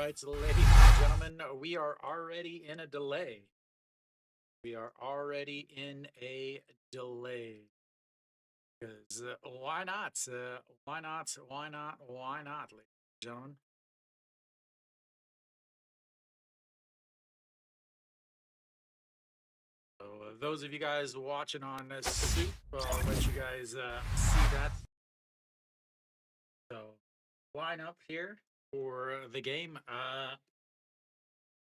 right, so ladies and gentlemen, we are already in a delay. We are already in a delay. Because why not? Why not? Why not? Why not, ladies and gentlemen? So, those of you guys watching on this soup, I'll let you guys see that. So, line up here for the game.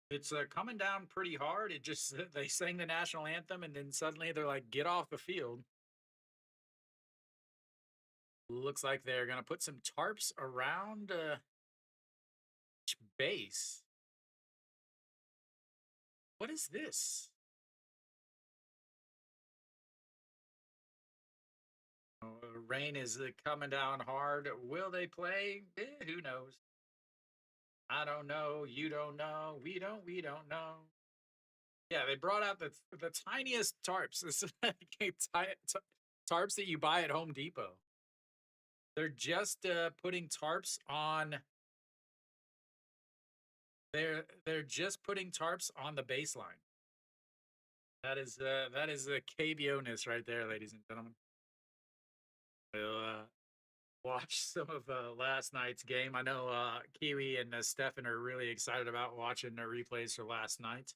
It's coming down pretty hard. It just, they sang the national anthem and then suddenly they're like, get off the field. Looks like they're going to put some tarps around each base. What is this? Rain is coming down hard. Will they play? Who knows? I don't know. You don't know. We don't know. Yeah, they brought out the tiniest tarps. This is like tarps that you buy at Home Depot. They're just putting tarps on. They're just putting tarps on the baseline. That is a KBO-ness right there, ladies and gentlemen. We'll watch some of last night's game. I know Kiwi and Stefan are really excited about watching the replays for last night.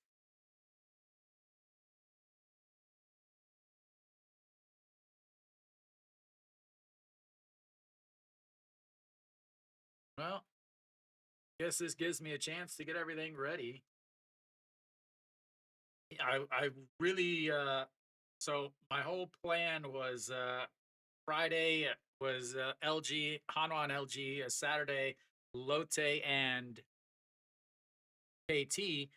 Well, guess this gives me a chance to get everything ready. I really so my whole plan was Friday was LG Hanwha and LG, Saturday Lotte and KT.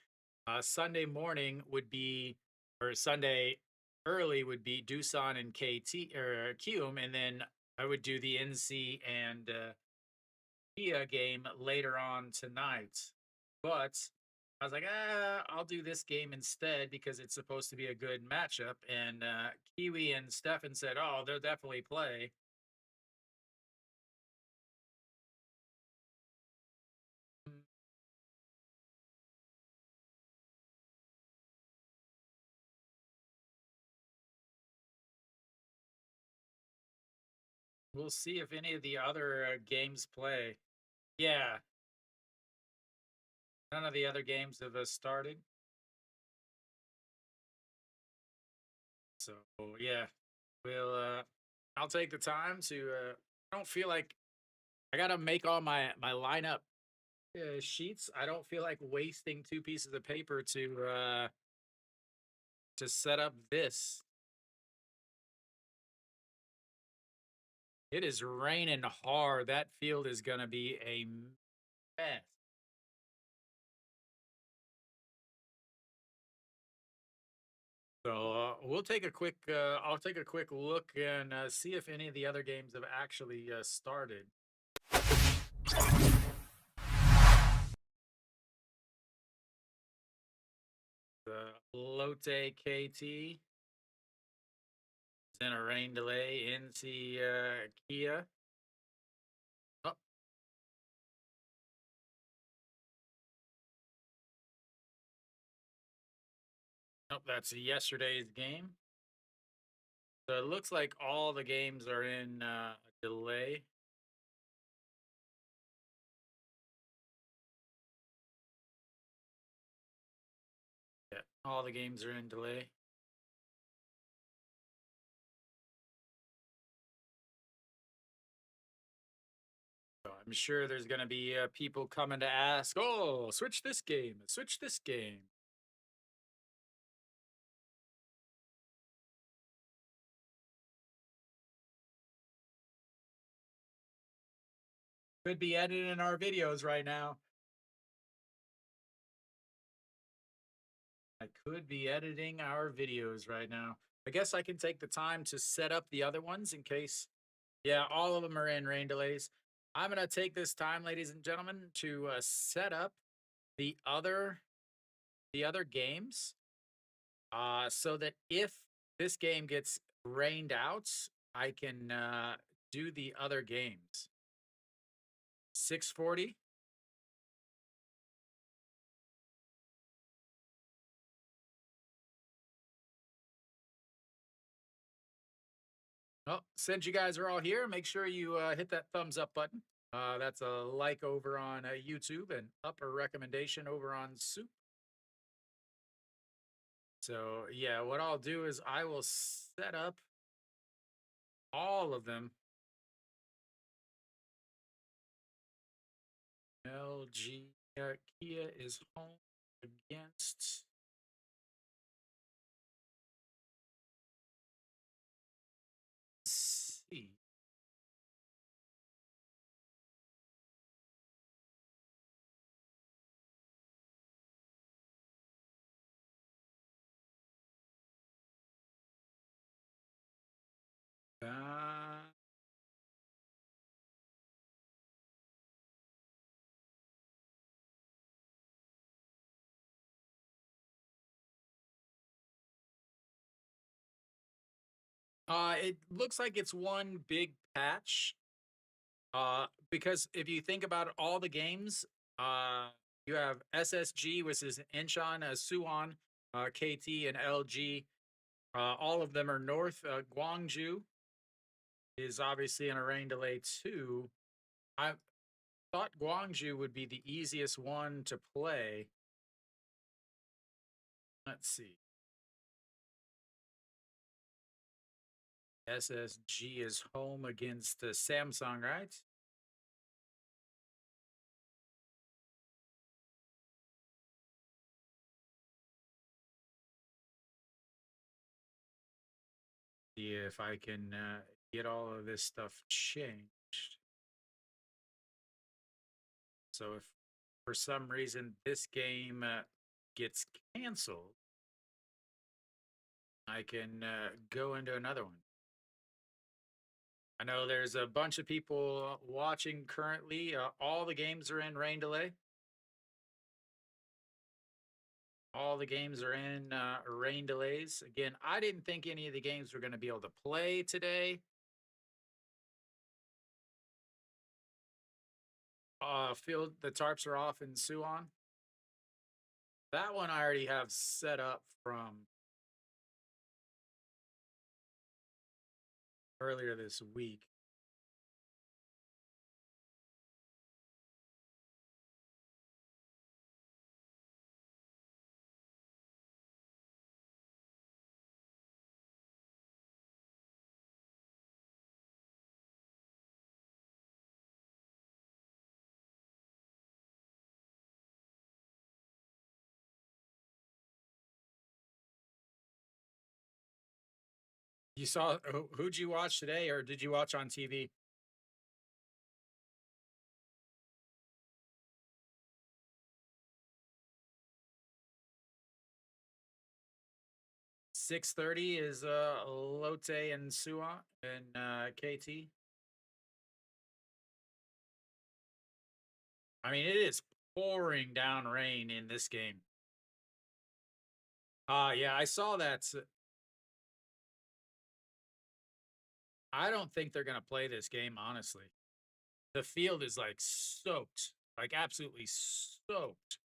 Sunday morning would be, or Sunday early would be Doosan and KT or Kium, and then I would do the NC and Kia game later on tonight. But I was like, I'll do this game instead because it's supposed to be a good matchup. And Kiwi and Stefan said, oh, they'll definitely play. Mm, We'll see if any of the other games play. Yeah, none of the other games have started. So yeah, we'll. I'll take the time to. I don't feel like I gotta make all my lineup sheets. I don't feel like wasting two pieces of paper to set up this. It is raining hard. That field is gonna be a mess. So we'll take a quick. I'll take a quick look and see if any of the other games have actually started. The Lotte KT is in a rain delay. NC Kia. Oh, nope, that's yesterday's game. So it looks like all the games are in a delay. Yeah, all the games are in delay. So I'm sure there's going to be people coming to ask, oh, switch this game, switch this game. Could be editing our videos right now. I could be editing our videos right now. I guess I can take the time to set up the other ones in case. Yeah, all of them are in rain delays. I'm going to take this time, ladies and gentlemen, to set up the other games so that if this game gets rained out, I can do the other games. 640. Well, since you guys are all here, make sure you hit that thumbs up button. That's a like over on YouTube and upper recommendation over on Soup. So, yeah, what I'll do is I will set up all of them. LG Kia is home against C. Uh, it looks like it's one big patch. Because if you think about all the games, uh, you have SSG, which is Incheon, Suwon, KT, and LG. All of them are north. Gwangju is obviously in a rain delay too. I thought Gwangju would be the easiest one to play. Let's see. SSG is home against Samsung, right? See if I can get all of this stuff changed. So if for some reason this game gets canceled, I can go into another one. I know there's a bunch of people watching currently. All the games are in rain delay. All the games are in rain delays. Again, I didn't think any of the games were going to be able to play today. Field the tarps are off in Suwon. That one I already have set up from earlier this week. You saw who'd you watch today, or did you watch on TV? 6:30 is Lotte and Suwon and KT. I mean, it is pouring down rain in this game. Yeah, I saw that. I don't think they're gonna play this game, honestly. The field is like soaked, like absolutely soaked.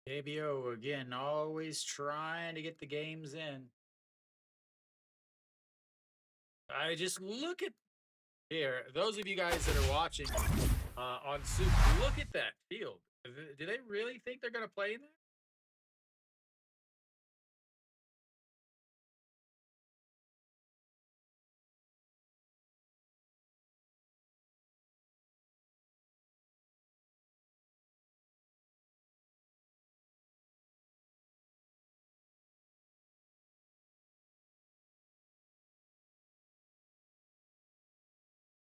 KBO again, always trying to get the games in. I just look at here. Those of you guys that are watching on Soup, look at that field. Do they really think they're gonna play in that?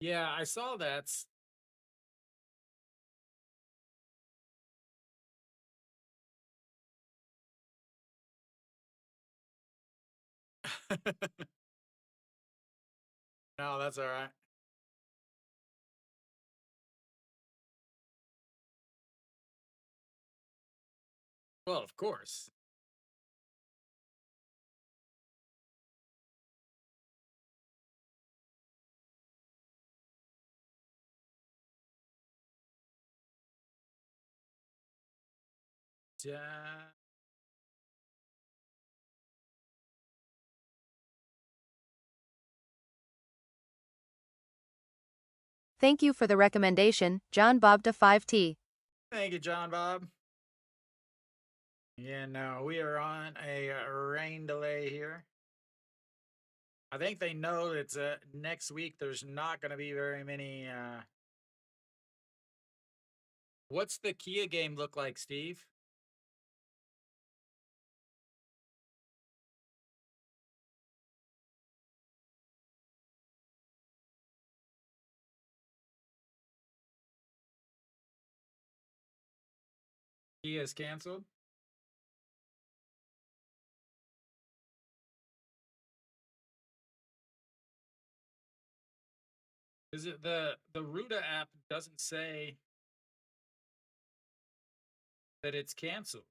Yeah, I saw that. No, that's all right. Well, of course. Ja- Thank you for the recommendation, John Bob to 5T. Thank you, John Bob. Yeah, no, we are on a rain delay here. I think they know that next week there's not going to be very many. What's the Kia game look like, Steve? Kia is canceled. Is it the Ruta app doesn't say that it's canceled?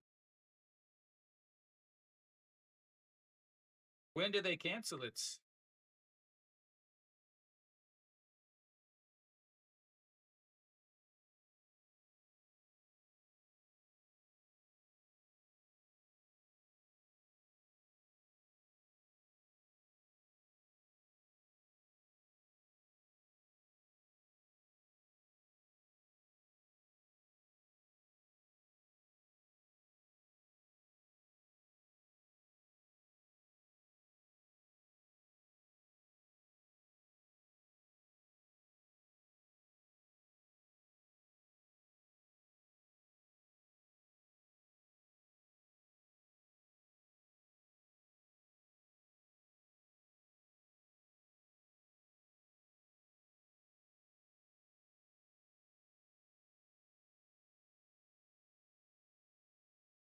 When did they cancel it?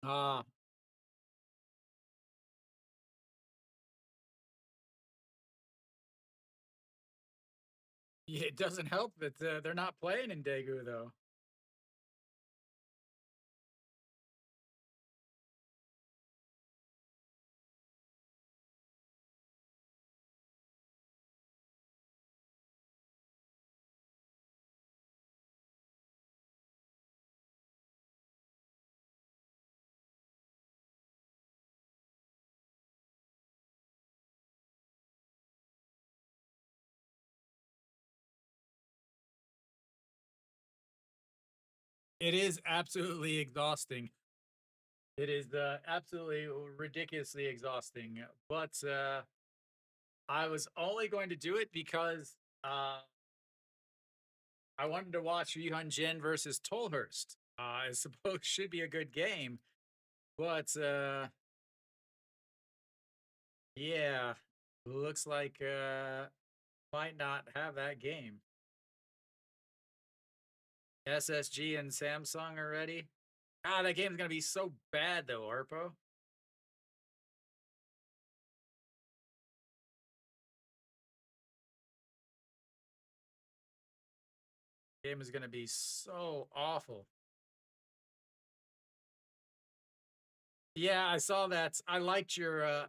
Ah, yeah, it doesn't help that they're not playing in Daegu though. It is absolutely exhausting. It is absolutely ridiculously exhausting. But I was only going to do it because uh, I wanted to watch Yuhan Jin versus Tolhurst. I suppose should be a good game, but yeah, looks like might not have that game. SSG and Samsung already. Ah, that game's gonna be so bad though, Arpo. Game is gonna be so awful. Yeah, I saw that. I liked your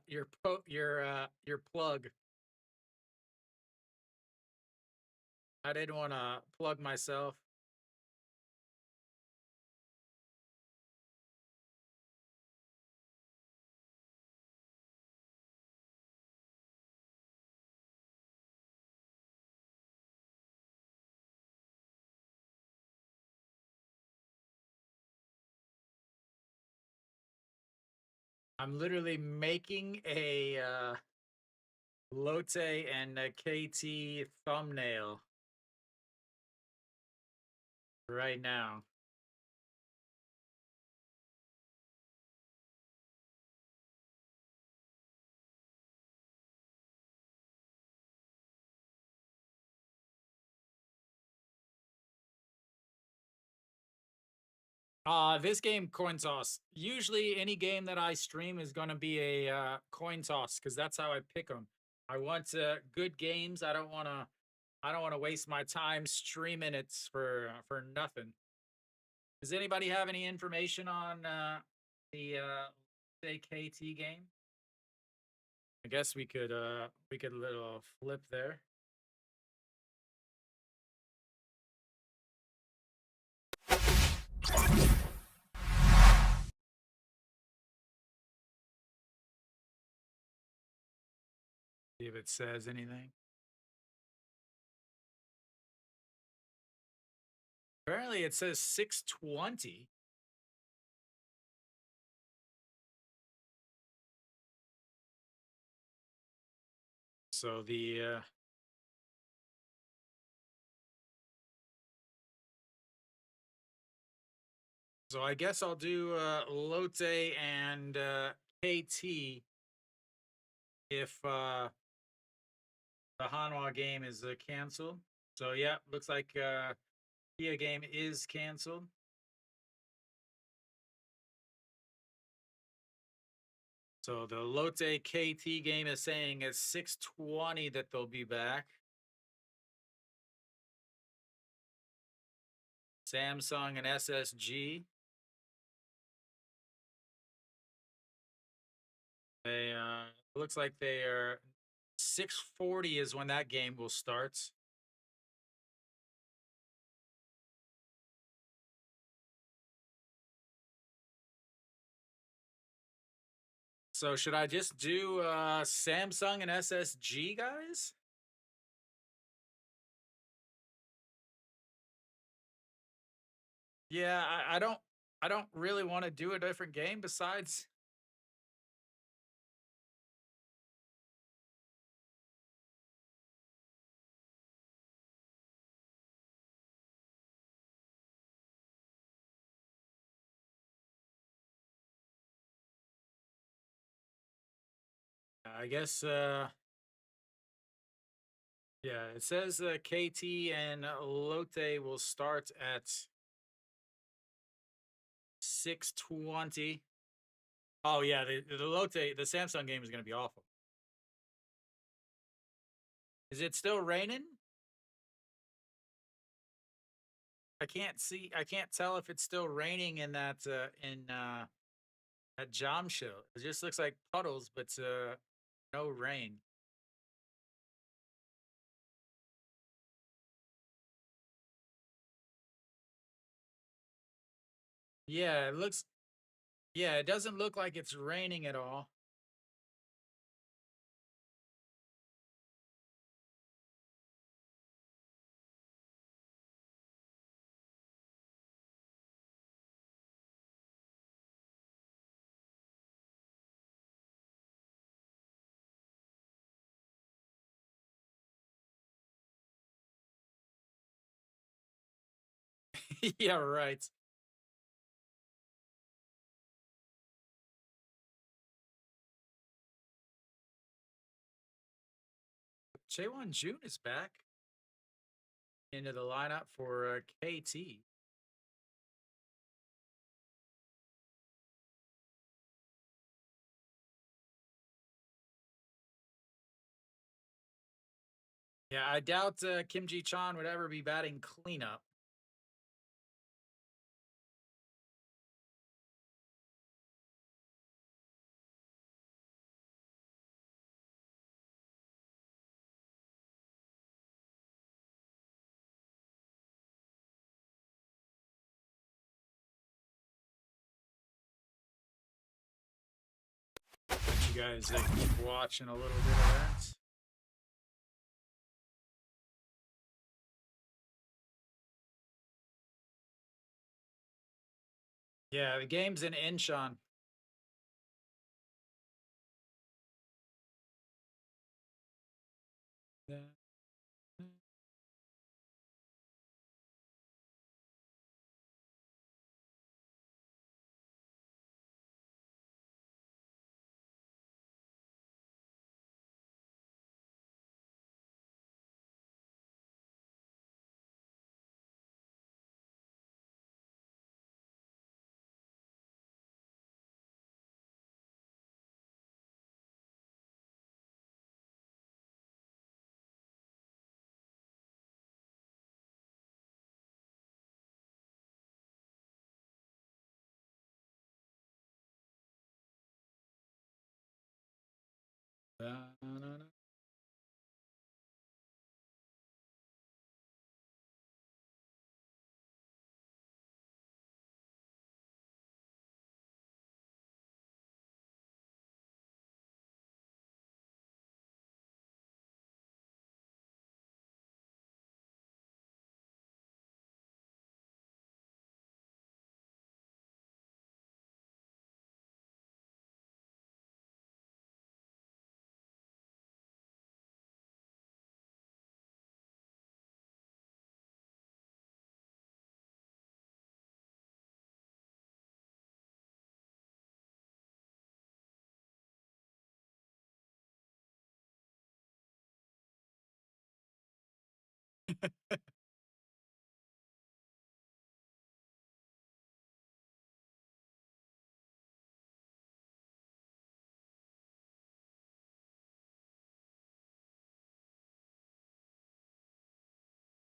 plug. I didn't want to plug myself. I'm literally making a Lotte and a KT thumbnail right now. This game, coin toss. Usually, any game that I stream is going to be a coin toss because that's how I pick them. I want good games. I don't want to. I don't want to waste my time streaming it for nothing. Does anybody have any information on the say KT game? I guess we could little flip there. See if it says anything. Apparently, it says 620. So so I guess I'll do Lotte and KT if the Hanwha game is canceled. So yeah, looks like Kia game is canceled. So the Lotte KT game is saying it's 620 that they'll be back. Samsung and SSG. They looks like they are 640 is when that game will start. So should I just do Samsung and SSG, guys? Yeah, I don't really want to do a different game besides. I guess yeah, it says KT and Lotte will start at 620. Oh yeah, the Lotte, the Samsung game is going to be awful. Is it still raining? I can't tell if it's still raining in that Jam show. It just looks like puddles, but no rain. Yeah, it looks. Yeah, it doesn't look like it's raining at all. Yeah, right. Jaewon June is back into the lineup for KT. Yeah, I doubt Kim Ji Chan would ever be batting cleanup. Let you guys keep watching a little bit of that. Yeah, the game's in Incheon. Yeah.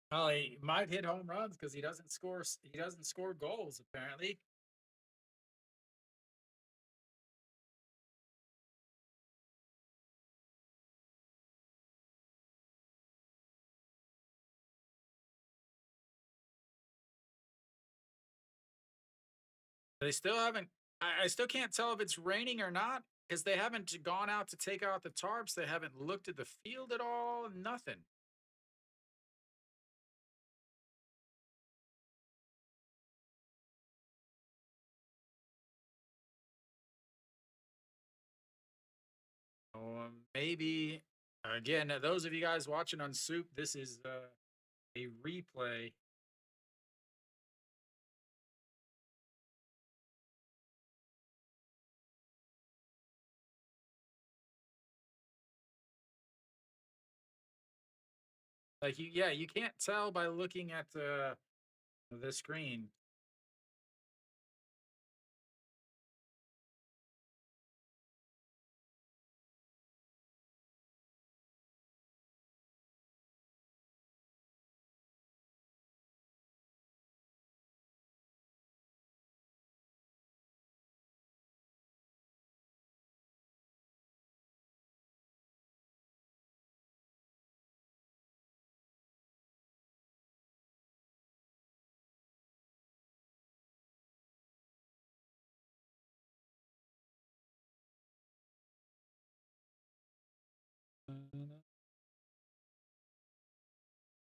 Well, he might hit home runs because he doesn't score goals apparently. They still haven't I still can't tell if it's raining or not because they haven't gone out to take out the tarps. They haven't looked at the field at all. Nothing. Maybe again, those of you guys watching on Soup, this is a replay. Like yeah, you can't tell by looking at the screen.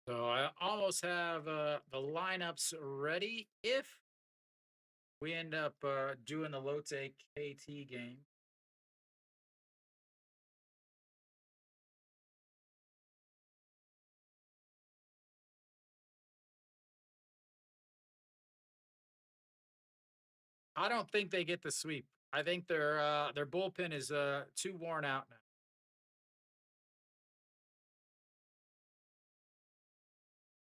So I almost have the lineups ready if we end up doing the Lotte KT game. I don't think they get the sweep. I think their bullpen is too worn out now.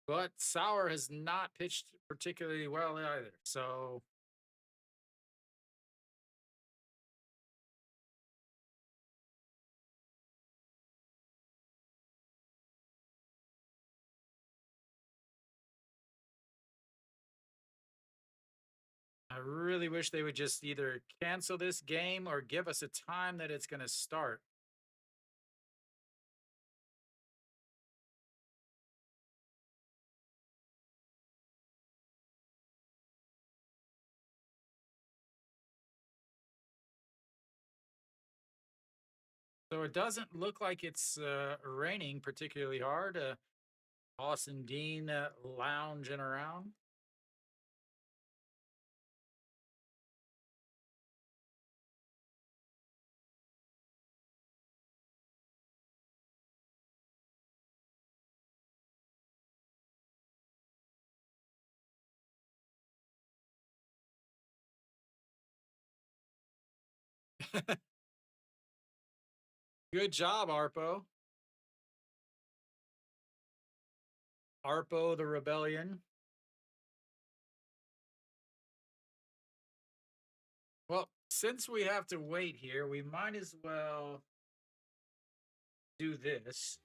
But Sauer has not pitched particularly well either. So I really wish they would just either cancel this game or give us a time that it's going to start. So it doesn't look like it's raining particularly hard. Austin Dean lounging around. Good job, Arpo. Arpo the Rebellion. Well, since we have to wait here, we might as well do this.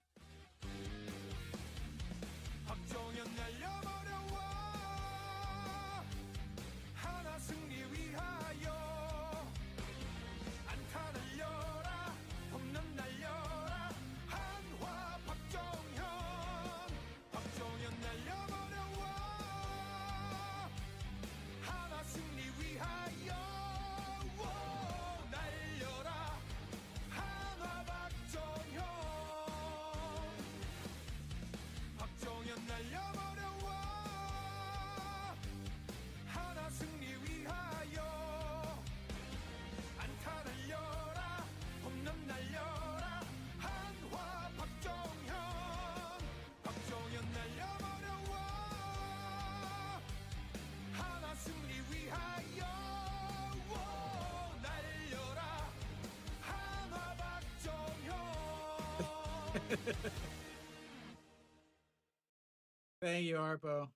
Thank you, Harpo.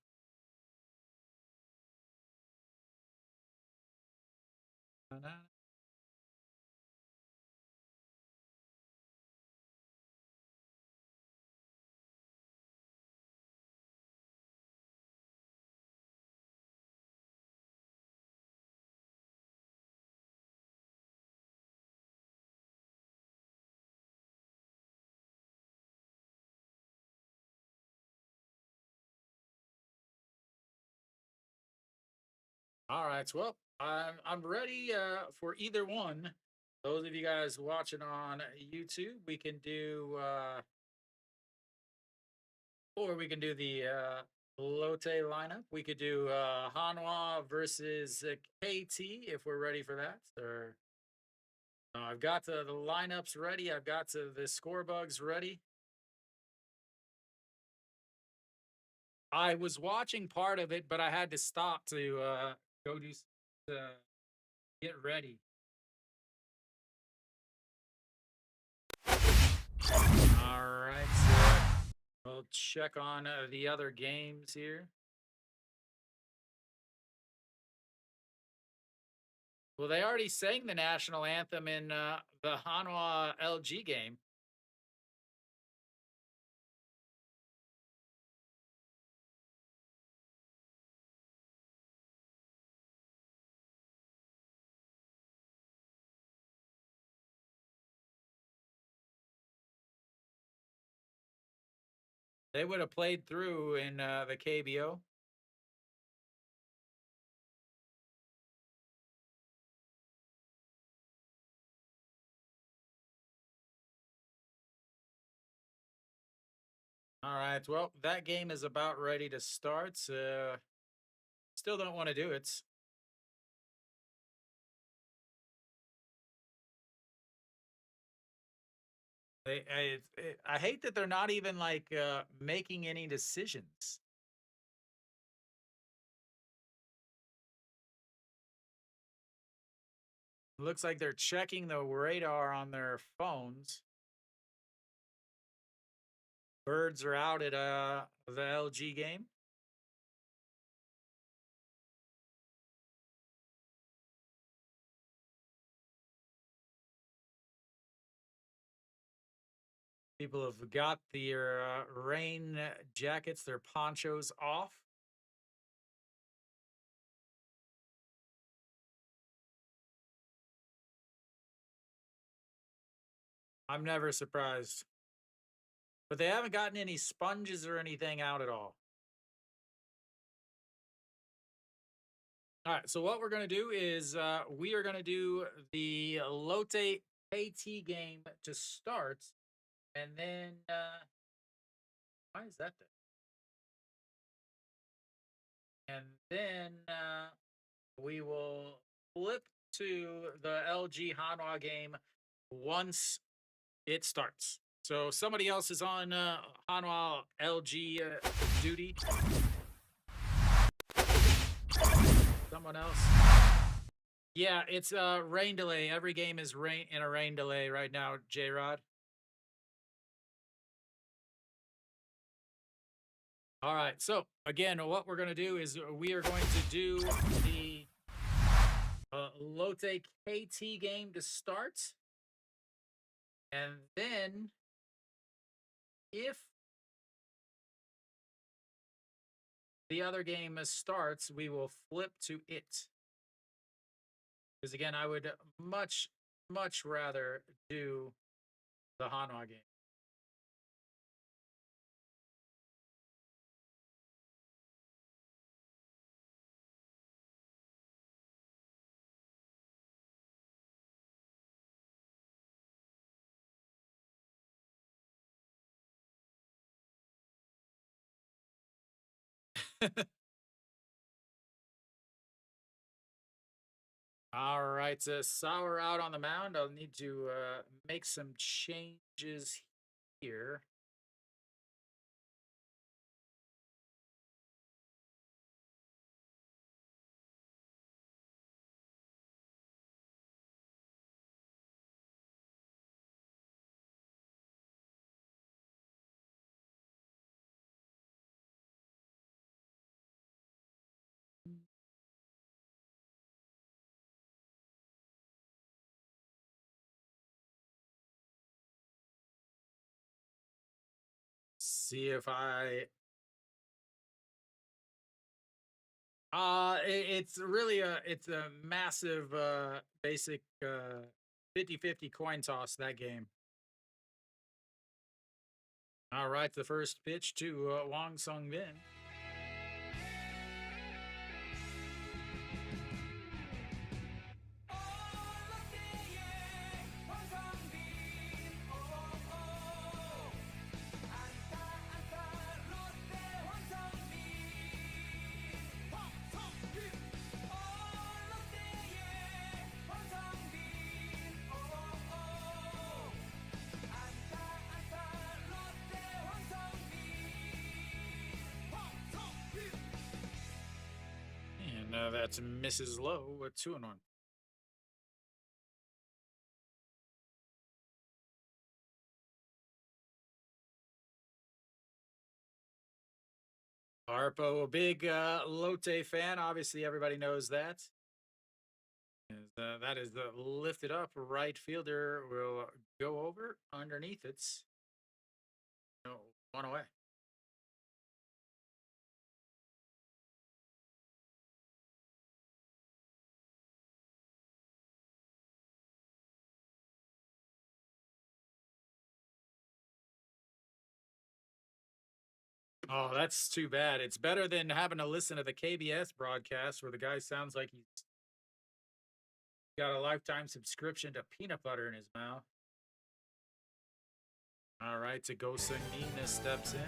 All right. Well, I'm ready for either one. Those of you guys watching on YouTube, we can do, or we can do the Lotte lineup. We could do Hanwha versus KT if we're ready for that. Or I've got the lineups ready. I've got the score bugs ready. I was watching part of it, but I had to stop to go do get ready. All right, so we'll check on the other games here. Well, they already sang the national anthem in the Hanwha LG game. They would have played through in the KBO. All right, well, that game is about ready to start. Still don't want to do it. I hate that they're not even like making any decisions. Looks like they're checking the radar on their phones. Birds are out at the LG game. People have got their rain jackets, their ponchos off. I'm never surprised. But they haven't gotten any sponges or anything out at all. All right, so what we're going to do is we are going to do the Lotte KT game to start. And then, why is that there? And then we will flip to the LG Hanwha game once it starts. So somebody else is on Hanwha LG duty. Someone else. Yeah, it's a rain delay. Every game is in a rain delay right now, J Rod. All right. So again, what we're gonna do is we are going to do the Lotte KT game to start, and then if the other game starts, we will flip to it. Because again, I would much rather do the Hanwha game. All right, Sour out on the mound. I'll need to make some changes here. see if I it's really it's a massive basic 50-50 coin toss that game. All right, the first pitch to Wang Sung Bin. And that's Mrs. Lowe with 2-1. Harpo, a big Lotte fan. Obviously, everybody knows that. That is the lifted up right fielder will go over underneath it. No, one away. Oh, that's too bad. It's better than having to listen to the KBS broadcast where the guy sounds like he's got a lifetime subscription to peanut butter in his mouth. All right, to go Sungmin steps in.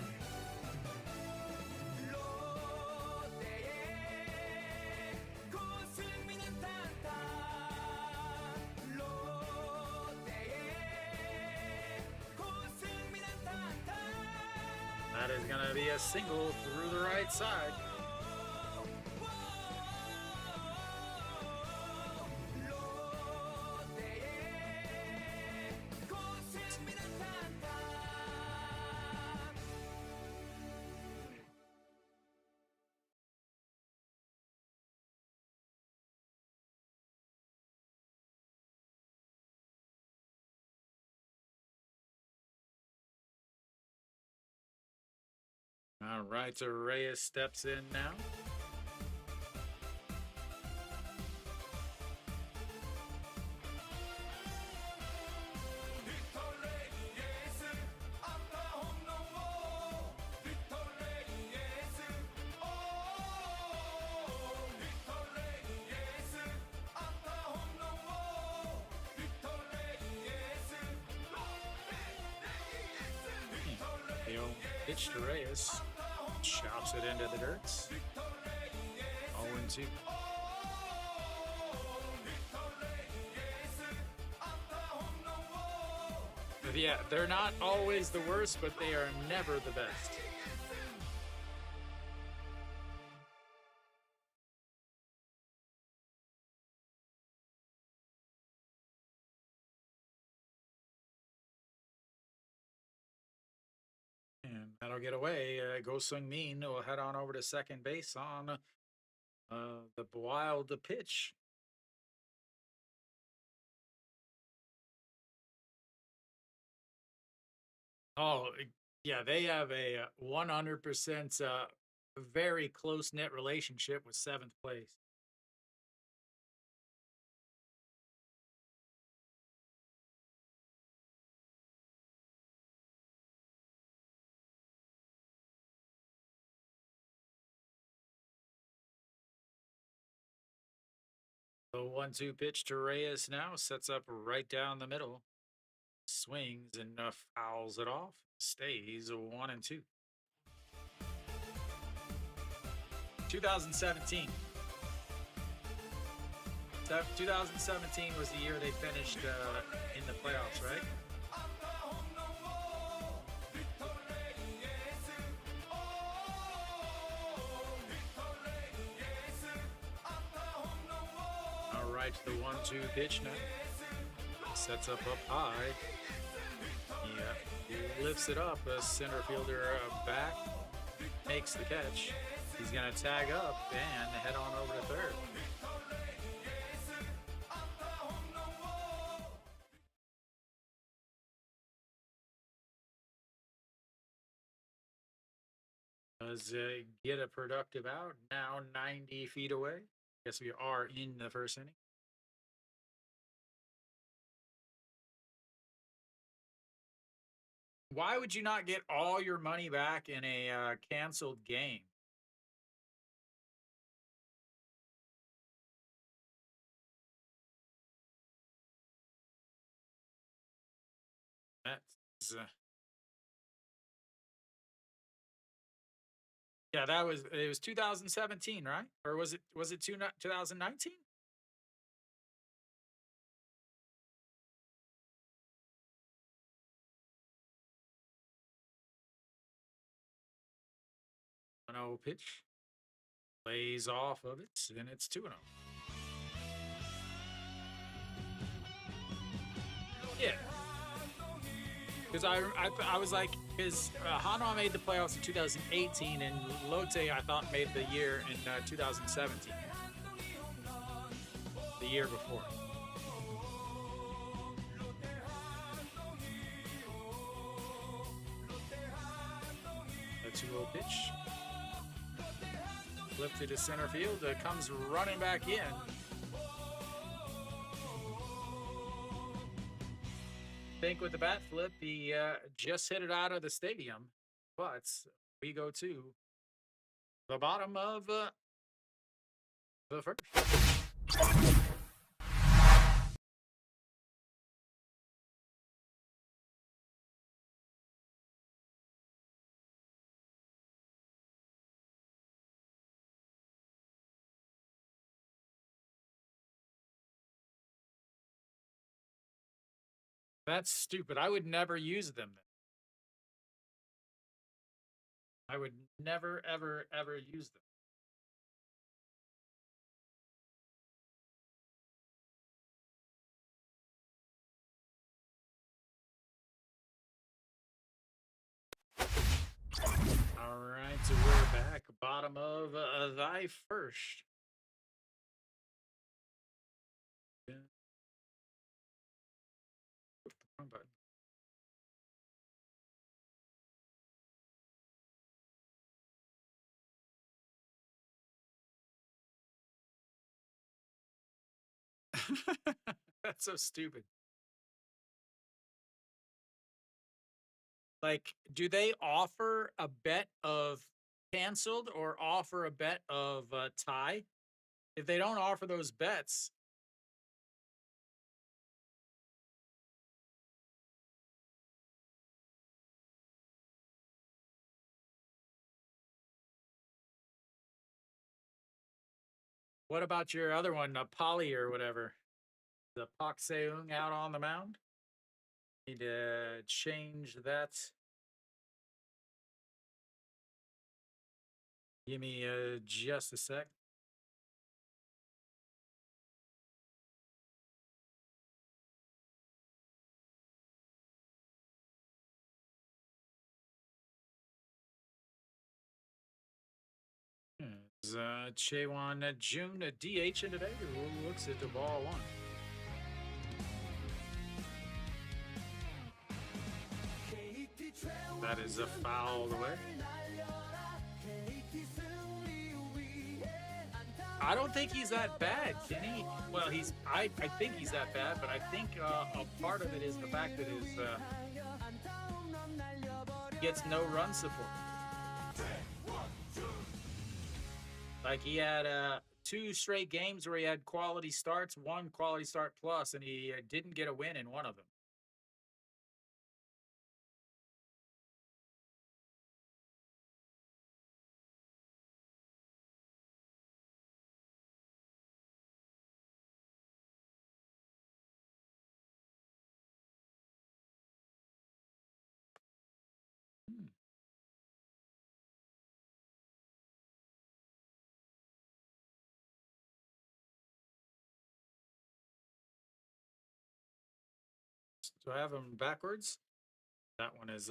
That is going to be a single through the right side. All right, so Reyes steps in now. Pitch to Reyes. Chops it into the dirt. 0-2. Yeah, they're not always the worst, but they are never the best. And that'll get away. Go Sung Min will head on over to second base on the wild pitch. Oh, yeah, they have a 100% very close knit relationship with seventh place. The 1-2 pitch to Reyes now sets up right down the middle. Swings and fouls it off. Stays 1-2. 2017. 2017 was the year they finished in the playoffs, right? All right, the 1-2 pitch now. Sets up high. Yeah, he lifts it up. A center fielder back. Makes the catch. He's going to tag up and head on over to third. does get a productive out. Now 90 feet away. Guess we are in the first inning. Why would you not get all your money back in a canceled game? That's yeah, it was 2017, right? Or was it 2019? An 0 pitch. Plays off of it, and it's 2-0. Yeah. Because I was like, because Hanwha made the playoffs in 2018, and Lotte, I thought, made the year in 2017, the year before. A 2-0 pitch. Lifted to center field, comes running back in. I think with the bat flip, he just hit it out of the stadium. But we go to the bottom of the first. That's stupid. I would never use them. I would never, ever, ever use them. All right, so we're back. Bottom of thy first. Yeah. Wrong button. That's so stupid. Like, do they offer a bet of canceled or offer a bet of tie? If they don't offer those bets, what about your other one, Polly or whatever? The Pak Seung out on the mound? Need to change that. Give me just a sec. Chewan June DH in today. Who looks at the ball one? That is a foul away. I don't think he's that bad, can he? Well, I think he's that bad, but I think a part of it is the fact that his gets no run support. Like he had 2 straight games where he had quality starts, 1 quality start plus, and he didn't get a win in one of them. So I have him backwards. That one is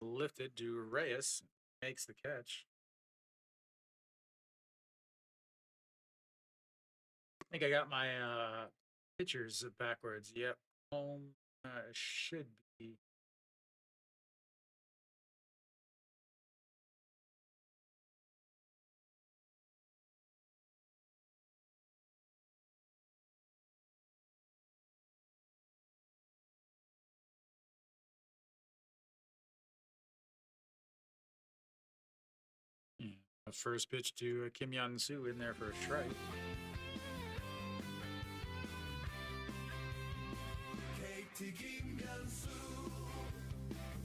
lifted to Reyes. Makes the catch. I think I got my pitchers backwards. Yep. Home should be The first pitch to Kim Yeon-soo in there for a strike. KT 김현수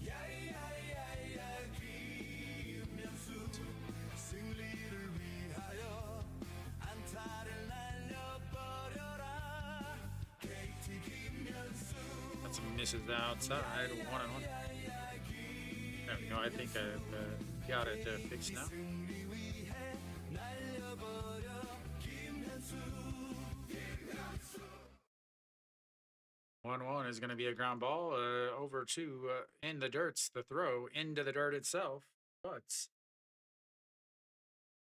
야야야야 김현수 승리를 위하여 안타를 날려버려라 KT 김현수. That's misses outside, 1-1. There we go. I think I've got it fixed now. 1-1 is going to be a ground ball over to in the dirt's the throw into the dirt itself. But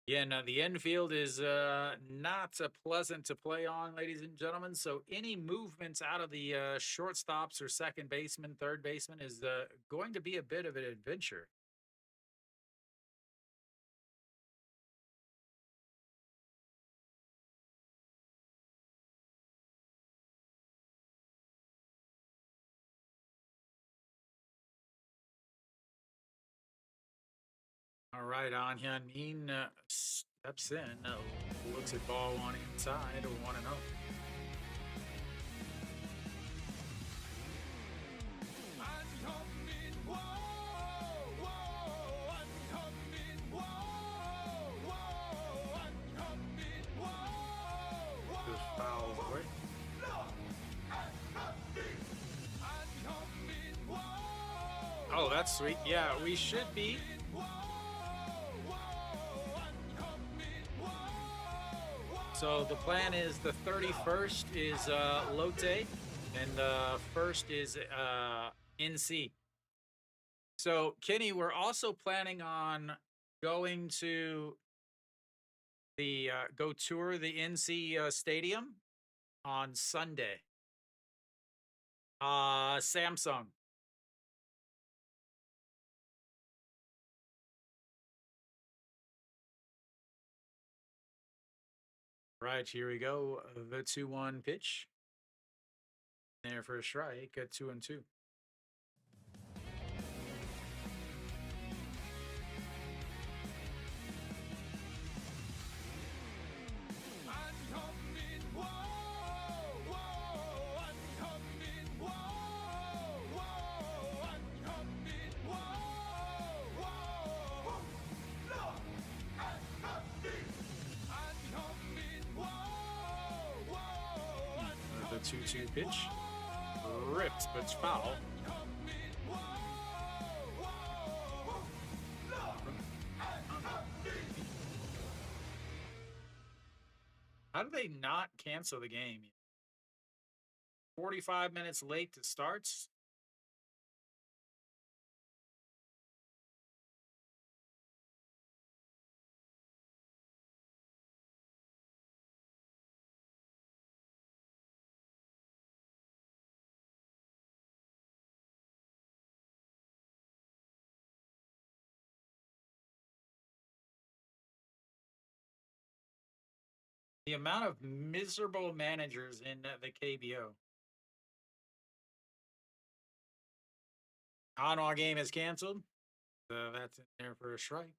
again, the infield is not pleasant to play on, ladies and gentlemen. So any movements out of the shortstops or second baseman, third baseman is going to be a bit of an adventure. All right, On Hyun Min steps in, looks at ball one inside, 1-0. 안현민 안현민 안현민 Just fouls away. Oh, that's sweet. Yeah, we should be. So the plan is the 31st is Lotte, and the 1st is NC. So, Kenny, we're also planning on going to the go tour the NC stadium on Sunday. Samsung. Right, here we go. The 2-1 pitch. There for a strike at 2-2. The 2-2 pitch. Ripped, but it's foul. How did they not cancel the game? 45 minutes late to starts. The amount of miserable managers in the KBO. Hanwha game is canceled. That's in there for a strike.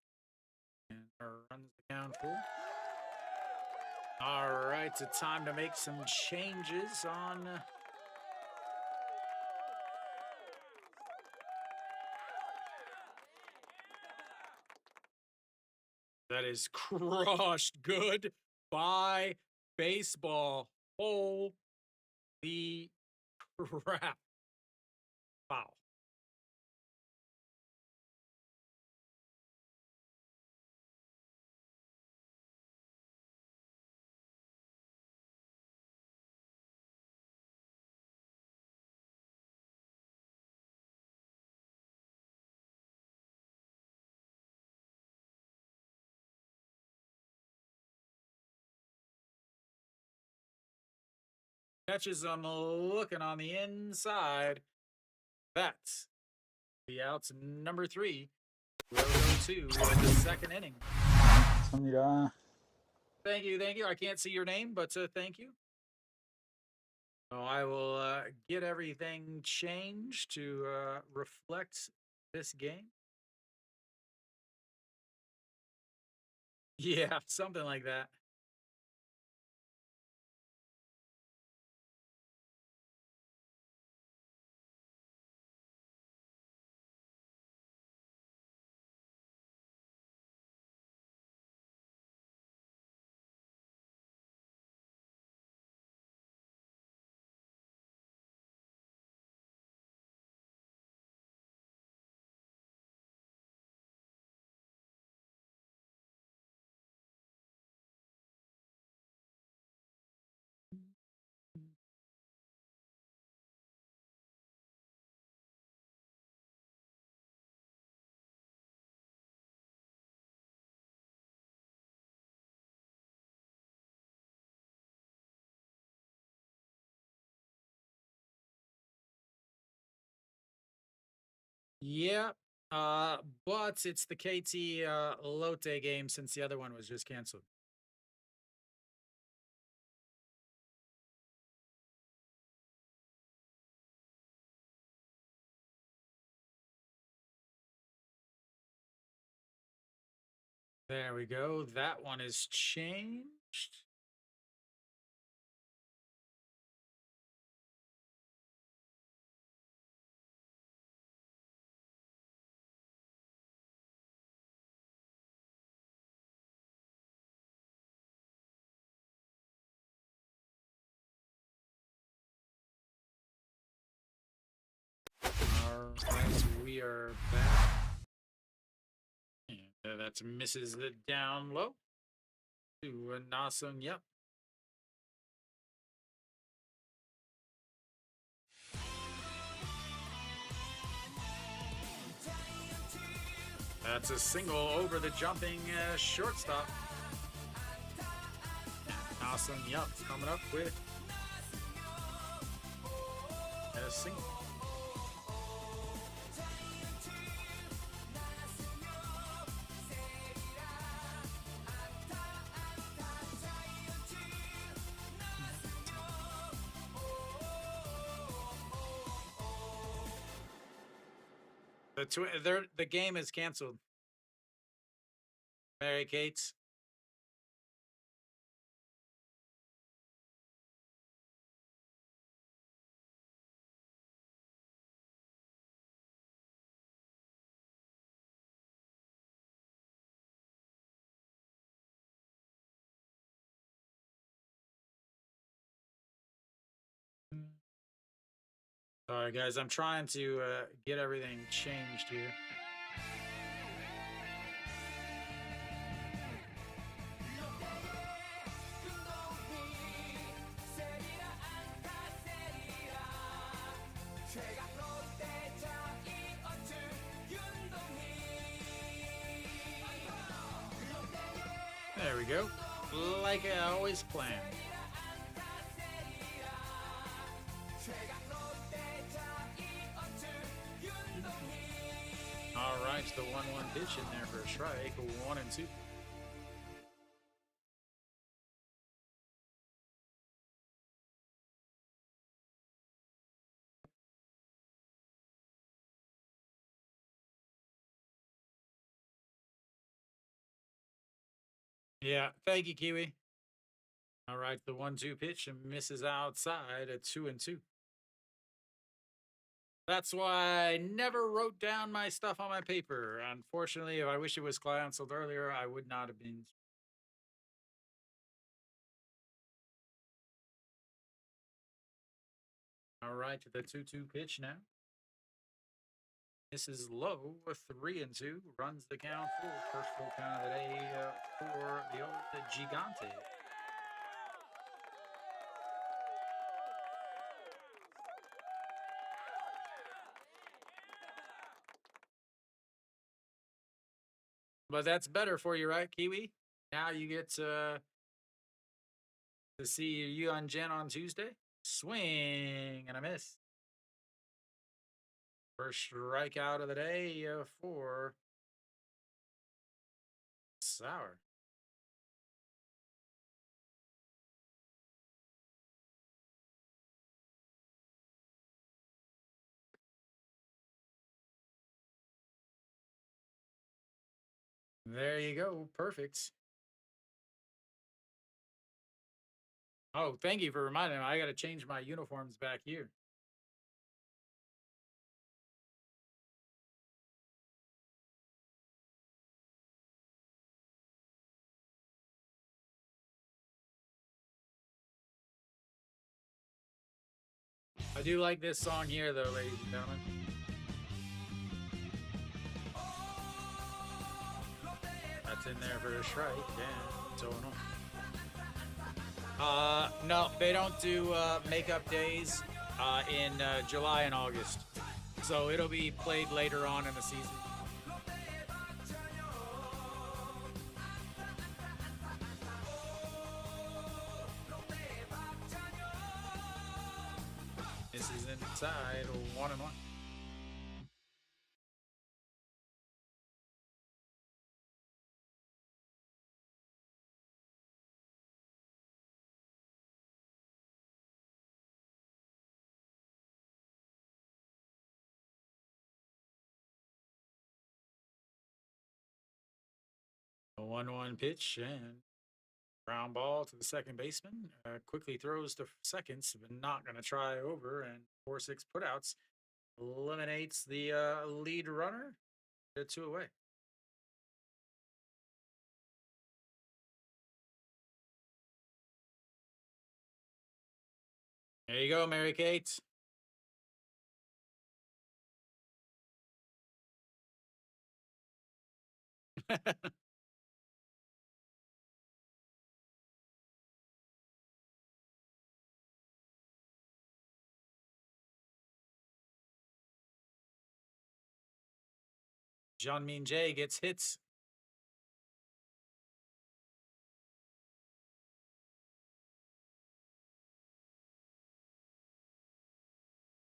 And runs the count full. All right, it's time to make some changes on. That is crushed. Good. By baseball. Holy crap. Wow. Catches them looking on the inside. That's the outs number 3. We'll go to the second inning. 감사합니다. Thank you, thank you. I can't see your name, but thank you. So I will get everything changed to reflect this game. Yeah, something like that. Yeah. Uh, but it's the KT Lotte game since the other one was just canceled. There we go. That one is changed. All right, we are back. And, that's misses the down low to Nasung. Yep. That's a single over the jumping shortstop. Awesome. Yup. Coming up with a single. The game is canceled. Mary Kate's. Sorry, guys. I'm trying to get everything changed here. There we go. Like I always planned. All right, the 1-1 pitch in there for a strike. 1-2. Yeah, thank you, Kiwi. All right, the 1-2 pitch and misses outside at 2-2. That's why I never wrote down my stuff on my paper. Unfortunately, if I wish it was canceled earlier, I would not have been. All right, the 2-2 pitch now. This is low, 3-2. Runs the count full. First full count of the day for the old Gigante. But that's better for you, right, Kiwi? Now you get to see you on Jen on Tuesday. Swing and a miss. First strikeout of the day for Sour. There you go. Perfect. Oh, thank you for reminding me. I got to change my uniforms back here. I do like this song here, though, ladies and gentlemen. That's in there for a strike. Yeah, so annoying. No, they don't do makeup days in July and August. So it'll be played later on in the season. This is inside 1-1. A 1-1 pitch and ground ball to the second baseman. Quickly throws to seconds, but not going to try over. And 4-6 putouts eliminates the lead runner. They're 2 away. There you go, Mary Kate. John Mean Jay gets hits.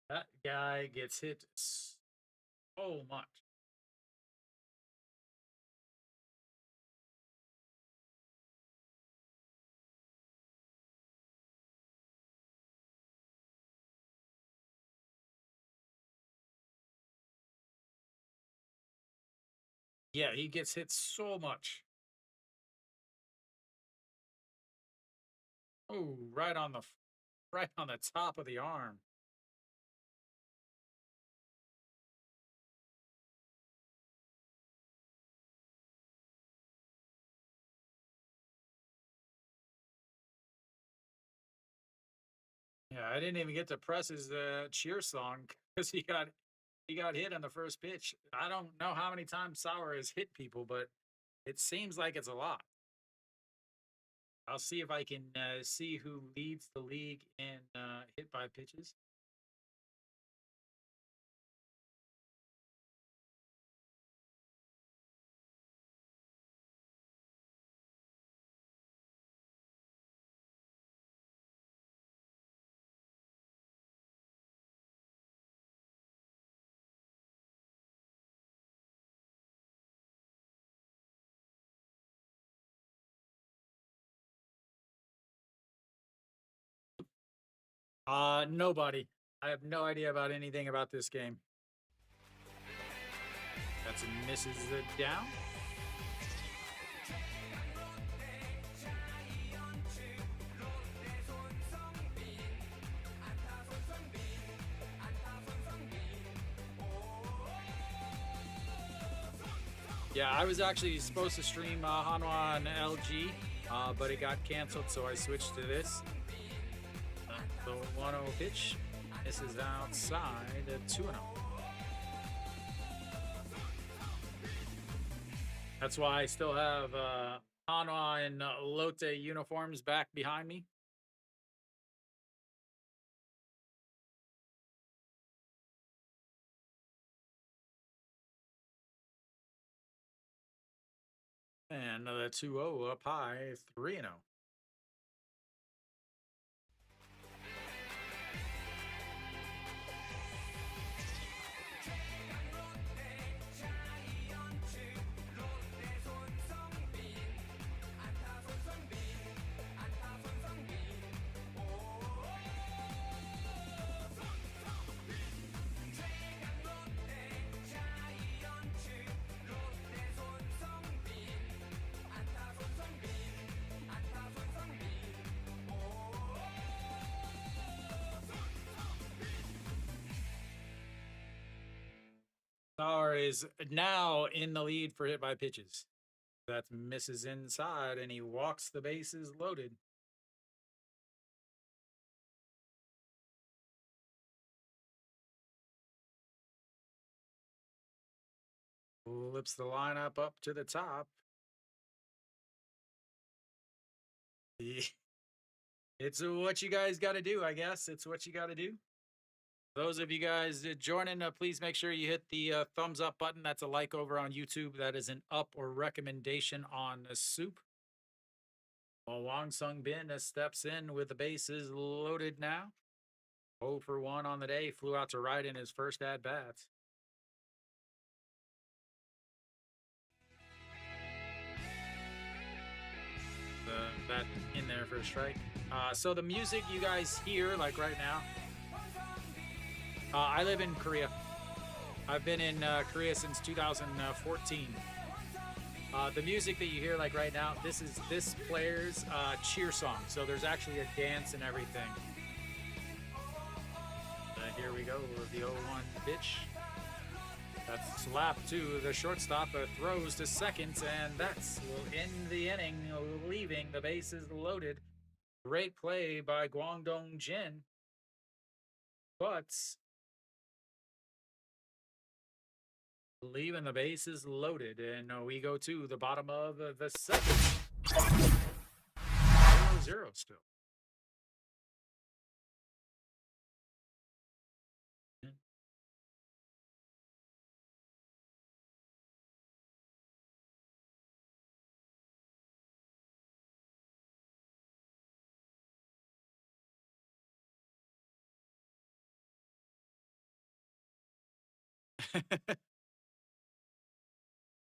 That guy gets hit so much. Yeah, he gets hit so much. Oh, right on the top of the arm. Yeah, I didn't even get to press his cheer song because he got hit on the first pitch. I don't know how many times Sauer has hit people, but it seems like it's a lot. I'll see if I can see who leads the league in hit by pitches. Nobody. I have no idea about anything about this game. That's misses it down. Yeah, I was actually supposed to stream Hanwha on LG, but it got canceled, so I switched to this. The 1-0 pitch. This is outside at 2-0. That's why I still have Hanwha and Lotte uniforms back behind me. And another 2-0 up high, 3-0. Star is now in the lead for hit by pitches. That misses inside, and he walks the bases loaded. Flips the lineup up to the top. It's what you guys got to do, I guess. It's what you got to do. Those of you guys joining, please make sure you hit the thumbs up button. That's a like over on YouTube. That is an up or recommendation on SOOP. Well, Wang Sung Bin steps in with the bases loaded now. 0 for 1 on the day. Flew out to right in his first at bats. That in there for a strike. So the music you guys hear, like right now, I live in Korea. I've been in Korea since 2014. The music that you hear, like right now, this is this player's cheer song. So there's actually a dance and everything. Here we go with the 0-1 pitch. That's slap to the shortstop, throws to second, and that's will end the inning, leaving the bases loaded. Great play by Guangdong Jin, but leaving the bases loaded, and we go to the bottom of the second. 0-0 still.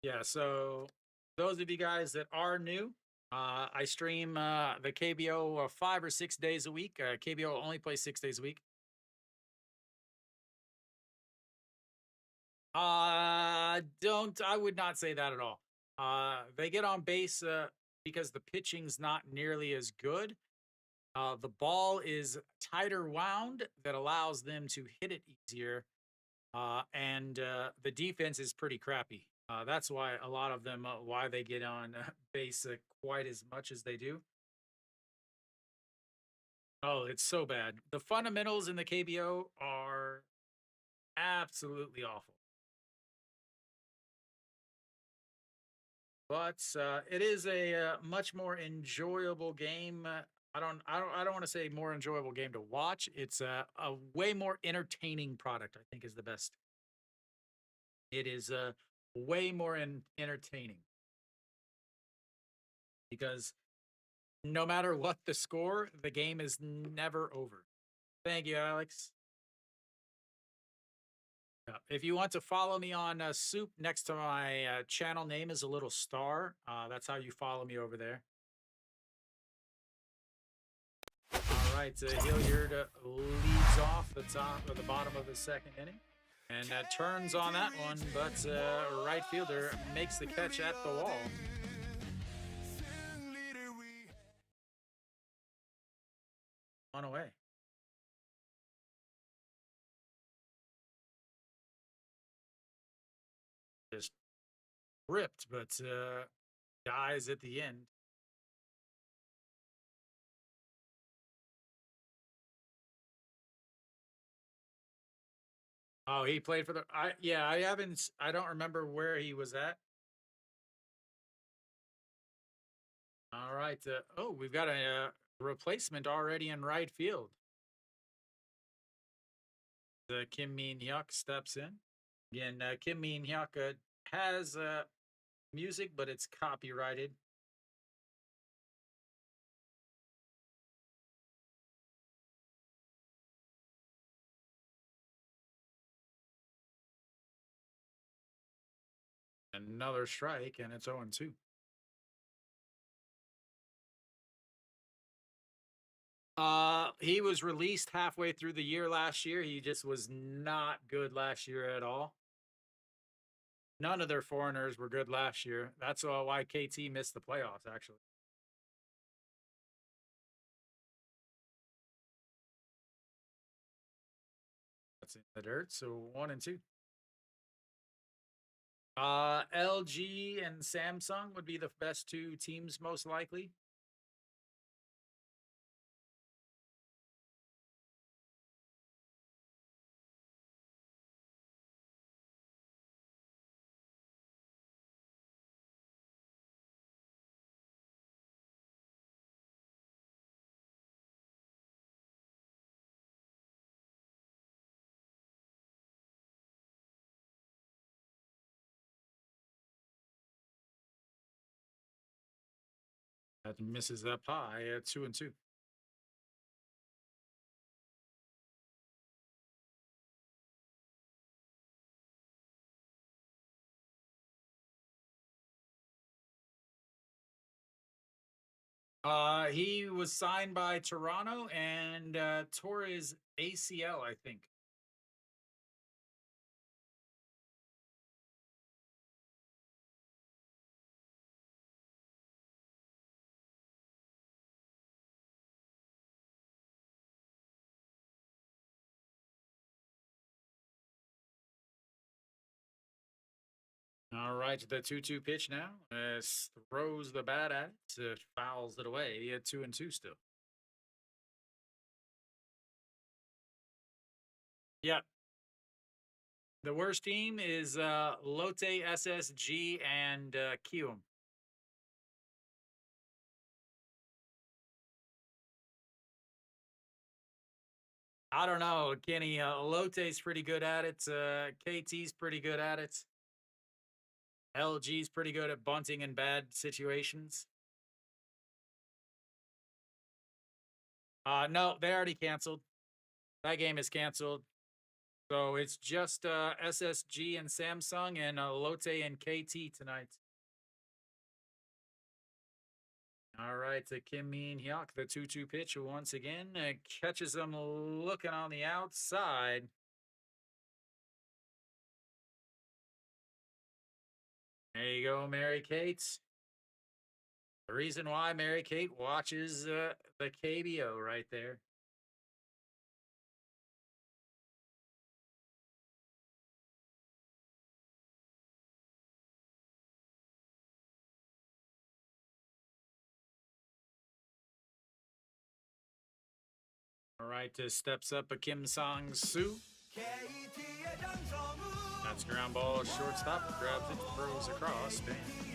Yeah, so those of you guys that are new, I stream the KBO 5 or 6 days a week. KBO only plays 6 days a week. I would not say that at all. They get on base because the pitching's not nearly as good. The ball is tighter wound that allows them to hit it easier. And the defense is pretty crappy. That's why a lot of them, why they get on base quite as much as they do. Oh, it's so bad. The fundamentals in the KBO are absolutely awful. But it is a much more enjoyable game. I don't want to say more enjoyable game to watch. It's a way more entertaining product, I think is the best. It is way more entertaining because no matter what the score, the game is never over. Thank you, Alex. If you want to follow me on Soup, next to my channel name is a little star. That's how you follow me over there. All right, Hilliard leads off the top or the bottom of the second inning. And turns on that one, but right fielder makes the catch at the wall. On away. Just ripped, but dies at the end. Oh, he played for the. I don't remember where he was at. All right. We've got a replacement already in right field. The Kim Min Hyuk steps in. Again, Kim Min Hyuk has music, but it's copyrighted. Another strike, and it's 0-2. He was released halfway through the year last year. He just was not good last year at all. None of their foreigners were good last year. That's why KT missed the playoffs, actually. That's in the dirt. So 1-2. LG and Samsung would be the best two teams most likely. That misses up high at 2-2. He was signed by Toronto and tore his ACL, I think. All right, the 2-2 pitch now. Throws the bat at it, fouls it away at 2-2 still. Yep. The worst team is Lotte, SSG, and Kium. I don't know, Kenny. Lotte's pretty good at it. KT's pretty good at it. LG's pretty good at bunting in bad situations. No, they already canceled. That game is canceled. So it's just SSG and Samsung and Lotte and KT tonight. All right, to Kim Min Hyuk, the 2-2 pitch once again catches them looking on the outside. There you go, Mary Kate. The reason why Mary Kate watches the KBO right there. All right, steps up a Kim Sang Soo. KT의 장성우 That's ground ball, shortstop grabs it, throws across.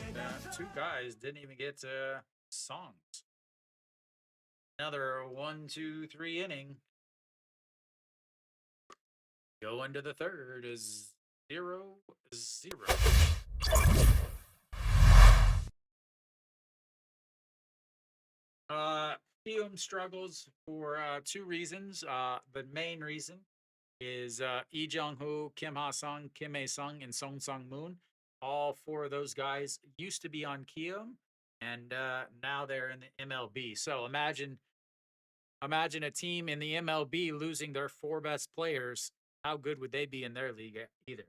And two guys didn't even get songs. Another 1-2-3 inning. Go into the third is 0-0. Hume struggles for two reasons. The main reason is Lee Jung-hoo, Kim Ha-sung, Kim Hae-sung, and Song Sung-moon. All four of those guys used to be on Kium, and now they're in the MLB. So imagine a team in the MLB losing their four best players. How good would they be in their league either?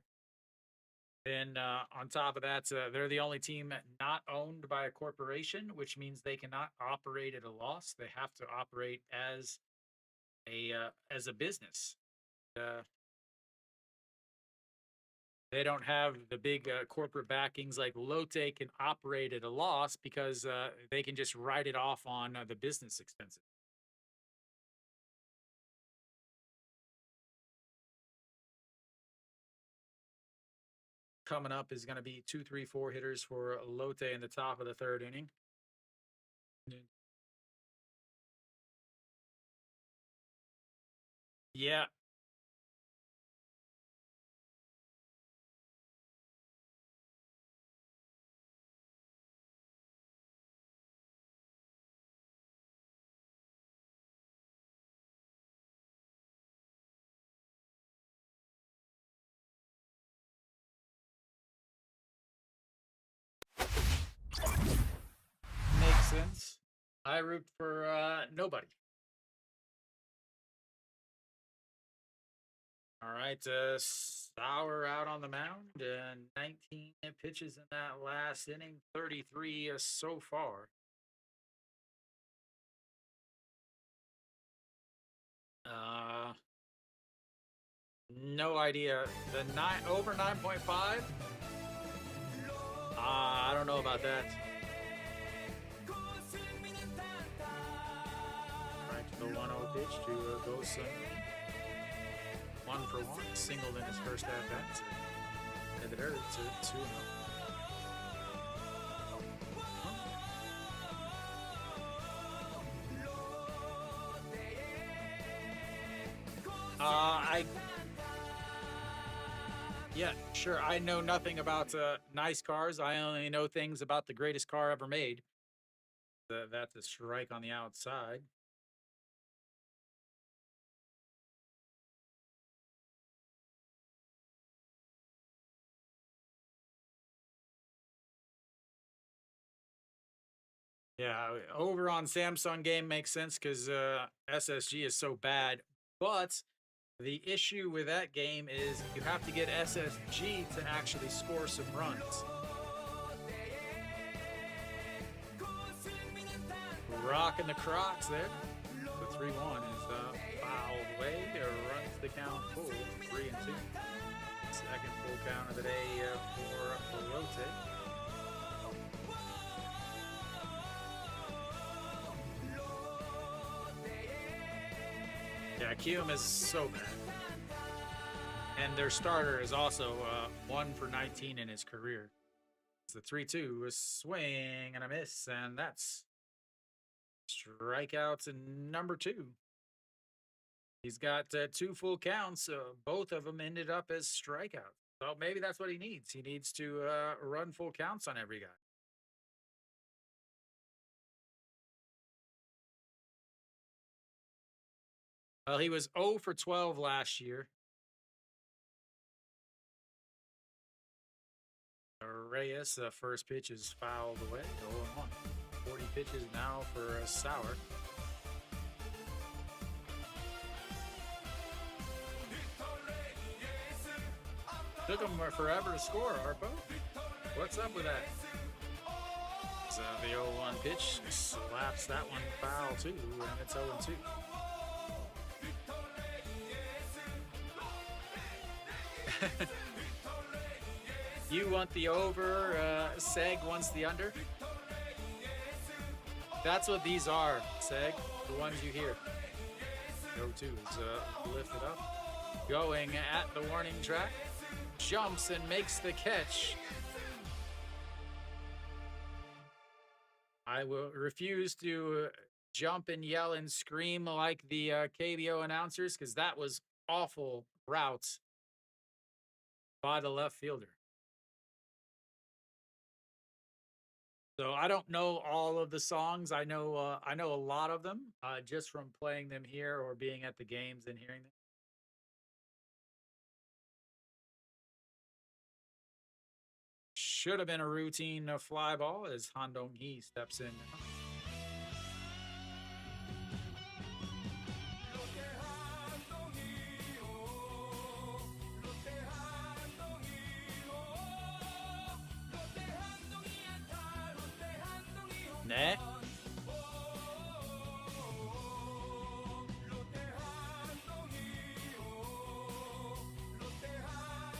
Then on top of that, they're the only team not owned by a corporation, which means they cannot operate at a loss. They have to operate as a business. They don't have the big corporate backings like Lotte can operate at a loss because they can just write it off on the business expenses. Coming up is going to be 2, 3, 4 hitters for Lotte in the top of the third inning. Yeah. Makes sense. I root for nobody. All right, Sauer out on the mound, 19 pitches in that last inning, 33 so far. No idea. The over 9.5. I don't know about that. Right to the 1-0 pitch to go some 1-for-1. Singled in his first at bat. And it hurt to 2-0. Yeah, sure. I know nothing about nice cars. I only know things about the greatest car ever made. That's a strike on the outside. Yeah, over on Samsung game makes sense because SSG is so bad. But the issue with that game is you have to get SSG to actually score some runs. Rocking the Crocs there. The 3-1 is fouled away. Runs the count full, 3-2. Second full count of the day for Lotte. Yeah, Kium is so bad. And their starter is also 1-for-19 in his career. It's the 3-2, a swing and a miss, and that's strikeouts and number 2. He's got 2 full counts. Both of them ended up as strikeouts. So maybe that's what he needs. He needs to run full counts on every guy. Well, he was 0 for 12 last year. Reyes, first pitch is fouled away. 0-1. 40 pitches now for Sauer. Took him forever to score, Harpo. What's up with that? So the 0-1 pitch slaps that one foul too, and it's 0-2. You want the over, Seg wants the under. That's what these are, Seg, the ones you hear. 0-2 is lifted up. Going at the warning track. Jumps and makes the catch. I will refuse to jump and yell and scream like the KBO announcers because that was awful route by the left fielder. So I don't know all of the songs. I know a lot of them just from playing them here or being at the games and hearing them. Should have been a routine fly ball as Han Dong-hee steps in now. Nah.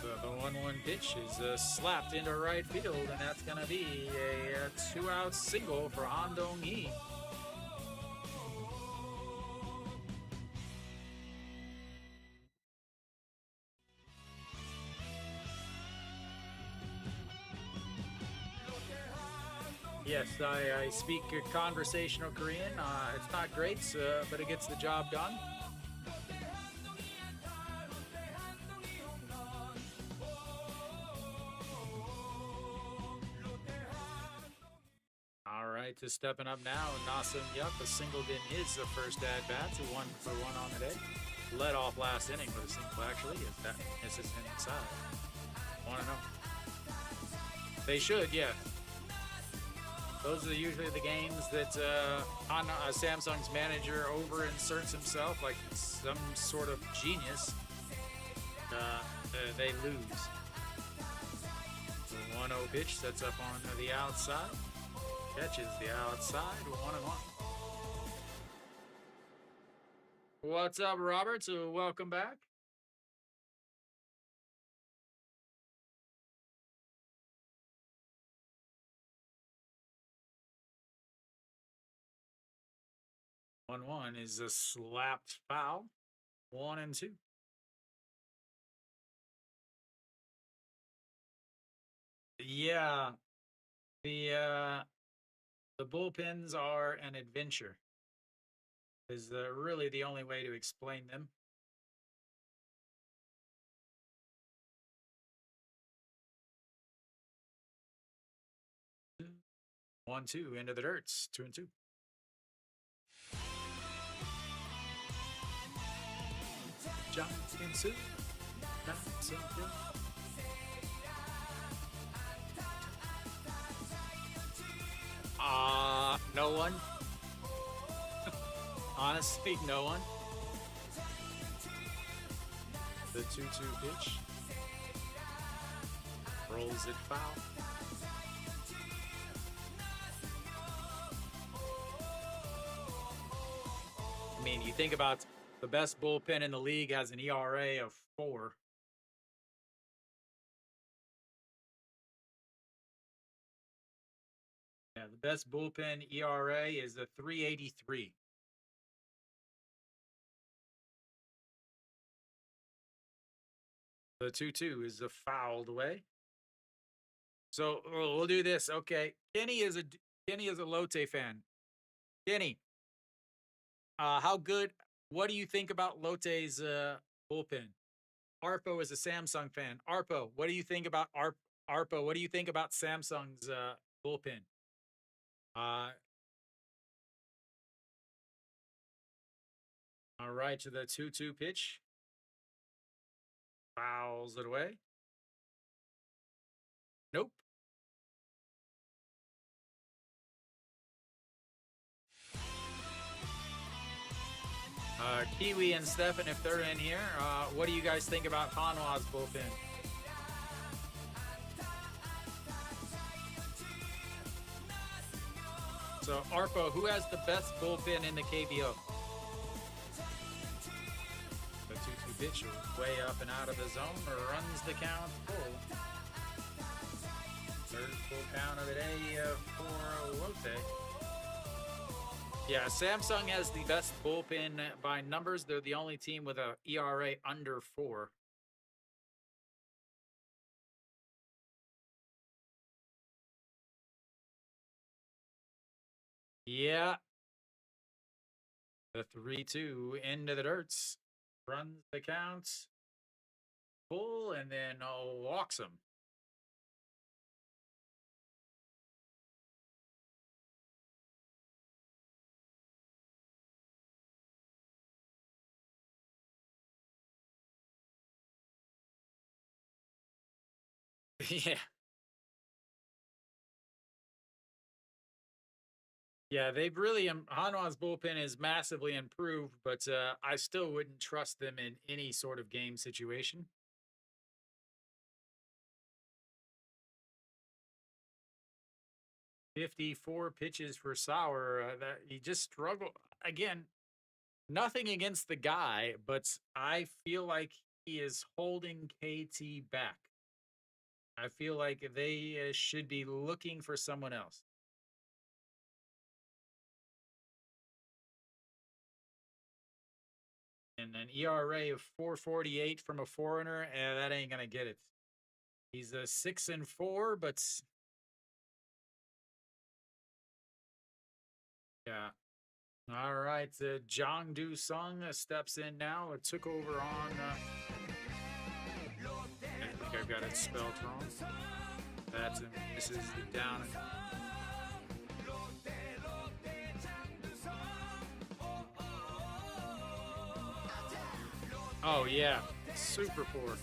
The 1-1 pitch is slapped into right field, and that's going to be a 2-out single for Han Dong-hee. Yes, I speak conversational Korean. It's not great, but it gets the job done. All right, to stepping up now, Nasum Yup has singled in his first at-bat to 1-for-1 on the day. Led off last inning with a single, actually, if that misses inside. Want to know? They should, yeah. Those are usually the games that Samsung's manager over-inserts himself like some sort of genius. They lose. The 1-0 pitch sets up on the outside. Catches the outside, 1-1. What's up, Robert? So welcome back. 1-1 is a slapped foul. 1-2. Yeah, the bullpens are an adventure. Is really the only way to explain them. Two, 1-2 into the dirts. 2-2. Giants. Not so good. No one. Honestly, no one. The 2-2 pitch. Rolls it foul. I mean, you think about the best bullpen in the league has an ERA of 4. Yeah, the best bullpen ERA is a 3.83. The 2-2 is a fouled away. So we'll do this. Okay, Kenny is a Lotte fan. Kenny, how good? What do you think about Lotte's bullpen? Arpo is a Samsung fan. Arpo, what do you think about Arpo? What do you think about Samsung's bullpen? All right, to the 2-2 pitch. Fouls it away. Nope. Kiwi and Stefan, if they're in here, what do you guys think about Hanwha's bullpen? So, Arpo, who has the best bullpen in the KBO? The 2-2 pitch way up and out of the zone runs the count full. Third full count of the day for Lotte. Yeah, Samsung has the best bullpen by numbers. They're the only team with a ERA under 4. Yeah. The 3-2 into the dirts. Runs the count full and then walks him. Yeah. Yeah, they've really Hanwha's bullpen is massively improved, but I still wouldn't trust them in any sort of game situation. 54 pitches for Sauer. That he just struggled again. Nothing against the guy, but I feel like he is holding KT back. I feel like they should be looking for someone else. And an ERA of 4.48 from a foreigner, that ain't gonna get it. He's a 6-4, but yeah. All right, Jong Do Sung steps in now. It took over on. I think I've got it spelled wrong. That's this is the down. Oh yeah, super poor.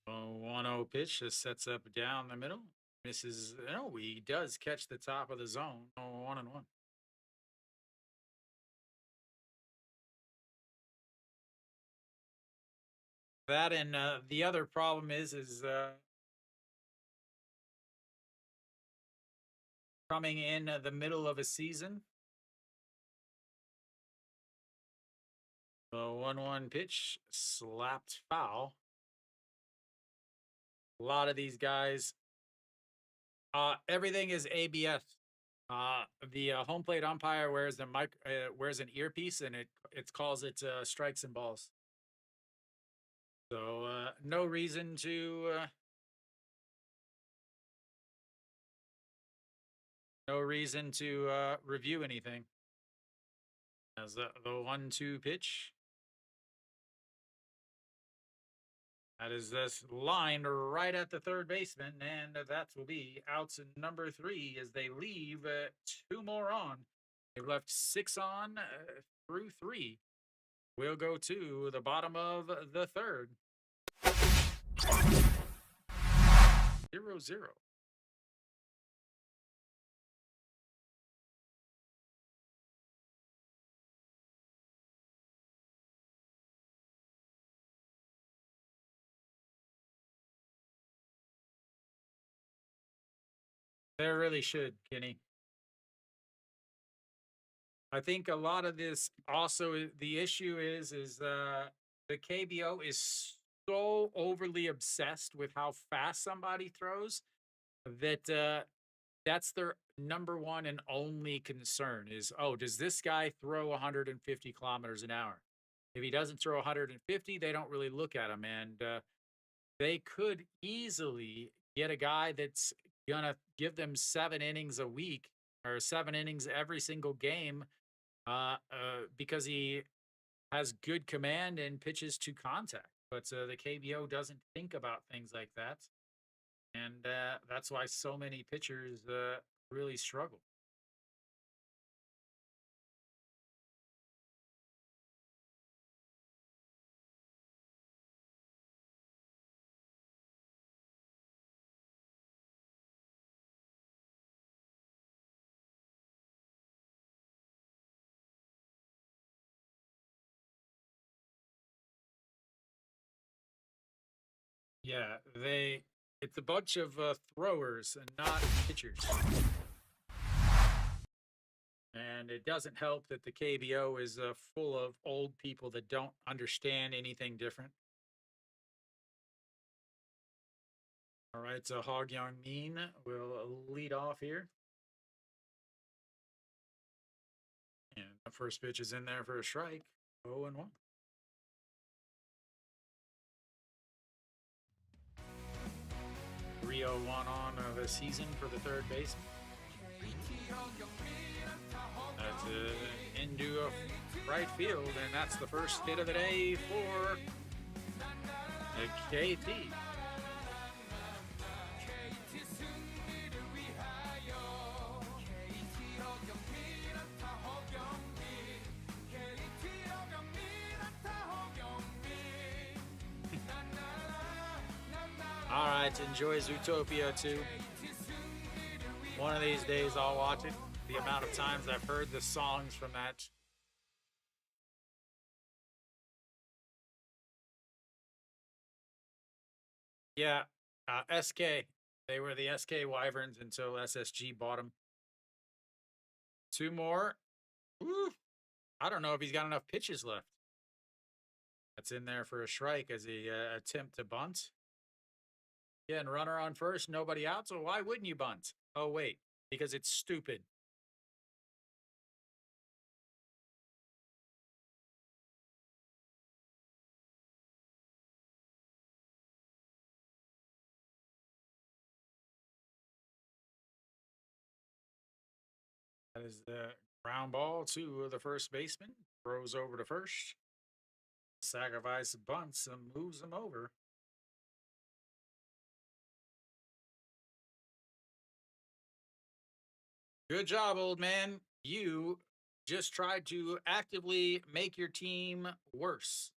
Oh, 1-0 pitch just sets up down the middle. Misses. No, he does catch the top of the zone. Oh, 1-1. That and the other problem is coming in the middle of a season. The 1-1 pitch slapped foul. A lot of these guys, everything is ABS. The home plate umpire wears wears an earpiece, and it calls it strikes and balls. So no reason to review anything. As the 1-2 pitch. That is this lined right at the third baseman, and that will be outs number 3 as they leave 2 more on. They left 6 on through 3. We'll go to the bottom of the third. 0-0. There really should, Kenny. I think a lot of this also, the issue is the KBO is so overly obsessed with how fast somebody throws that that's their number one and only concern is, oh, does this guy throw 150 kilometers an hour? If he doesn't throw 150, they don't really look at him. And they could easily get a guy that's going to give them 7 innings a week or 7 innings every single game because he has good command and pitches to contact. But the KBO doesn't think about things like that. And that's why so many pitchers really struggle. Yeah, it's a bunch of throwers and not pitchers. And it doesn't help that the KBO is full of old people that don't understand anything different. All right, so Hog Young Mean will lead off here. And the first pitch is in there for a strike. 0-1. Rio 1 on the season for the third baseman. That's into right field, and that's the first hit of the day for the KT. All right, enjoy Zootopia too. One of these days I'll watch it. The amount of times I've heard the songs from that. Yeah, SK. They were the SK Wyverns until SSG bought them. 2 more. Woo. I don't know if he's got enough pitches left. That's in there for a strike as he attempt to bunt. Yeah, and runner on first, nobody out. So why wouldn't you bunt? Oh, wait, because it's stupid. That is the ground ball to the first baseman. Throws over to first. Sacrifice bunts and moves him over. Good job, old man. You just tried to actively make your team worse.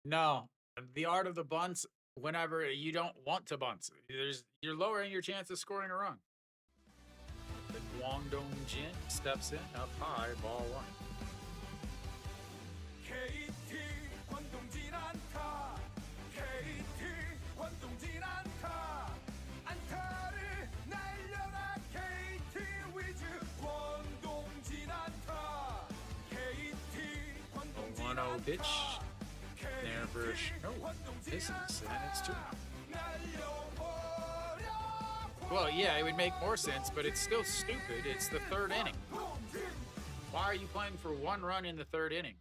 No, the art of the bunts, whenever you don't want to bunt, you're lowering your chance of scoring a run. The Guangdong Jin steps in up high, ball 1. KT 2-0 pitch. There for oh, misses, and it's 2. Well, yeah, it would make more sense, but it's still stupid. It's the 3rd inning. Why are you playing for 1 run in the 3rd inning?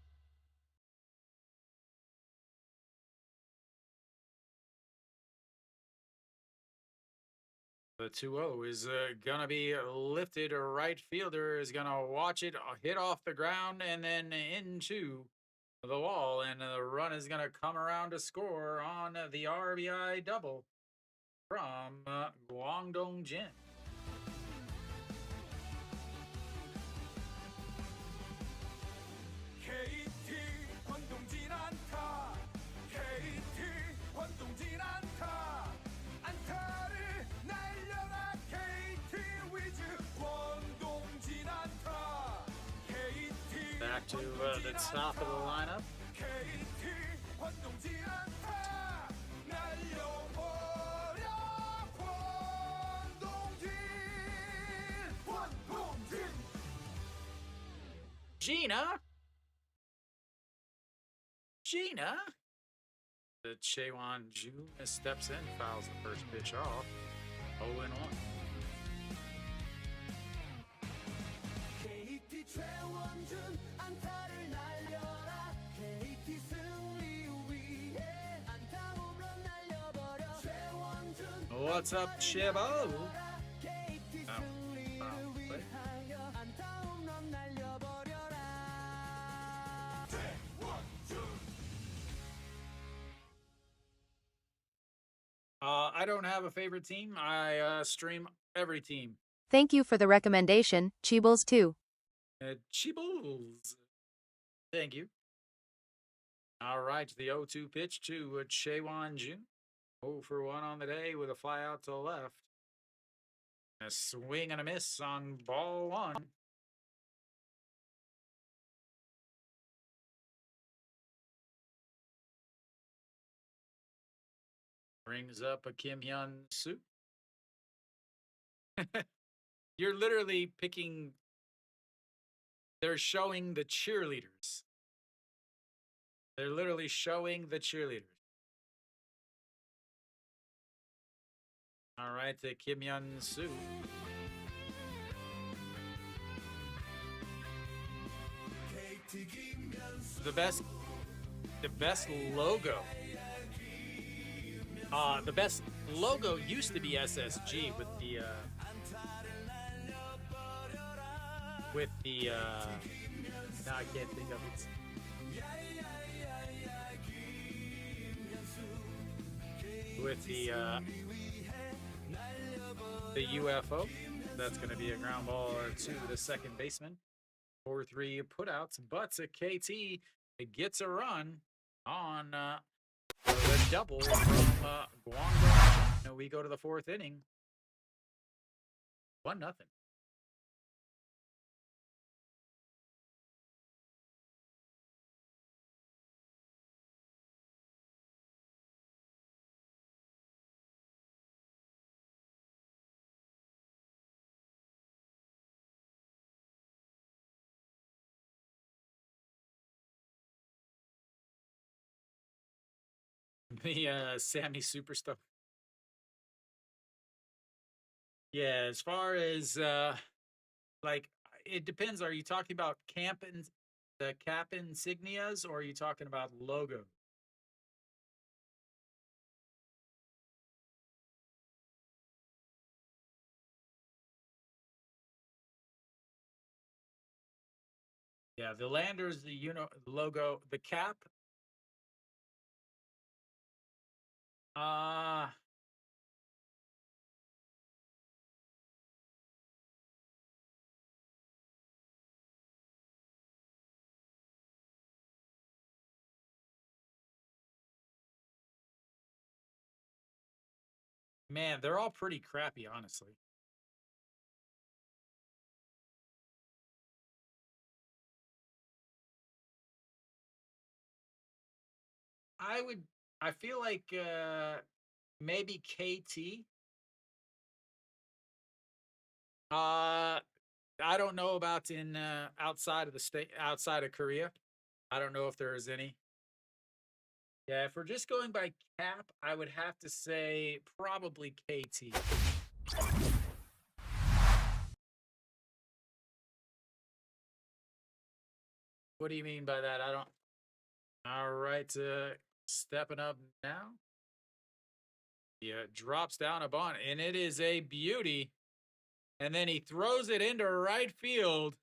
The 2-0 is going to be lifted. A right fielder is going to watch it hit off the ground and then into the wall. And the run is going to come around to score on the RBI double from Guangdong Jin. KT 권동진 않다. KT 권동진 않다. 안타를 날려라. KT Wiz 권동진 않다. KT Back to the top of the lineup. KT 권동진 않다. 날려버려. 권동진. Gina. The Chaewon Ju steps in, fouls the first pitch off. 0-1. KT 최원준 안타를 날려라. KT 승리 위해 안타 홈런 날려버려. 최원준 What's up, Chebo? KT Oh, 승리를 foul play. 위하여 안타 홈런 날려버려라. I don't have a favorite team. I stream every team. Thank you for the recommendation, Cheebles 2. Cheebles. Thank you. All right, the 0-2 pitch to Chaewon Ju. 0 for 1 on the day with a fly out to the left. A swing and a miss on ball 1. Brings up a Kim Hyun Soo. You're literally picking. They're showing the cheerleaders. They're literally showing the cheerleaders. All right, the Kim Hyun Soo. The best logo. The best logo used to be SSG with the now I can't think of it. With the UFO. That's going to be a ground ball to the second baseman. 4-3 putouts, but KT gets a run on the double from Guangdong. We go to the 4th inning. 1-0. The Sammy Superstar. Yeah, as far as like it depends. Are you talking about the cap insignias, or are you talking about logo? Yeah, the Landers, the logo, the cap. Man, they're all pretty crappy, honestly. I feel like maybe KT. I don't know about in outside of the state, outside of Korea. I don't know if there is any. Yeah, if we're just going by cap, I would have to say probably KT. What do you mean by that? I don't. All right, stepping up now. Yeah, drops down a bunt, and it is a beauty. And then he throws it into right field.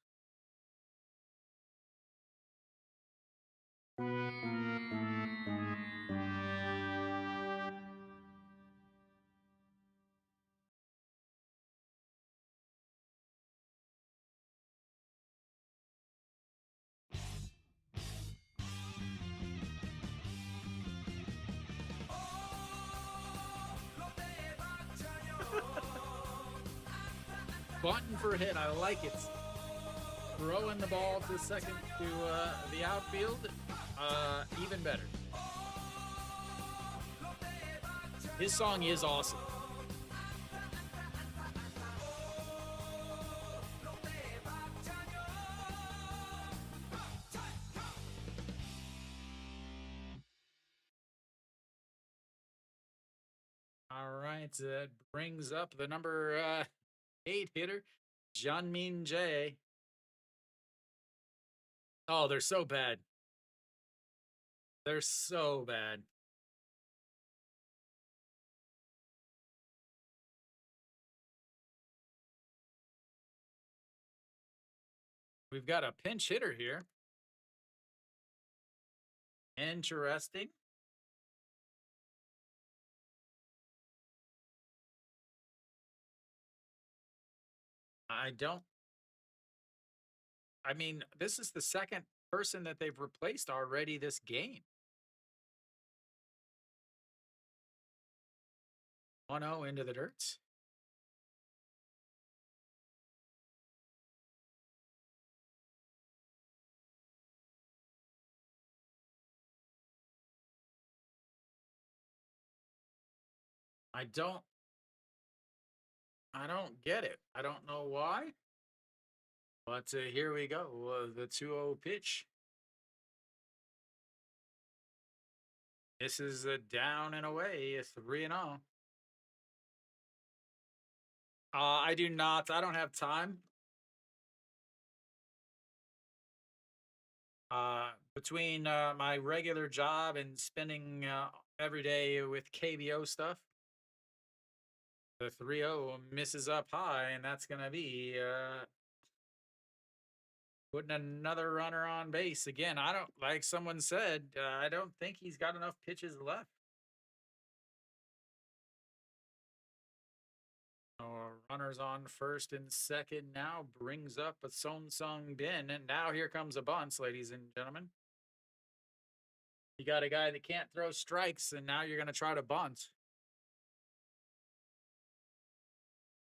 Bunting for a hit. I like it. Throwing the ball to second to the outfield, even better. His song is awesome. All right, that brings up the number 8 hitter, Jeonmin Jae. Oh, they're so bad. They're so bad. We've got a pinch hitter here. Interesting. I mean, this is the second person that they've replaced already this game. 1-0 into the dirt. I don't get it. I don't know why. But here we go. The 2-0 pitch. This is down and away. It's 3-0. I do not. I don't have time. Between my regular job and spending every day with KBO stuff, the 3-0 misses up high, and that's going to be putting another runner on base. Again, I don't, like someone said, I don't think he's got enough pitches left. Runners on first and second now brings up a Sung Bin, and now here comes a bunt, ladies and gentlemen. You got a guy that can't throw strikes, and now you're going to try to bunt.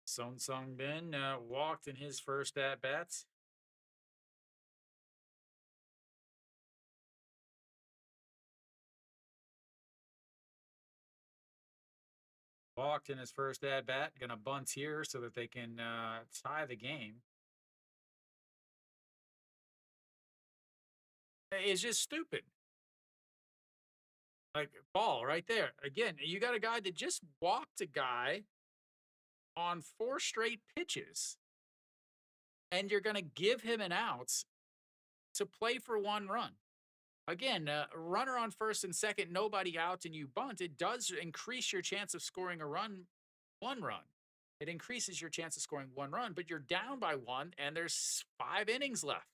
Sung Bin walked in his first at bats. Walked in his first at bat. Going to bunt here so that they can tie the game. It's just stupid. Like, ball right there. Again, you got a guy that just walked a guy on 4 straight pitches, and you're going to give him an out to play for 1 run. Again, runner on first and second, nobody out, and you bunt. It does increase your chance of scoring a run, 1 run. It increases your chance of scoring 1 run, but you're down by 1, and there's 5 innings left.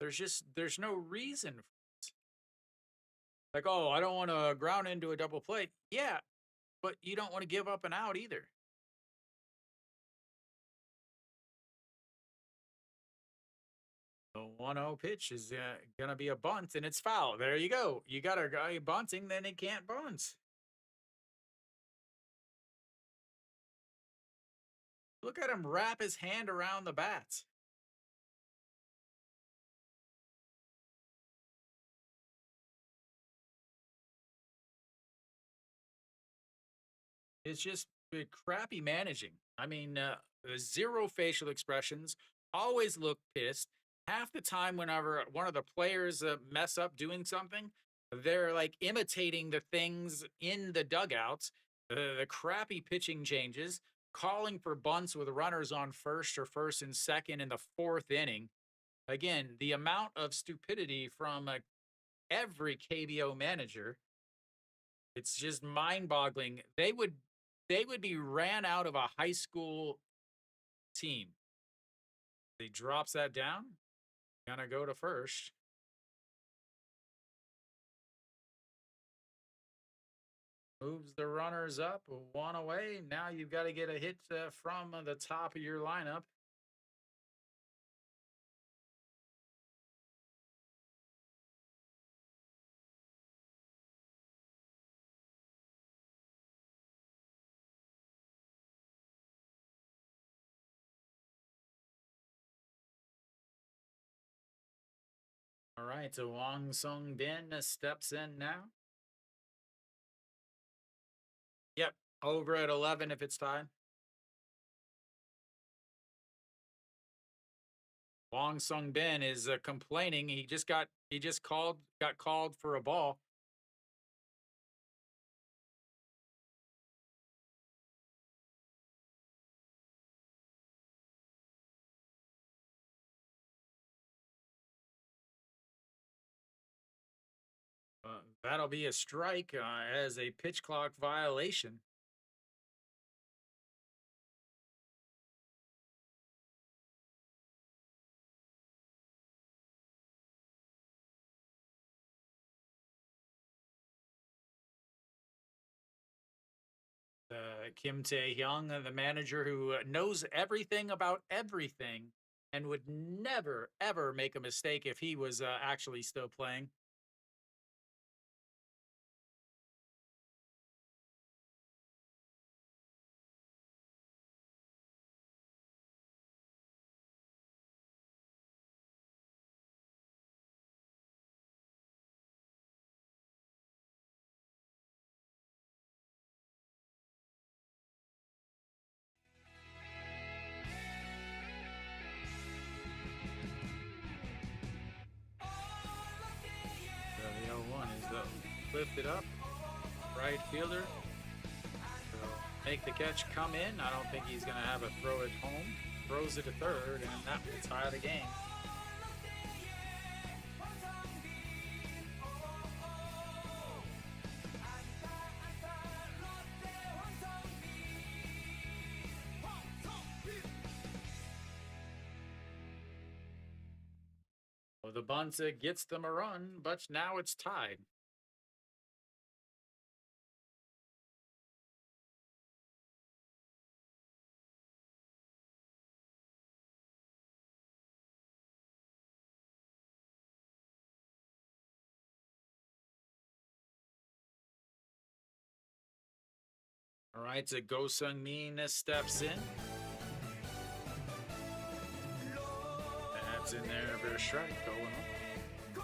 There's no reason for it. Like, oh, I don't want to ground into a double play. Yeah, but you don't want to give up an out either. The 1-0 pitch is going to be a bunt, and it's foul. There you go. You got a guy bunting, then he can't bunt. Look at him wrap his hand around the bat. It's just crappy managing. I mean, zero facial expressions, always look pissed. Half the time, whenever one of the players mess up doing something, they're like imitating the things in the dugouts, the crappy pitching changes, calling for bunts with runners on first or first and second in the fourth inning. Again, the amount of stupidity from every KBO manager, it's just mind-boggling. They would be ran out of a high school team. He drops that down, gonna go to first. Moves the runners up, one away. Now you've got to get a hit from the top of your lineup. All right, so Wong Sung Bin steps in now. Yep, over at 11 if it's tied. Wong Sung Bin is complaining. Got called for a ball. That'll be a strike as a pitch clock violation. Kim Tae Hyung, the manager who knows everything about everything and would never, ever make a mistake if he was actually still playing. The 0-1 is lifted up. Right fielder will make the catch, come in. I don't think he's going to have a throw it home. Throws it to third, and that will tie the game. Well, the bunt gets them a run, but now it's tied. All right, so Go Sung Min steps in. That's in there for a strike going on. Go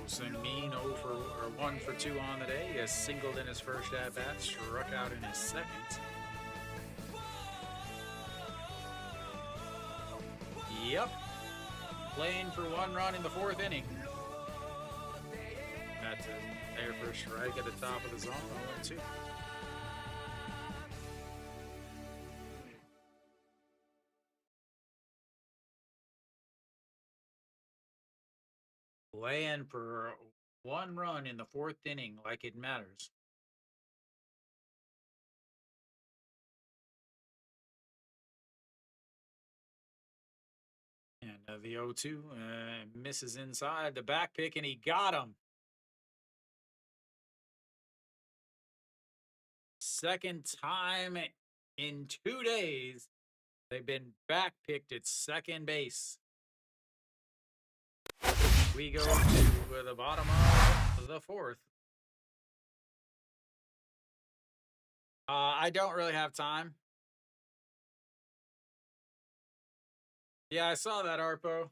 Sung Min 0 for or 1 for 2 on the day. He has singled in his first at bat, struck out in his second. Yep. Playing for 1 run in the 4th inning. That's there for a strike at the top of the zone. 0-2. Playing for 1 run in the 4th inning like it matters. And the 0-2 misses inside the back pick, and he got him. Second time in 2 days, they've been back picked at second base. We go to the bottom of the 4th. I don't really have time. Yeah, I saw that, Arpo.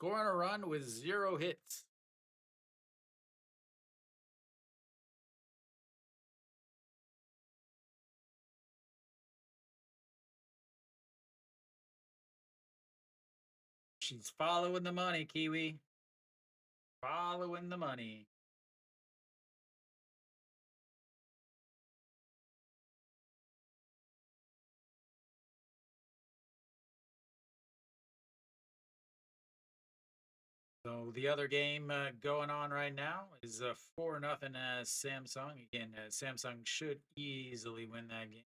scoring a run with 0 hits. She's following the money, Kiwi. Following the money. So the other game going on right now is 4-0 Samsung. Again, Samsung should easily win that game.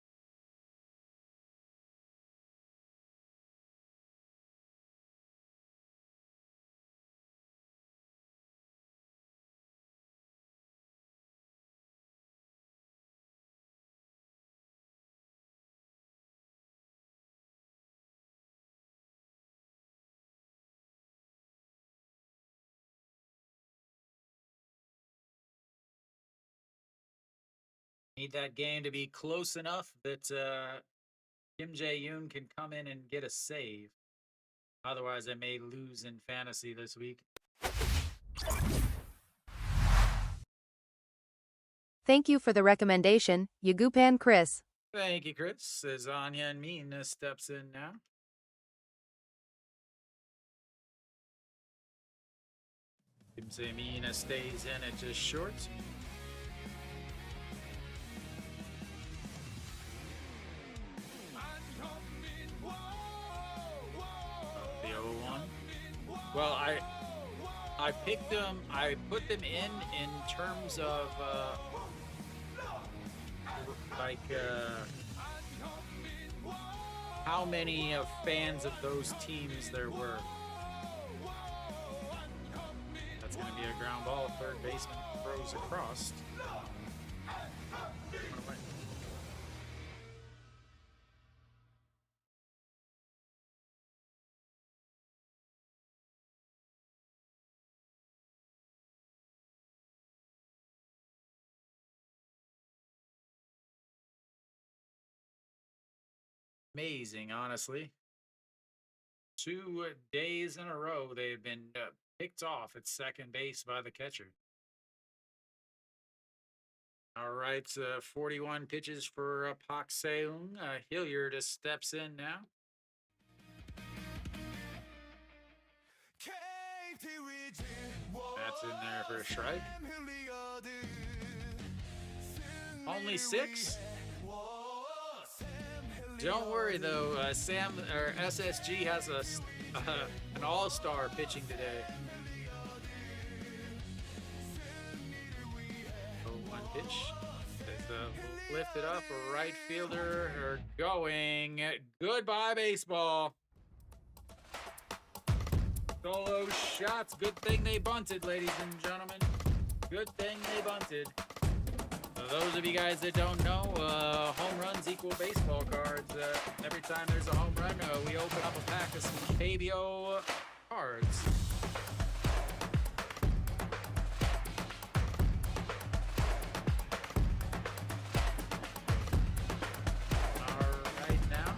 Need that game to be close enough that Kim Jae-yoon can come in and get a save. Otherwise, I may lose in fantasy this week. Thank you for the recommendation, Yagupan Chris. Thank you, Chris. As Anya and Min steps in now. Kim Jae-min stays in at just short. The 0-1. Well, I picked them. I put them in terms of how many fans of those teams there were. That's going to be a ground ball. Third baseman throws across. Amazing, honestly. 2 days in a row, they've been picked off at second base by the catcher. All right, 41 pitches for Pak Seung. Hilliard steps in now. KT Wiz That's in there for a strike. Only 6? Don't worry though, SSG has an all-star pitching today. Oh, one pitch. It's lifted up, a right fielder are going. Goodbye, baseball. Solo shots. Good thing they bunted, ladies and gentlemen. Good thing they bunted. For those of you guys that don't know, home runs equal baseball cards. Every time there's a home run, we open up a pack of some KBO cards. All right, now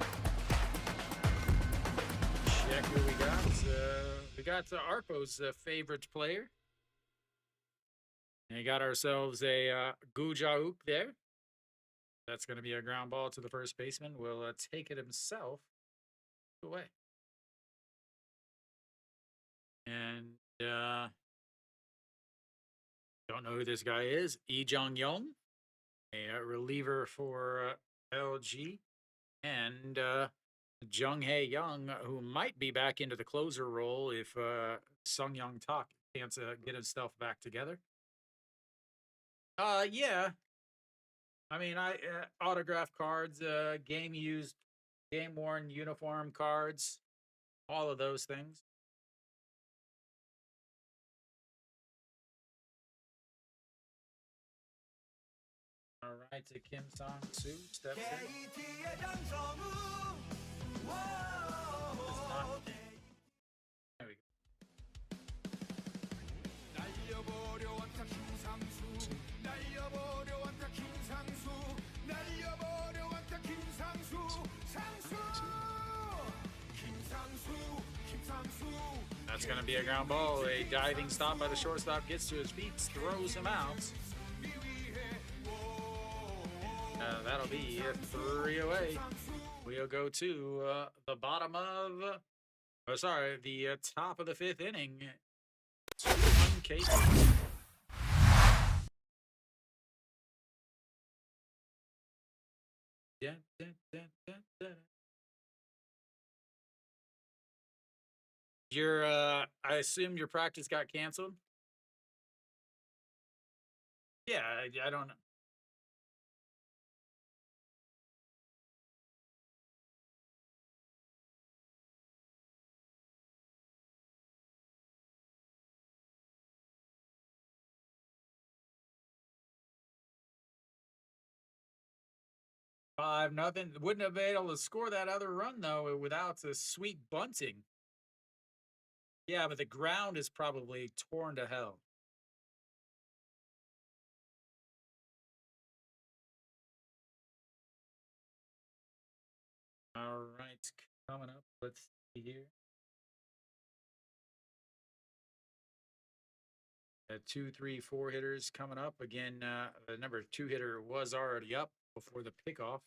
check who we got. We got Arpo's favorite player. And we got ourselves a Gujauk there. That's going to be a ground ball to the first baseman. Will take it himself away. And don't know who this guy is. Lee Jong-young, a reliever for LG. And Jung Hae-young, who might be back into the closer role if Sung Young Tak can't get himself back together. Yeah. I mean, autograph cards, game used, game worn uniform cards, all of those things. All right, to Kim Sang-soo steps in. KT의 장성우 There we go. 날려버려 왔다 김상수 날려버려 왔다 김상수 날려버려 왔다 김상수 상수 김상수 김상수 That's That's going to be a ground ball. A diving stop by the shortstop, gets to his feet, throws him out. That'll be 3 away. We'll go to the bottom of, the top of the 5th inning. 2-1 KT. Yeah, da, da, da, da. Your, I assume your practice got canceled? Yeah, I don't know. Five nothing. Wouldn't have been able to score that other run though without the sweet bunting. Yeah, but the ground is probably torn to hell. All right, coming up. Let's see here. Two, three, four hitters coming up again. The number 2 hitter was already up before the pickoff.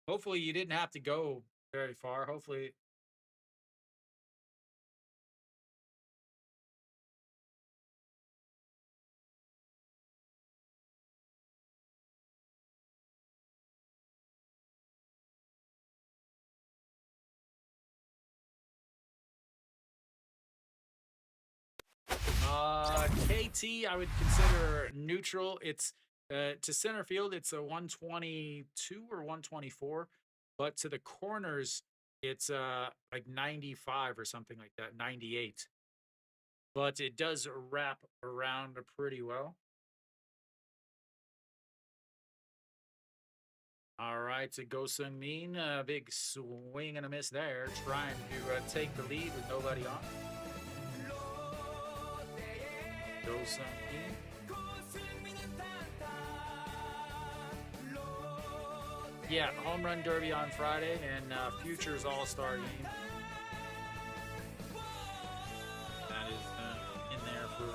Hopefully, you didn't have to go very far. Hopefully, KT, I would consider neutral. It's to center field, it's a 122 or 124, but to the corners, it's like 95 or something like that, 98. But it does wrap around pretty well. All right, so Go Sung Min, a big swing and a miss there, trying to take the lead with nobody on. Go Sung Min. Yeah, home run derby on Friday and Futures All-Star game. That is in there for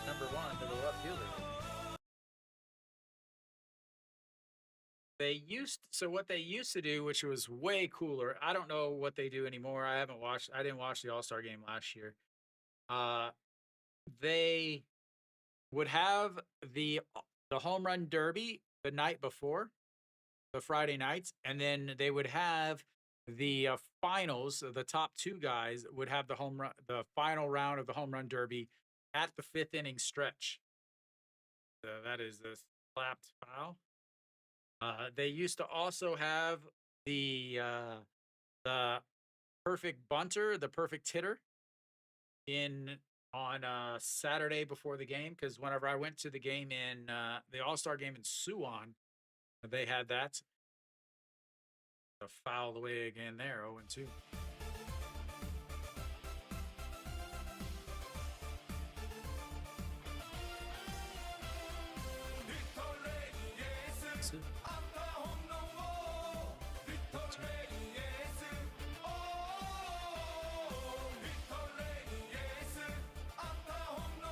number 1 to the left fielder. What they used to do, which was way cooler. I don't know what they do anymore. I didn't watch the All-Star game last year. They would have the home run derby the night before, the Friday nights, and then they would have the finals. The top 2 guys would have the final round of the home run derby at the 5th inning stretch. That is the slapped foul. They used to also have the perfect bunter, the perfect hitter, on Saturday before the game, because whenever I went to the game in the All-Star game in Suwon, they had that. A foul away again there, 0-2.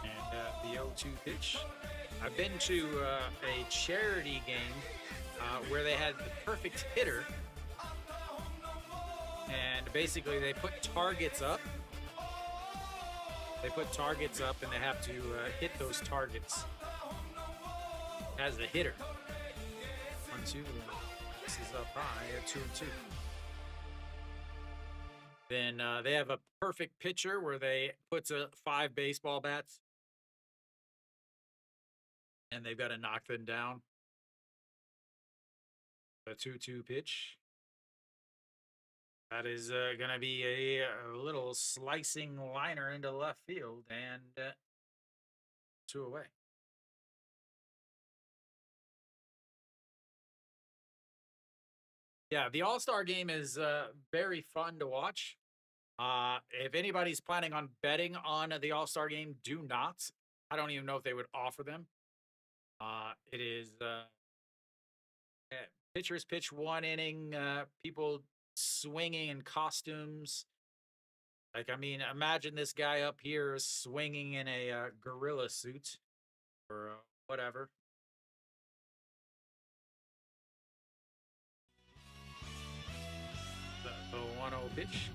And the 0-2 pitch. I've been to a charity game where they had the perfect hitter, and basically they put targets up. They put targets up, and they have to hit those targets as a hitter. 1-2. This is up high at 2-2. Then they have a perfect pitcher where they puts 5 baseball bats, and they've got to knock them down. A 2-2 pitch. That is going to be a little slicing liner into left field, and 2 away. Yeah, the All-Star game is very fun to watch. If anybody's planning on betting on the All-Star game, do not. I don't even know if they would offer them. It is pitchers pitch 1 inning. People swinging in costumes. Like, I mean, imagine this guy up here swinging in a gorilla suit or whatever. The 1-0 pitch.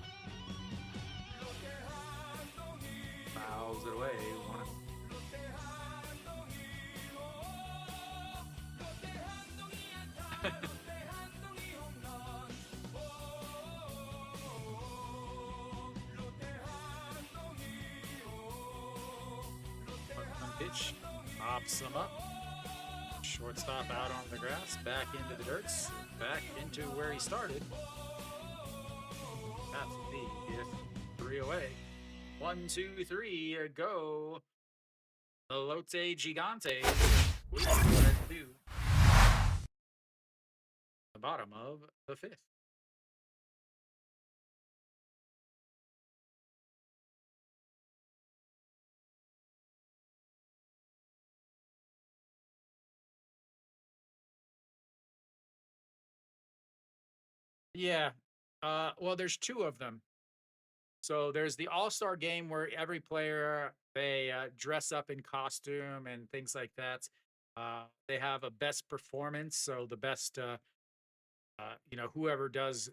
Fouls it away. Pitch, pops him up. Shortstop out on the grass, back into the dirt, back into where he started. That's the 3 away. 1, 2, 3, go. The Lotte Giants with to the bottom of the 5th. Yeah. Well, there's 2 of them. So there's the All-Star game where every player they dress up in costume and things like that. They have a best performance, so the best whoever does,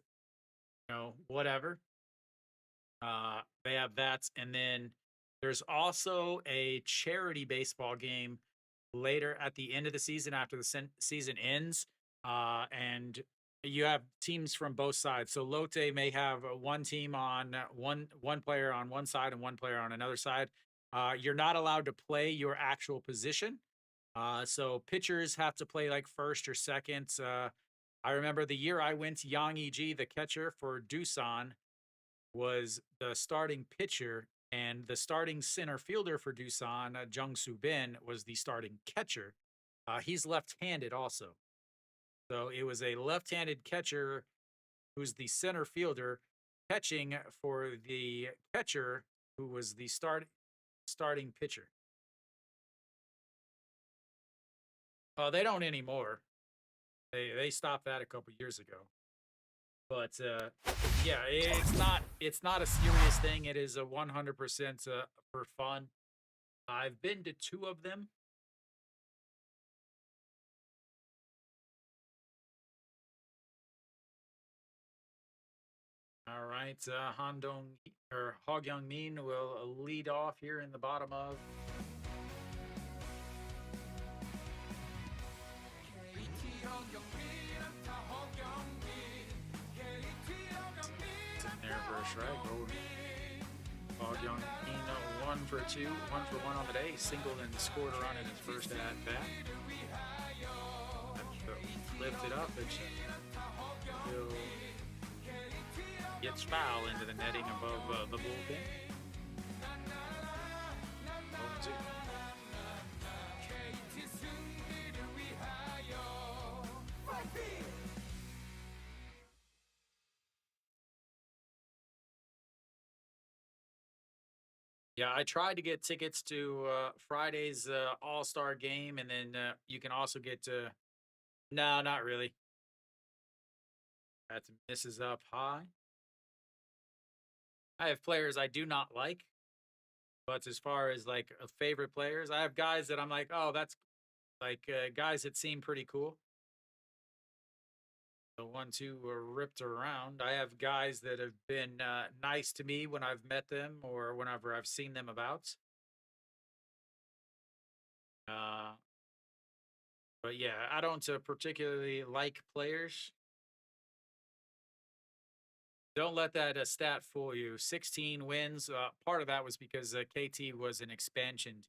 whatever. They have that, and then there's also a charity baseball game later at the end of the season after the season ends, and you have teams from both sides. So Lotte may have one team on one player on one side and one player on another side. You're not allowed to play your actual position. So pitchers have to play like first or second. I remember the year I went, Yang Yi, the catcher for Doosan, was the starting pitcher, and the starting center fielder for Doosan, Jung Soo Bin, was the starting catcher. He's left-handed also. So it was a left-handed catcher who's the center fielder catching for the catcher who was the starting pitcher. They don't anymore. They stopped that a couple years ago. But yeah, it's not a serious thing. It is a 100% for fun. I've been to 2 of them. All right, Handong or Hogyang Min will lead off here in the bottom of. There for a strike. Hogyang Min 1 for 2, 1 for 1 on the day. Singled and scored a run in his first at bat. Lifted up. It gets foul into the netting above the bullpen. 0-2. Yeah, I tried to get tickets to Friday's All-Star game, and then you can also get to. No, not really. That's misses up high. I have players I do not like, but as far as like favorite players, I have guys that I'm like, oh, that's like guys that seem pretty cool. The 1-2 were ripped around. I have guys that have been nice to me when I've met them or whenever I've seen them about. But yeah, I don't particularly like players. Don't let that stat fool you. 16 wins. Part of that was because KT was an expansion.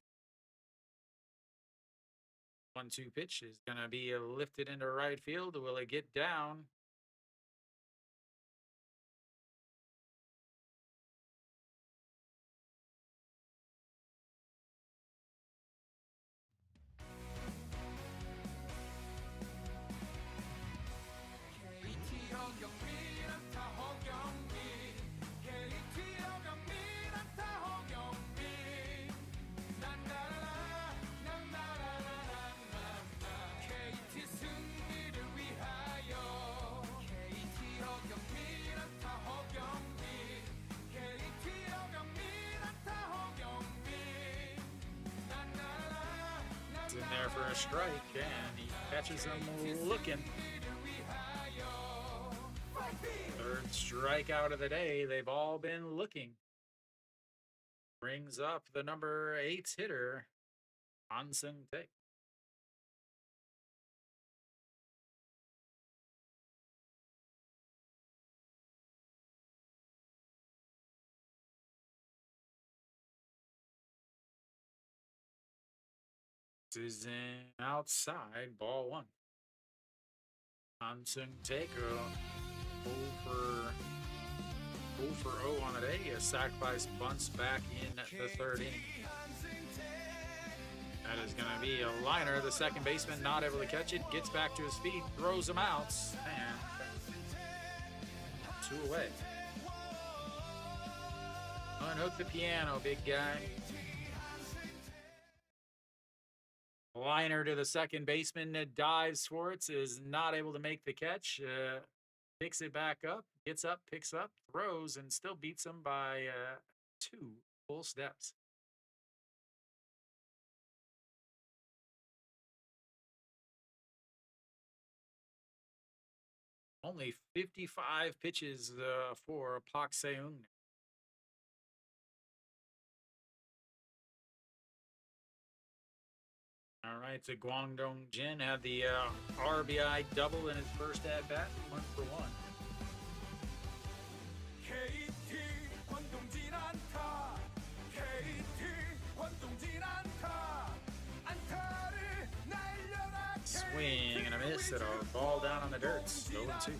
1-2 pitch is going to be lifted into right field. Will it get down? a strike, and he catches him looking. Third strikeout of the day. They've all been looking. Brings up the number 8 hitter, Hansen Tae. This is in outside, ball 1. Hansen Tae 0 for 0 on the day. A sacrifice bunts back in the 3rd inning. That is going to be a liner. The second baseman not able to catch it. Gets back to his feet. Throws him out. And 2 away. Unhook the piano, big guy. Liner to the second baseman. Dives for it. Is not able to make the catch. Picks it back up. Gets up, picks up, throws, and still beats him by 2 full steps. Only 55 pitches for Park Seung. All right, so Guangdong Jin had the RBI double in his first at bat, 1 for 1. KT 권동진 않다. KT 권동진 않다. 안타를 날려라. Swing and a miss at a ball down on the dirt. 0-2.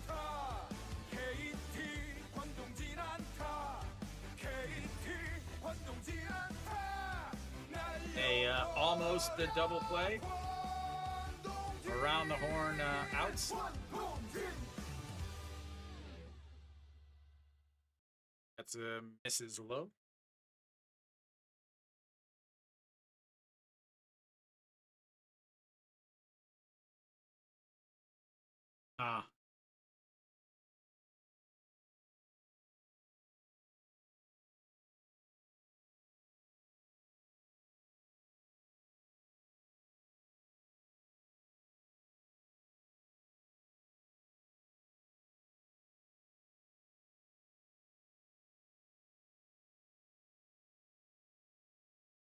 KT 권동진 않다. KT 권동진 않다. Almost the double play. Around the horn outs. That's misses low.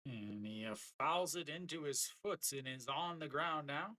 And he fouls it into his foot and is on the ground now.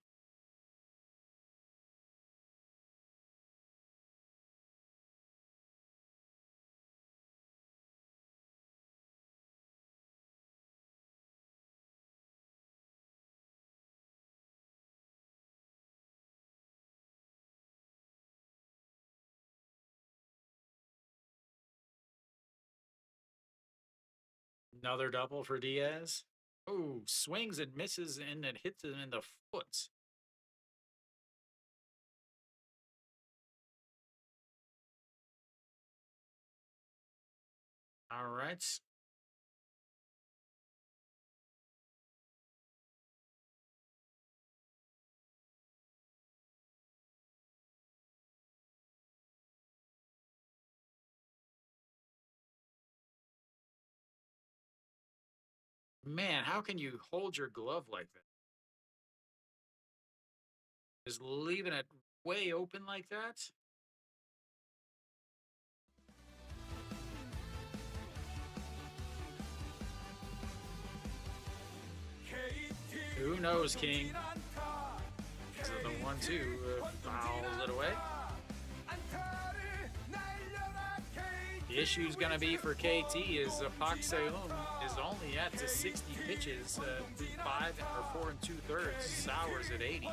Another double for Diaz. Oh, swings and misses, and it hits him in the foot. All right. Man, how can you hold your glove like that? Just leaving it way open like that? Who knows, King? So the 1-2 fouls it away. The issue is going to be for KT is Park Seung is only at to 60 pitches through 5 or 4 2/3. Sours at 80.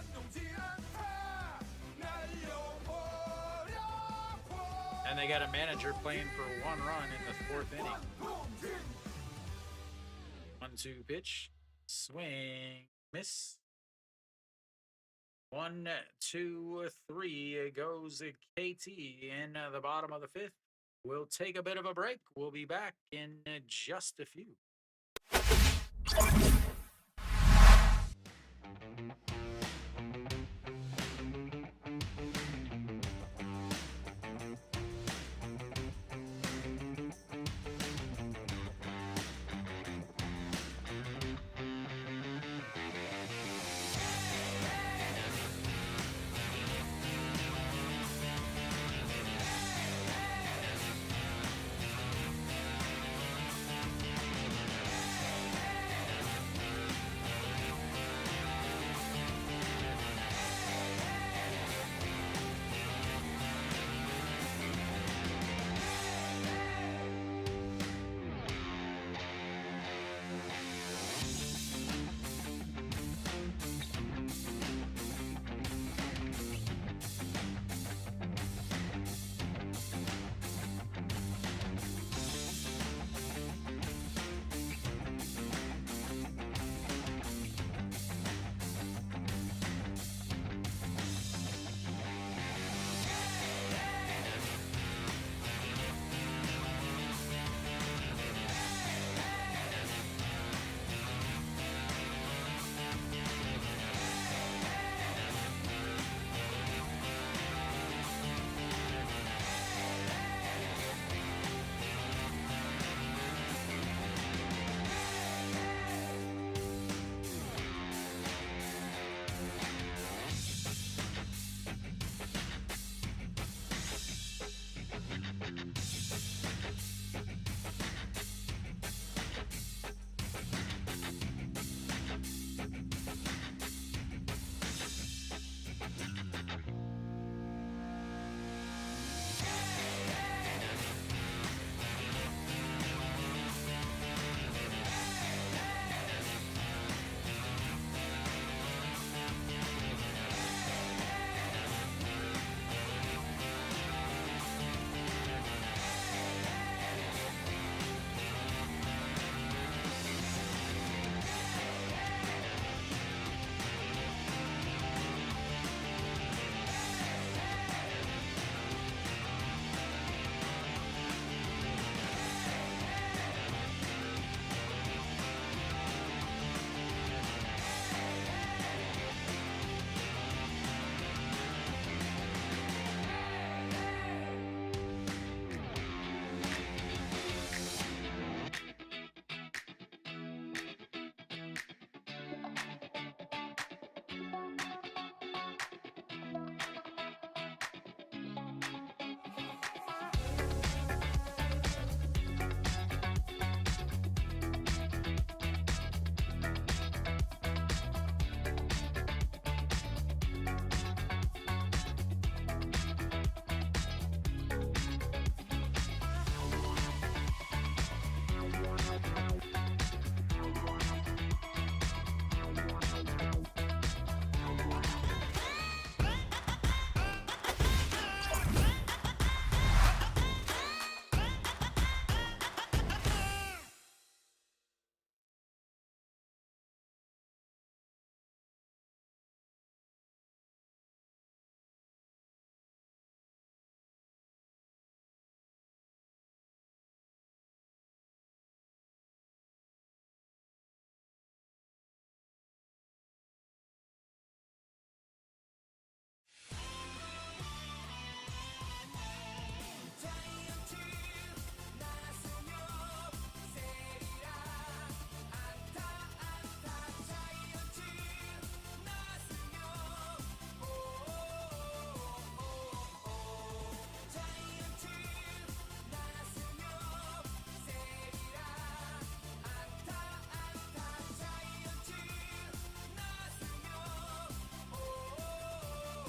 And they got a manager playing for 1 run in the 4th inning. 1-2 pitch, swing, miss. 1, 2, 3 goes KT in the bottom of the 5th. We'll take a bit of a break. We'll be back in just a few.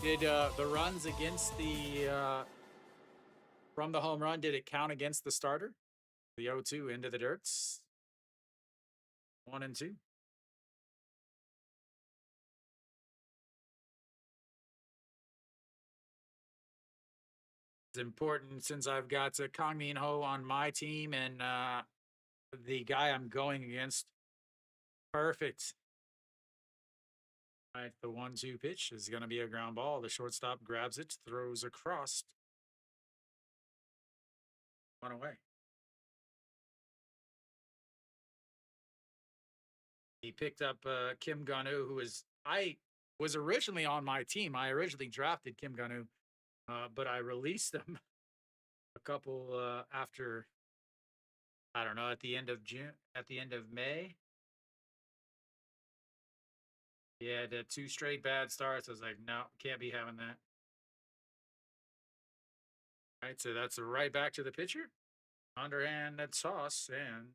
Did the runs against the from the home run, did it count against the starter? The 0-2 into the dirts. 1 and 2. It's important since I've got Kang Min Ho on my team and the guy I'm going against. Perfect. All right, the 1-2 pitch is going to be a ground ball. The shortstop grabs it, throws across. 1 away. He picked up Kim Gun-woo, I was originally on my team. I originally drafted Kim Gun-woo, but I released him a couple after, I don't know, at the end of June, at the end of May. He had 2 straight bad starts. I was like, no, can't be having that. All right, so that's right back to the pitcher. Underhand toss and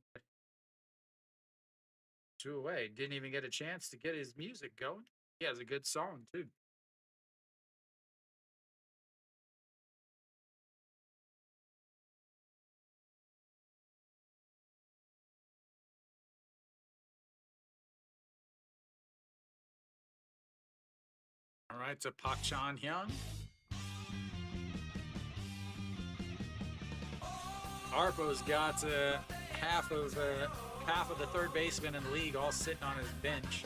2 away. Didn't even get a chance to get his music going. He has a good song too. All right, to Pak Chan Hyun. Arpo's got half of the third baseman in the league all sitting on his bench.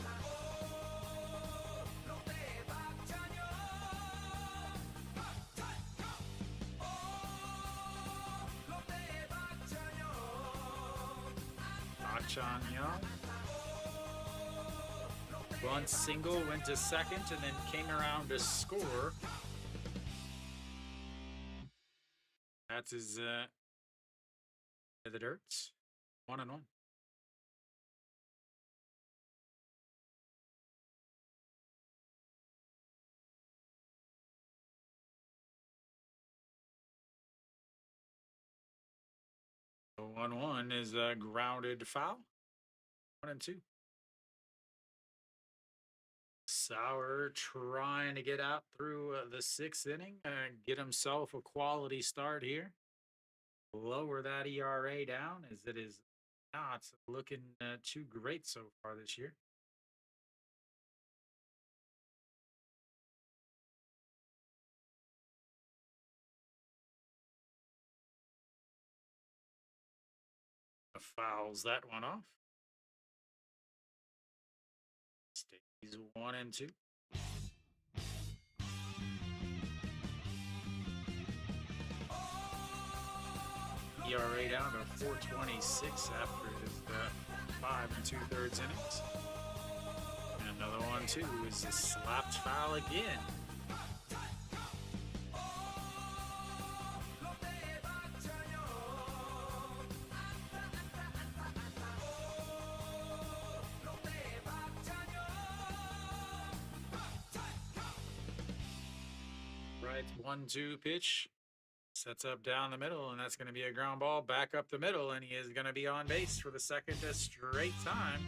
Chan Young. Bunt single, went to second, and then came around to score. That's his the dirts. 1 and 1. So 1-1 is a grounded foul. 1 and 2. Sauer trying to get out through the 6th inning and get himself a quality start here. Lower that ERA down as it is not looking too great so far this year. Fouls that one off. Stays 1 and 2. ERA down to 4.26 after his 5 2/3 innings. And another 1-2 is a slapped foul again. Right, 1-2 pitch. Sets up down the middle, and that's going to be a ground ball back up the middle, and he is going to be on base for the second straight time.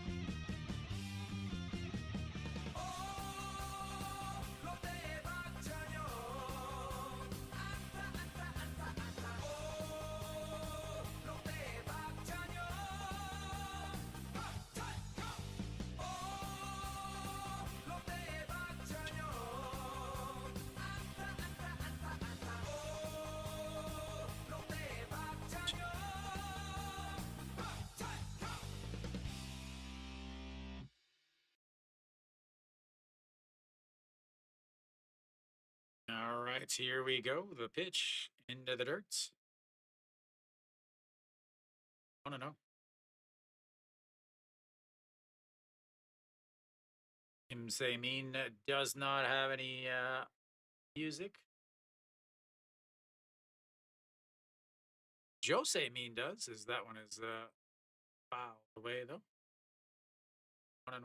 All right, here we go. The pitch into the dirt. 1-0. Kim Se-min does not have any music. Joe Se-min does, as that one is fouled away though. 1-1.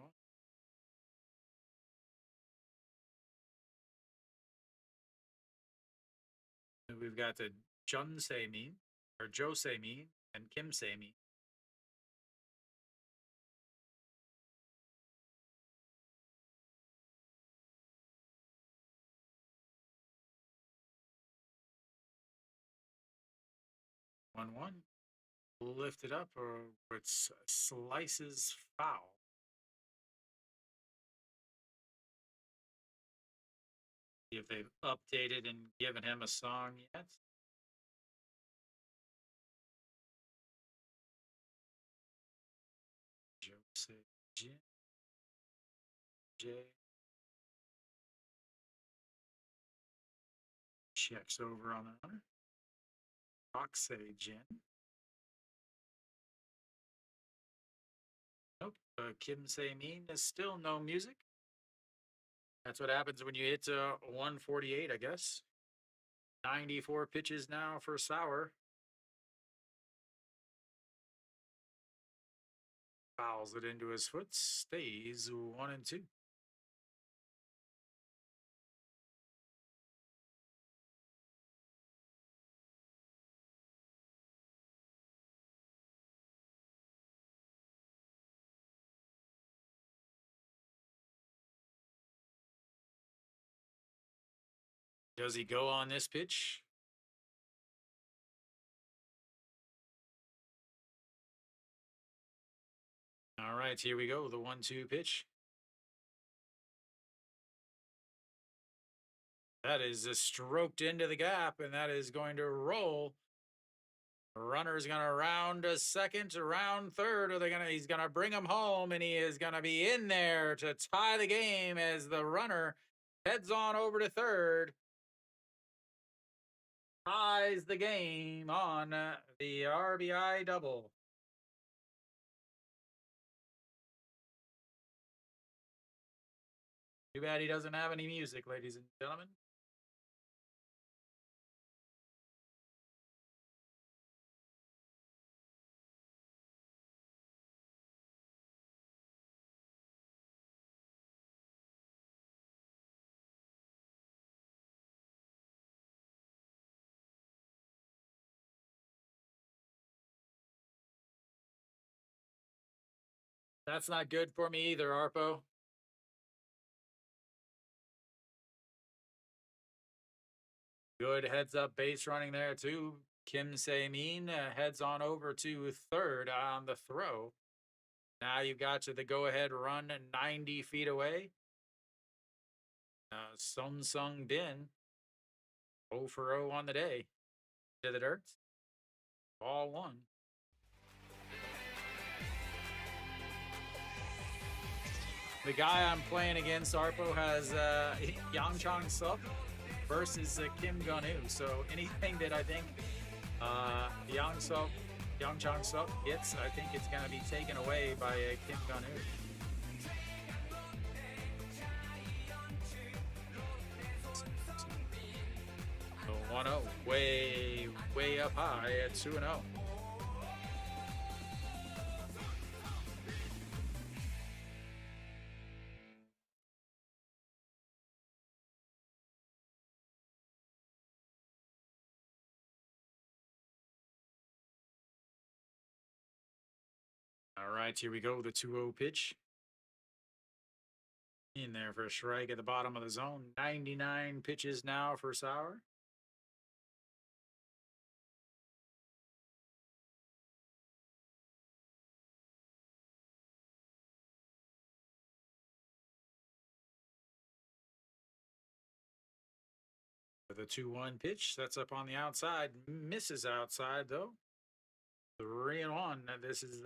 We've got the Jun Se-min, or Joe Se-min, and Kim Se-min. 1-1. Lift it up, or it's slices foul. See if they've updated and given him a song yet. Jose Jin. J. Checks over on the runner. Roxy Jin. Nope. Kim Se Min is still no music. That's what happens when you hit 148, I guess. 94 pitches now for Sauer. Fouls it into his foot. Stays 1-2. Does he go on this pitch? All right, here we go. The 1-2 pitch. That is stroked into the gap, and that is going to roll. The runner's going to round a second, round third, or he's going to bring him home, and he is going to be in there to tie the game as the runner heads on over to third. Ties the game on the RBI double. Too bad he doesn't have any music, ladies and gentlemen. That's not good for me either, Arpo. Good heads up base running there too. Kim Se Min heads on over to third on the throw. Now you've got to the go ahead run 90 feet away. Sung Sung Bin 0 for 0 on the day. To the dirt. Ball 1. The guy I'm playing against, Arpo, has Yang Chong Sup versus Kim Gun-woo. So anything that I think Yang Chong Sup gets, I think it's going to be taken away by Kim Gun-woo. So 1-0, way up high at 2-0. All right, here we go. The 2-0 pitch. In there for a strike at the bottom of the zone. 99 pitches now for Sauer. The 2-1 pitch. That's up on the outside. Misses outside, though. 3-1. This is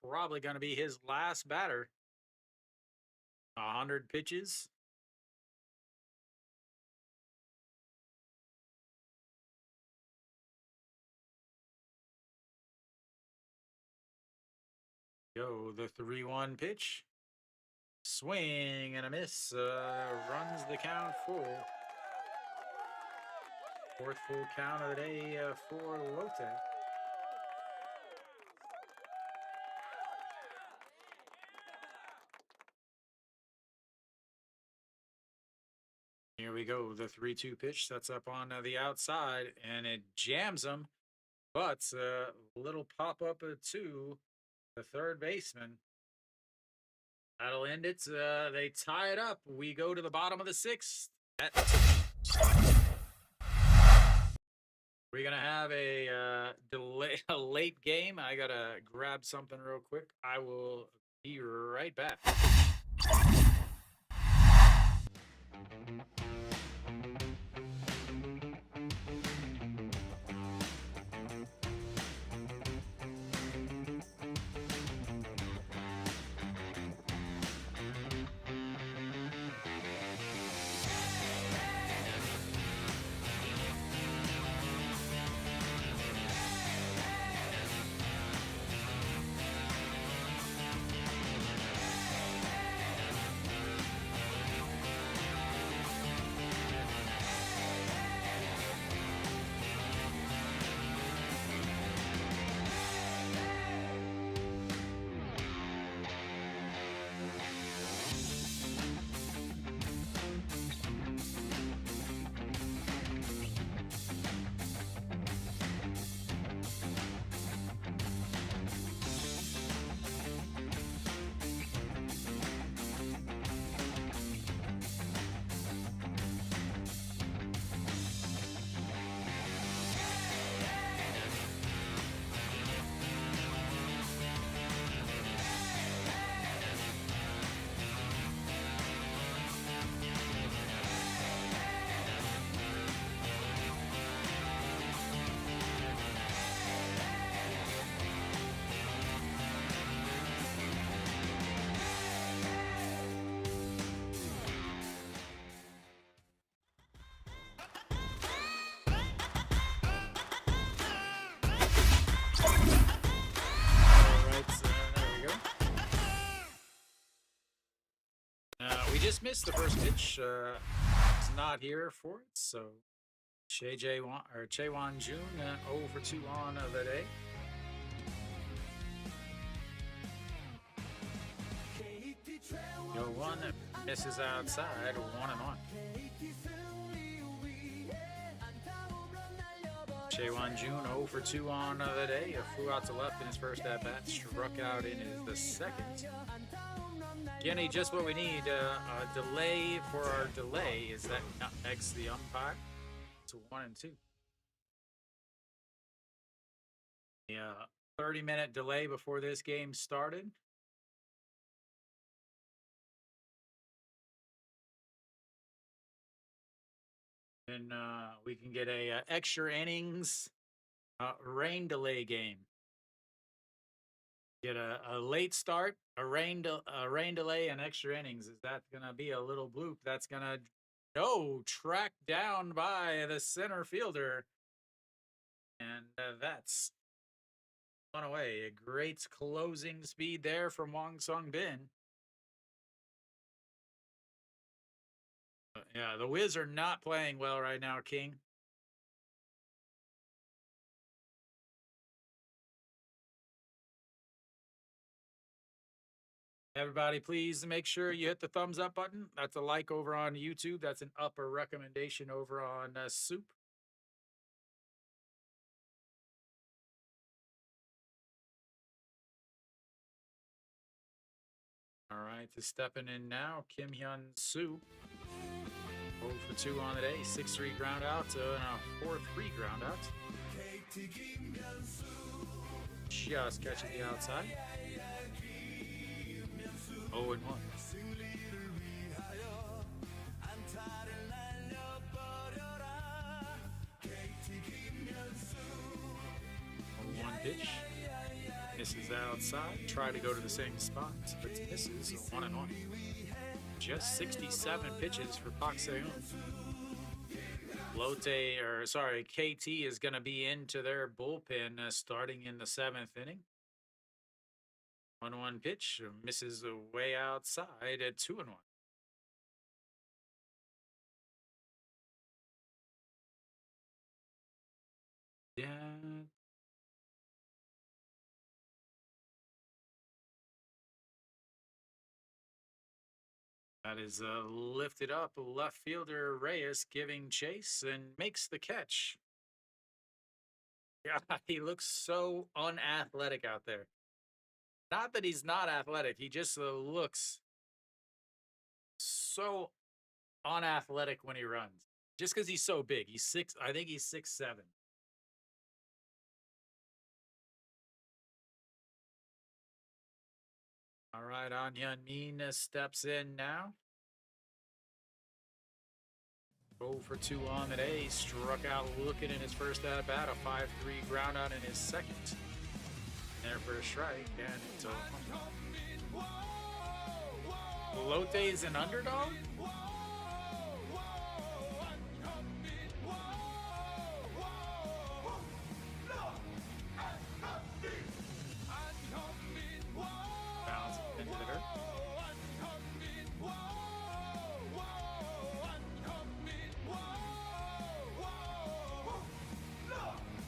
probably going to be his last batter. 100 pitches. Go the 3-1 pitch. Swing and a miss. Runs the count full. Fourth full count of the day for Lotte. Here we go. The 3-2 pitch. That's up on the outside, and it jams him. But a little pop up to the third baseman. That'll end it. They tie it up. We go to the bottom of the sixth. We're going to have a delay. a late game. I gotta grab something real quick. I will be right back. All right, so there we go. We just missed the first pitch. It's not here for it, so Chaewon Jun 0 for 2 on the day. Yo, one misses outside, 1-1. Chaewon Jun 0 for 2 on the day. Flew out to left in his first at bat, struck out in the second. Jenny, just what we need. A delay for our delay. Is that nutmegs the umpire? It's 1-2. Yeah, 30-minute delay before this game started. And we can get a extra innings rain delay game. Get a late start, a rain delay, and extra innings. Is that gonna be a little bloop? That's gonna tracked down by the center fielder, and that's one away. A great closing speed there from Wong Sung Bin. Yeah, the Wiz are not playing well right now, King. Everybody, please make sure you hit the thumbs up button. That's a like over on YouTube. That's an upper recommendation over on SOOP. All right, to stepping in now, Kim Hyun Soo. 0 for 2 on the day, 6-3 ground out and a 4-3 ground out. Just catching the outside. 0-1. One pitch. Misses outside. Try to go to the same spot, but misses. 1-1. Just 67 pitches for Park Se-eun. KT is going to be into their bullpen starting in the 7th inning. 1-1 pitch, misses way outside at 2-1. Yeah. That is lifted up. Left fielder Reyes giving chase and makes the catch. Yeah, he looks so unathletic out there. Not that he's not athletic. He just looks so unathletic when he runs. Just because he's so big. I think he's 6'7". All right, Anhyun Min steps in now. 0 for 2 on the day. Struck out looking in his first at bat. A 5-3 ground out in his second. There for a strike, and it's a Lotte is an underdog? Bounce into the dirt.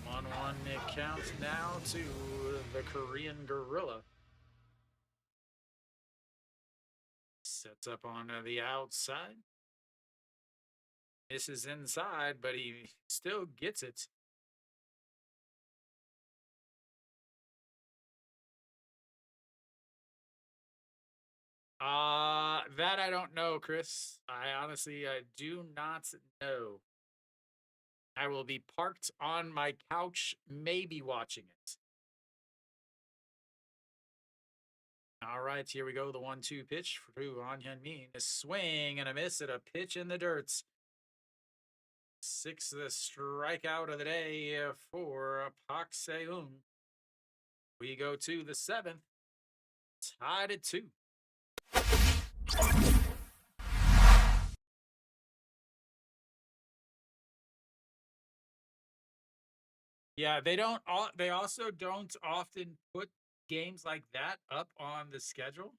1-1 it counts now to the Korean Gorilla. Sets up on the outside. This is inside, but he still gets it. That I don't know, Chris. I honestly do not know. I will be parked on my couch, maybe watching it. All right, here we go. The 1-2 pitch for Anhyun Min. A swing and a miss at a pitch in the dirt. 6th strikeout of the day for Park Se-eun. We go to the 7th. Tied at 2. Yeah, they also don't often put games like that up on the schedule.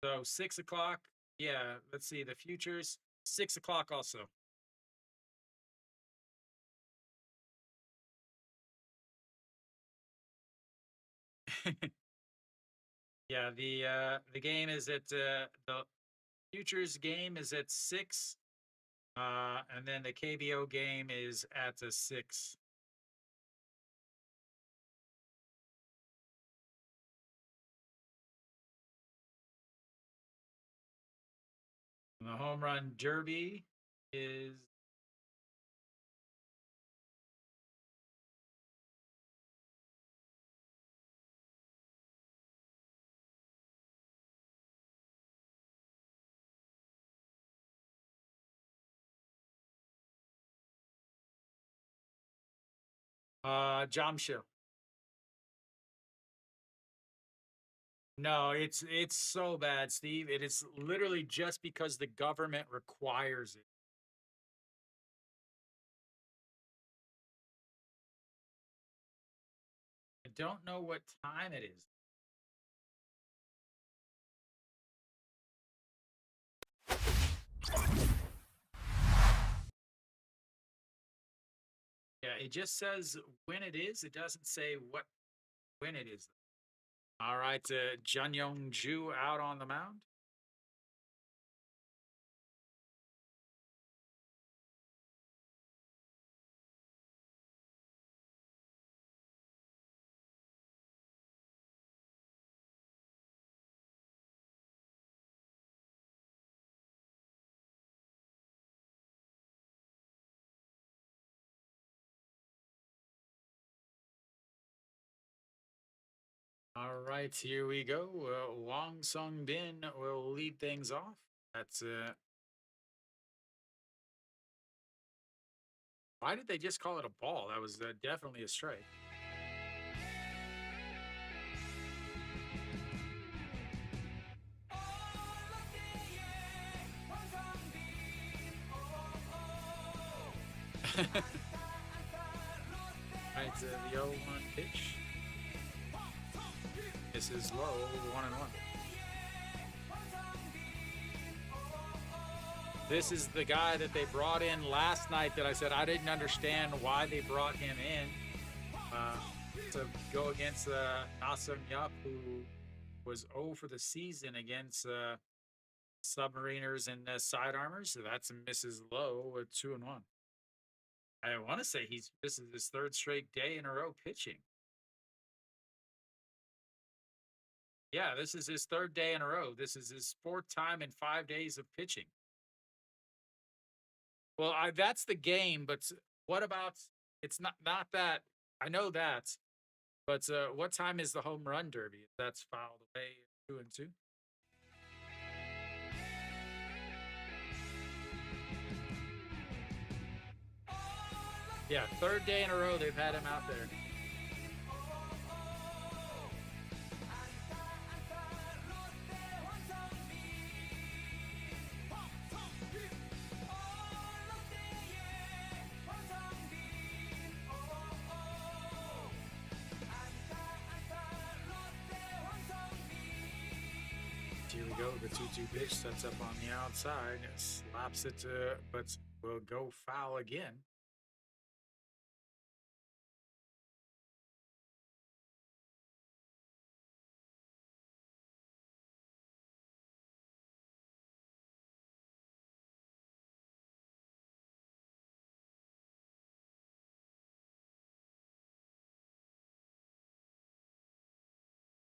So 6 o'clock. Yeah, let's see the futures. 6 o'clock also. Yeah, the game is at the futures game is at 6. And then the KBO game is at a 6. And the home run derby is Jamshil. No, it's so bad, Steve. It is literally just because the government requires it. I don't know what time it is. Yeah, it just says when it is. It doesn't say when it is. All right, Jun Young Ju out on the mound. All right, here we go. Wang Sung Bin will lead things off. That's why did they just call it a ball? That was definitely a strike. Right, the 0-1 pitch. This is low, 1-1. This is the guy that they brought in last night that I said I didn't understand why they brought him in to go against Nasum Yup, who was 0 for the season against Submariners and Side Armors. So that's Mrs. Low at 2-1. I want to say this is his 3rd straight day in a row pitching. Yeah, this is his 3rd day in a row. This is his 4th time in 5 days of pitching. Well, that's the game, but what about it's not that. I know that. But what time is the home run derby? That's filed away 2-2. Yeah, third day in a row they've had him out there. Here we go. The 2-2 pitch sets up on the outside. Slaps it, but will go foul again.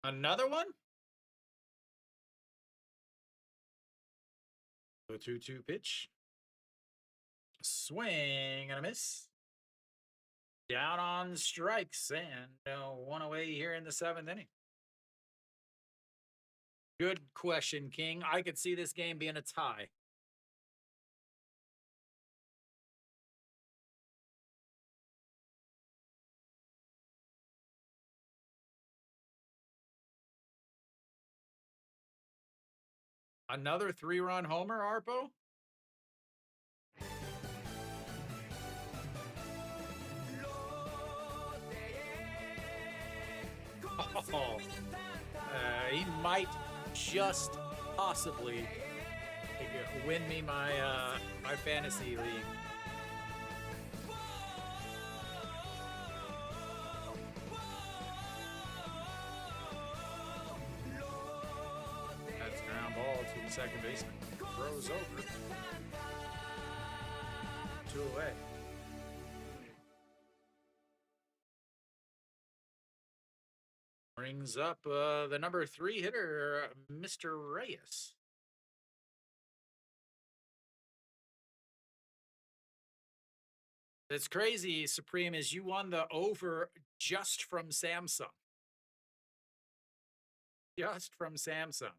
Another one? The 2-2 pitch. Swing and a miss. Down on strikes and one away here in the 7th inning. Good question, King. I could see this game being a tie. Another 3-run homer, Arpo? Oh, he might just possibly win me my my fantasy league. That's ground ball to the second baseman. Throws over. 2 away. Brings up the number 3 hitter, Mr. Reyes. That's crazy, Supreme, is you won the over just from Samsung. Just from Samsung.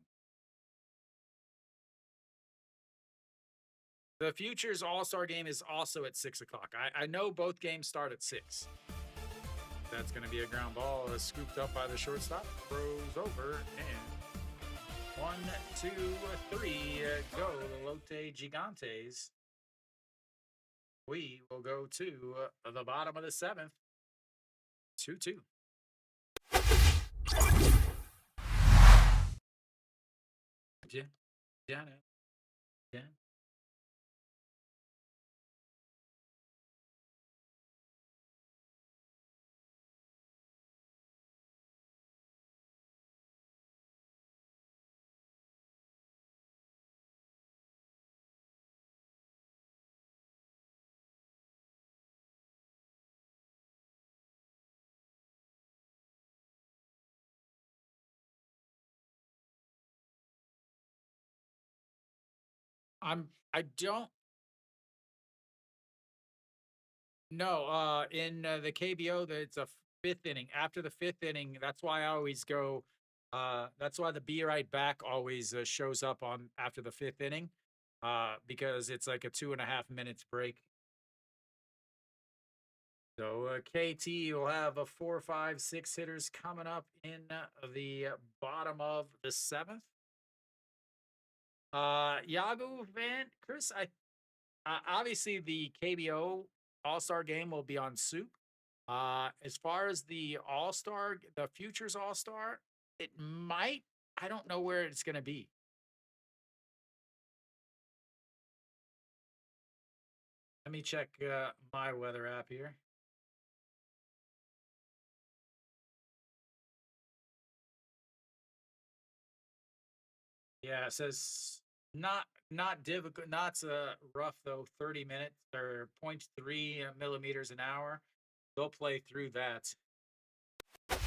The Futures All-Star game is also at 6 o'clock. I know both games start at 6. That's going to be a ground ball scooped up by the shortstop. Throws over and 1, 2, 3 go. The Lotte Gigantes. We will go to the bottom of the 7th. 2-2. Yeah. I don't know. In the KBO, it's a 5th inning. After the 5th inning, that's why I always go. That's why the Be Right Back always shows up on after the 5th inning, because it's like a 2.5 minutes break. So KT will have a 4, 5, 6 hitters coming up in the bottom of the 7th. Yahoo fan, Chris, obviously the KBO All-Star game will be on SOOP. As far as the All-Star, the Futures All-Star, it might, I don't know where it's going to be. Let me check my weather app here. Yeah, it says not difficult, not rough though. 30 minutes or 0.3 millimeters an hour. They'll play through that. All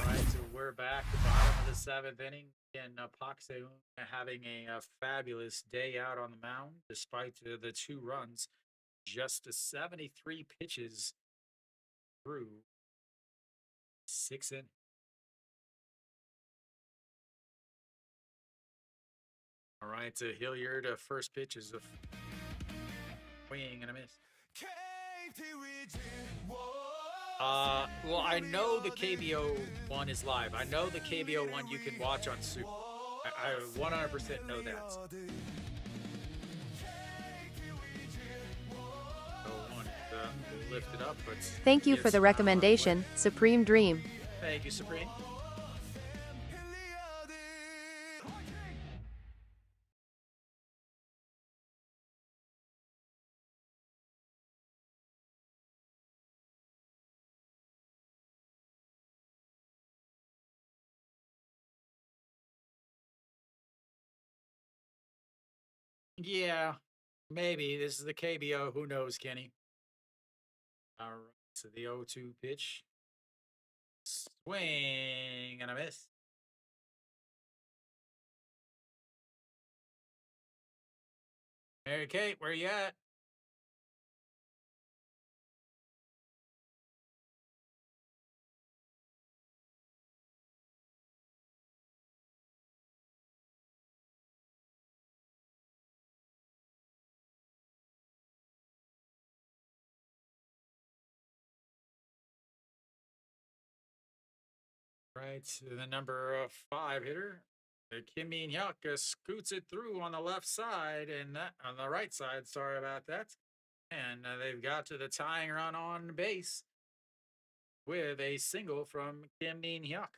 right, so we're back to the bottom of the 7th inning. And Paxeun having a fabulous day out on the mound, despite the 2 runs. Just 73 pitches through 6 in. All right, so Hilliard, first pitch is a swing and a miss. KT Wiz. Well, I know the KBO one is live. I know the KBO one you can watch on SOOP. I 100% know that. So one is lifted up, but Thank you for the recommendation, Supreme Dream. Thank you, Supreme. Yeah, maybe. This is the KBO. Who knows, Kenny? All right, so the 0-2 pitch. Swing and a miss. Mary Kate, where you at? Right, the number 5 hitter, Kim Min Hyuk, scoots it through on the left side and that on the right side. Sorry about that. And they've got to the tying run on base with a single from Kim Min Hyuk.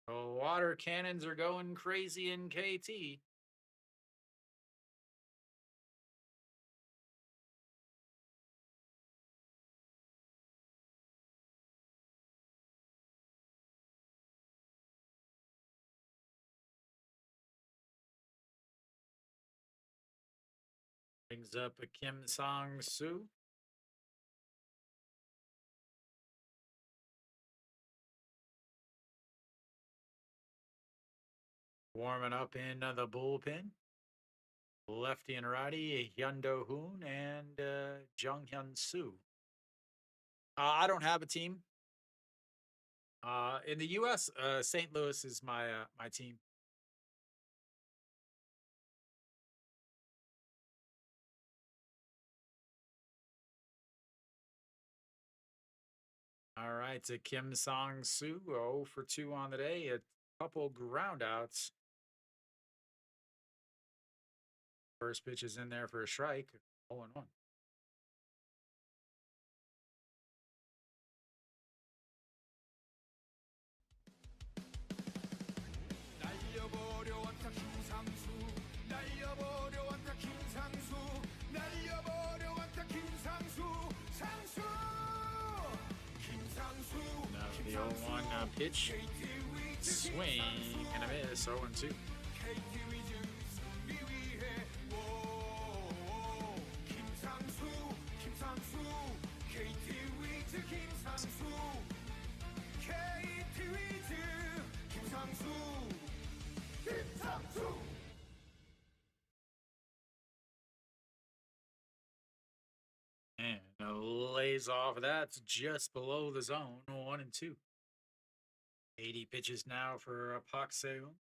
The water cannons are going crazy in KT. Brings up a Kim Sang-soo. Warming up in the bullpen. Lefty and righty, Hyundo Hoon and Jung Hyun Soo. I don't have a team. In the U.S., St. Louis is my team. All right, to Kim Sang-soo, 0 for 2 on the day. A couple ground outs. First pitch is in there for a strike. 0-1. 날려버려 왔다 김상수. 날려버려 왔다 김상수. 날려버려 왔다 김상수. 상수. 김상수. Now the 0-1 pitch. Swing and a miss. 0-2. KT Wiz 승리 위해 김상수. 김상수. KT Wiz 김상수. KT Wiz 김상수. 김상수. And lays off. That's just below the zone. 1-2. 80 pitches now for Pak Seung.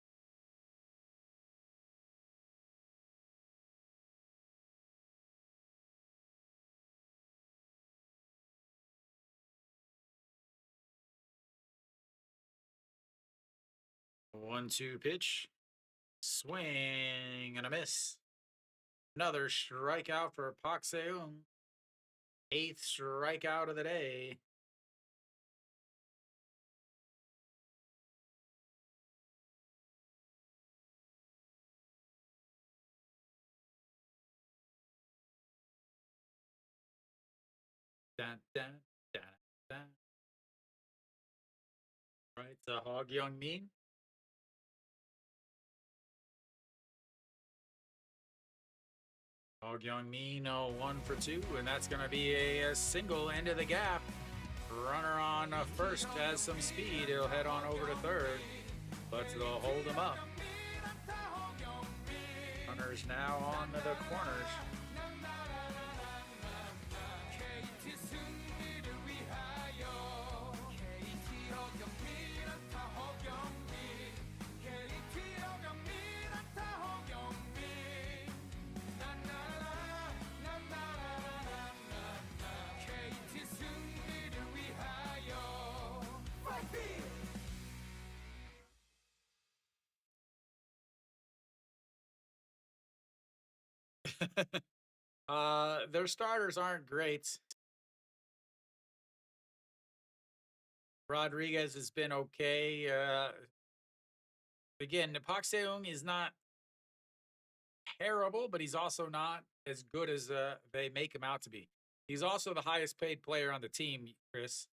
One-two pitch. Swing and a miss. Another strikeout for Pak Seung. 8th strikeout of the day. Dun, dun, dun, dun. Right, Hog Young Min. Hog Young Min, 1 for 2, and that's going to be a single into the gap. Runner on first has some speed. He'll head on over to third, but they'll hold him up. Runners now on the corners. Their starters aren't great. Rodriguez has been okay. Again, Pak Seung is not terrible, but he's also not as good as they make him out to be. He's also the highest paid player on the team, Chris.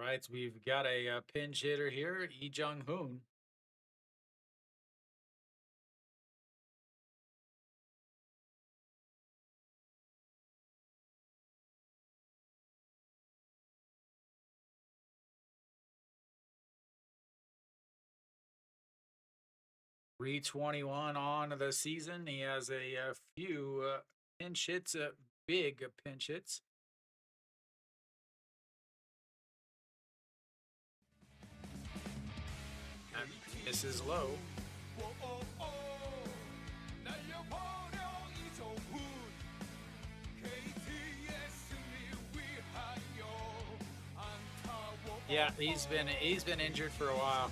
Right, so we've got a, pinch hitter here, Lee Jung Hoon. .321 on the season. He has a few pinch hits, big pinch hits. And this is low. 날려버려 이종훈 KT의 승리 위하여 안타워 Yeah, he's been injured for a while.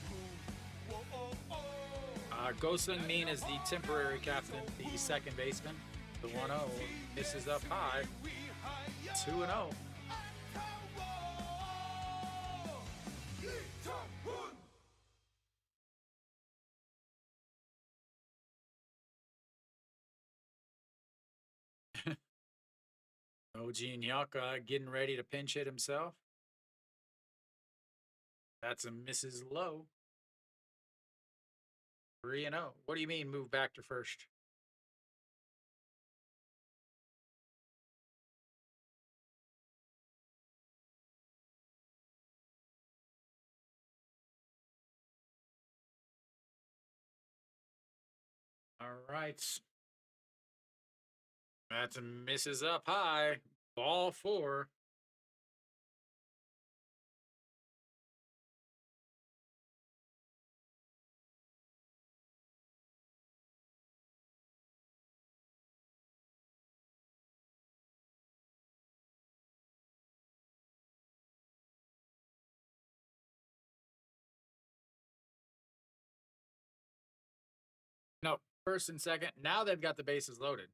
Go Sung Min is the temporary captain, the second baseman. The 1-0 misses up high. 2-0. Oh, Jin Hyuk getting ready to pinch hit himself. That's a misses low. 3-0. What do you mean move back to first? All right. That's a misses up high. Ball 4. No, first and second. Now they've got the bases loaded.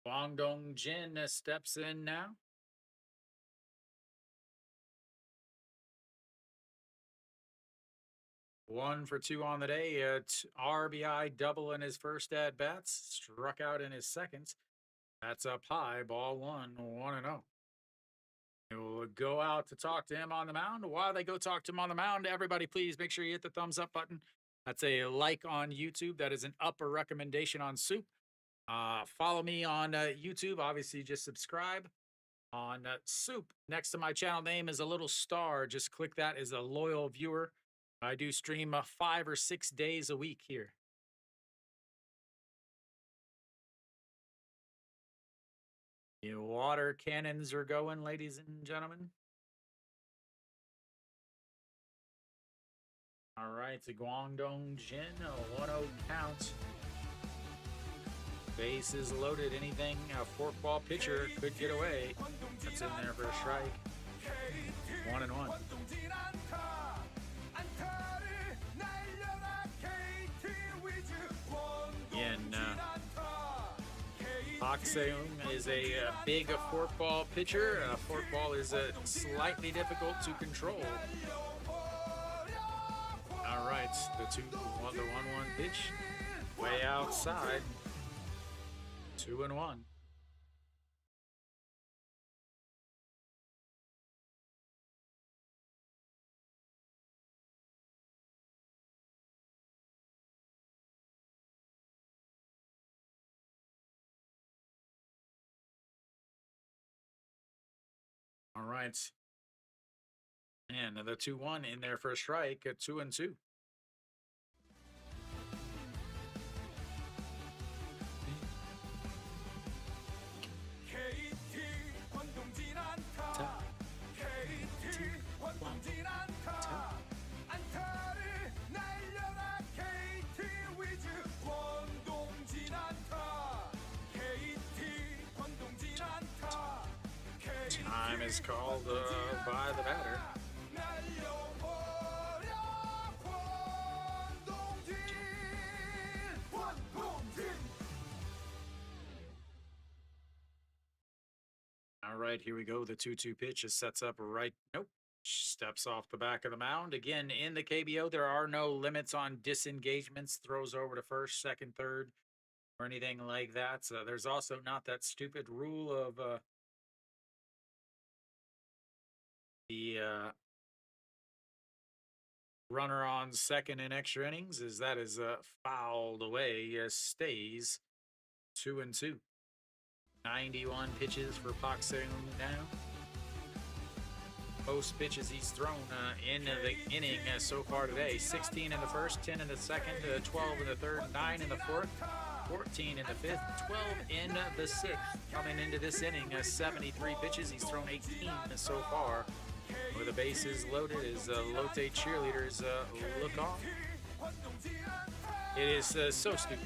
Wang Dong Jin steps in now. One for two on the day. RBI double in his first at bats. Struck out in his seconds. That's up high. Ball 1, 1-0. We'll go out to talk to him on the mound. While they go talk to him on the mound, everybody please make sure you hit the thumbs up button. That's a like on YouTube. That is an upper recommendation on Soup. Follow me on YouTube. Obviously, just subscribe. On Soup, next to my channel name is a little star. Just click that as a loyal viewer. I do stream 5 or 6 days a week here. The water cannons are going, ladies and gentlemen. All right, the Guangdong Jin, a 1-0 count. Bases loaded. Anything a forkball pitcher could get away. That's in there for a strike. 1-1. 권동진 안타 안타를 날려라 KT Wiz Again, 권동진 안타 Pak Seung is a big forkball pitcher. Forkball is slightly difficult to control. All right, the 1-1 pitch, way outside. 2-1. All right. And the 2-1 in there for a strike at 2-2. KT 권동진 안타 KT 권동진 안타 안타를 날려라 KT Wiz 권동 Time is called by the batter. 날려버려 권동진 권동진 All right, here we go. The 2-2 pitch is sets up right. Nope. Steps off the back of the mound. Again, in the KBO, there are no limits on disengagements, throws over to first, second, third, or anything like that. So there's also not that stupid rule of the runner on second in extra innings, as that is fouled away, stays 2-2. 91 pitches for Pak Seung now. Most pitches he's thrown in the inning so far today. 16 in the first, 10 in the second, 12 in the third, 9 in the fourth, 14 in the fifth, 12 in the sixth. Coming into this inning, 73 pitches. He's thrown 18 so far. With the bases loaded, as Lotte cheerleaders look on. It is so stupid.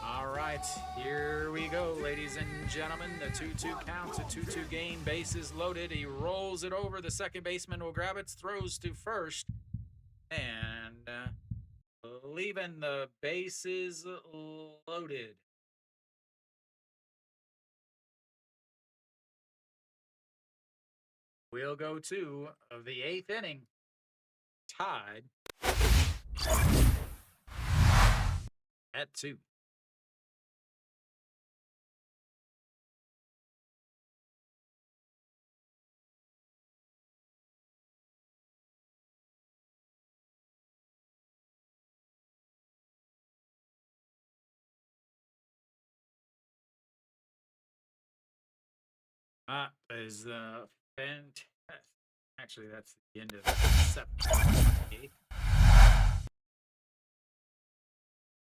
All right, here we go, ladies and gentlemen. The 2-2 counts, a 2-2 game, bases loaded. He rolls it over. The second baseman will grab it, throws to first, and leaving the bases loaded. We'll go to the eighth inning, tied at 2. Is fantastic. Actually, that's the end of the 7th.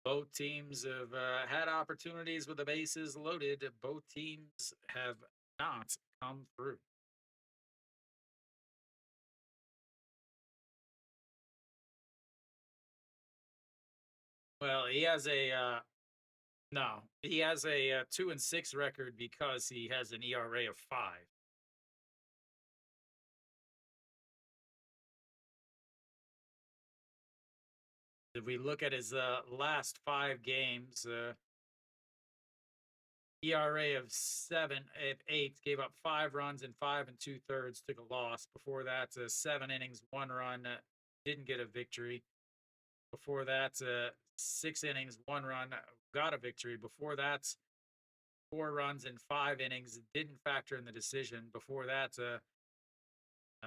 Both teams have had opportunities with the bases loaded. Both teams have not come through. Well, he has a no. He has a 2-6 record because he has an ERA of 5. If we look at his last 5 games, ERA of 7 at 8, gave up 5 runs in 5 2/3, took a loss. Before that, 7 innings, 1 run, didn't get a victory. Before that, 6 innings, 1 run, got a victory. Before that, 4 runs in 5 innings, didn't factor in the decision. Before that,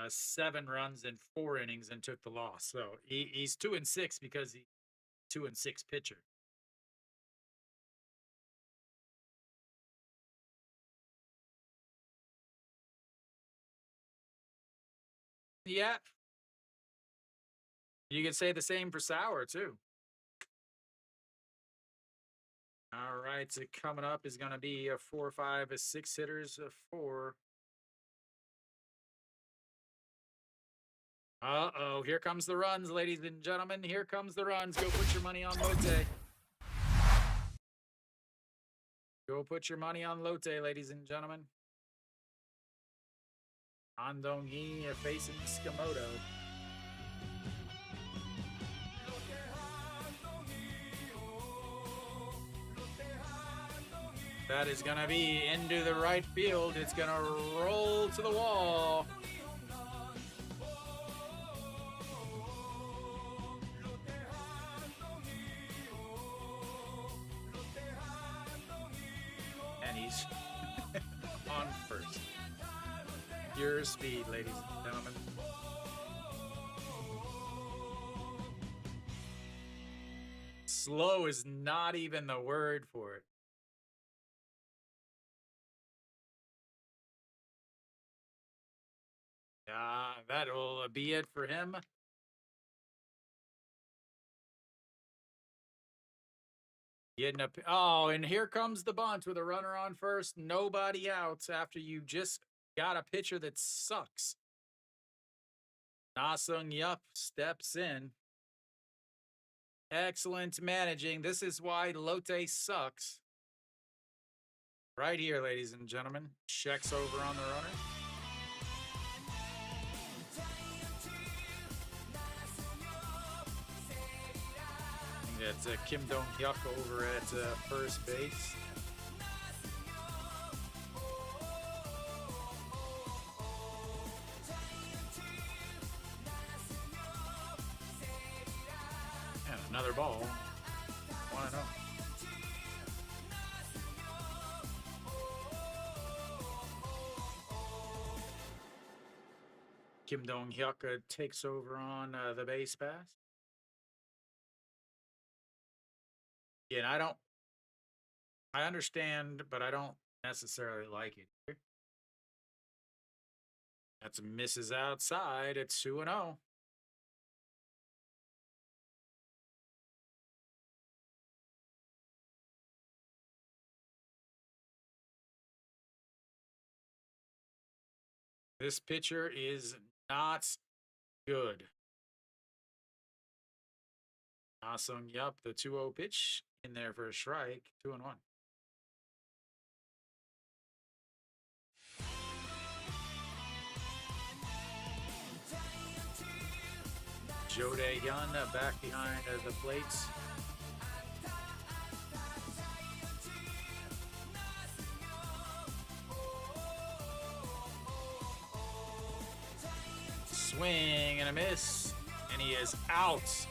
7 runs in 4 innings and took the loss. So he's 2-6 because he's 2-6 pitcher. Yeah. You could say the same for Sauer, too. All right, so coming up is going to be a 4, 5, 6 hitters for. Uh-oh, here comes the runs, ladies and gentlemen. Here comes the runs. Go put your money on Lotte. Go put your money on Lotte, ladies and gentlemen. Andong-hee facing Skamoto. That is going to be into the right field. It's going to roll to the wall. And he's on first. Pure speed, ladies and gentlemen. Slow is not even the word for it. That'll be it for him. Getting up. Oh, and here comes the bunt with a runner on first. Nobody out after you just got a pitcher that sucks. Na-sung Yup steps in. Excellent managing. This is why Lotte sucks. Right here, ladies and gentlemen. Checks over on the runner. I think that's Kim Dong-hyuk over at first base. And another ball. 1-0. Kim Dong-hyuk takes over on the base pass. Yeah, and I understand, but I don't necessarily like it here. That's misses outside. It's 2-0. This pitcher is not good. Awesome. Yup, the 2-0 pitch in there for a strike. 2-1. Jo Dae-hyun back behind the plates. Swing and a miss, and he is out.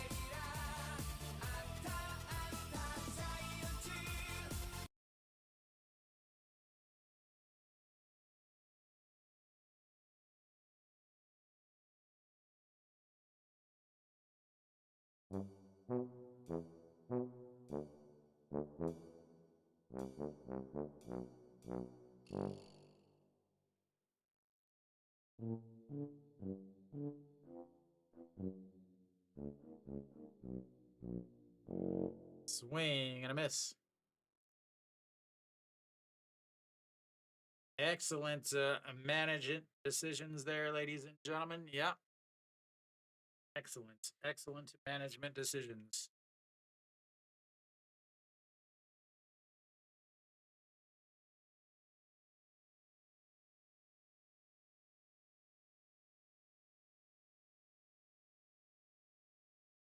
Swing and a miss. Excellent management decisions there, ladies and gentlemen. Yeah. Excellent. Excellent management decisions.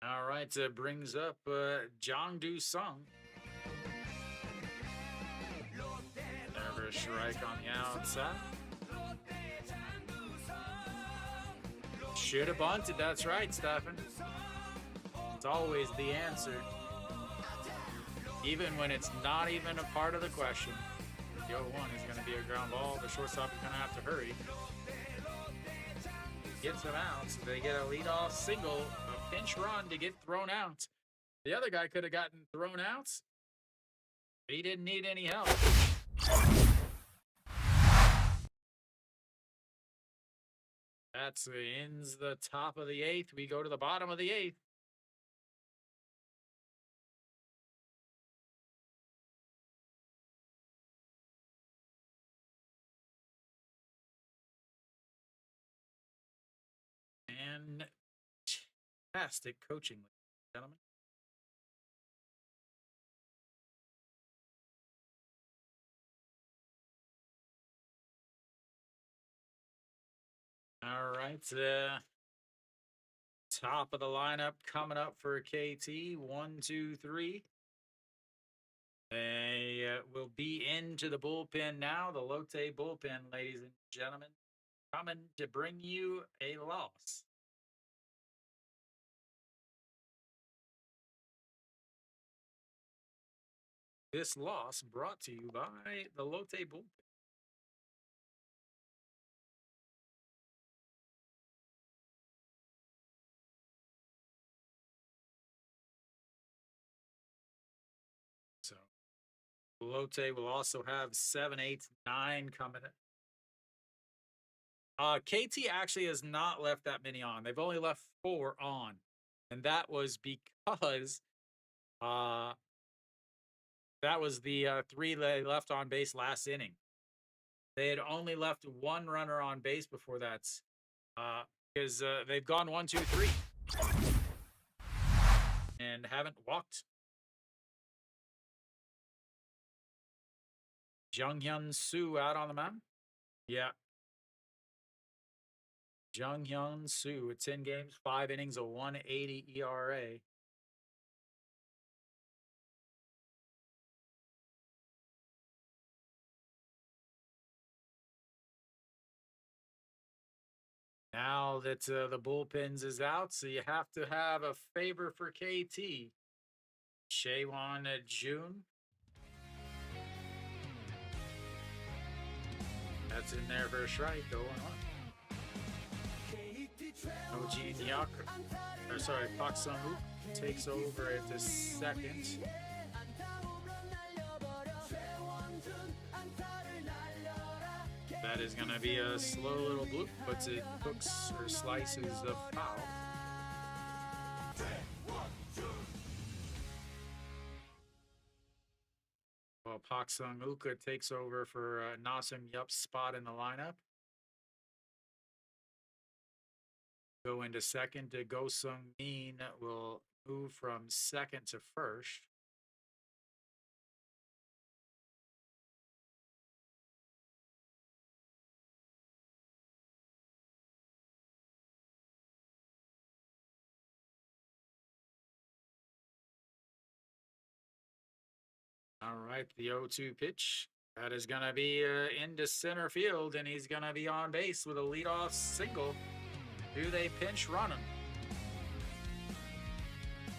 All right, brings up Jang Do-sung. Never a strike on the outside. Should have bunted. That's right, Stefan. It's always the answer. Even when it's not even a part of the question. The 0-1 is going to be a ground ball. The shortstop is going to have to hurry. Gets them out. So they get a leadoff single, a pinch run to get thrown out. The other guy could have gotten thrown out. He didn't need any help. That ends the top of the 8th. We go to the bottom of the 8th. Fantastic coaching, ladies and gentlemen. All right. Top of the lineup coming up for KT. 1, 2, 3. They will be into the bullpen now. The Lotte bullpen, ladies and gentlemen, coming to bring you a loss. This loss brought to you by the Lotte bullpen. So Lotte will also have 7, 8, 9 coming in. KT actually has not left that many on. They've only left 4 on. And that was because that was the 3 they left on base last inning. They had only left 1 runner on base before that. Because they've gone 1, 2, 3. And haven't walked Junghyun Soo out on the mound. Yeah. Junghyun Soo with 10 games, 5 innings, a 180 ERA. Now that the bullpens is out, so you have to have a favor for KT. Shaewon June. That's in there for a strike, 0-1. OG Nyak, or sorry, Park Sung-wook takes over at the second. That is going to be a slow little bloop, but it hooks or slices of foul. Well, Park Sung-wook takes over for Nassim Yup's spot in the lineup. Go into second. Go Sung-min will move from second to first. All right, the 0-2 pitch. That is going to be into center field, and he's going to be on base with a leadoff single. Do they pinch run him?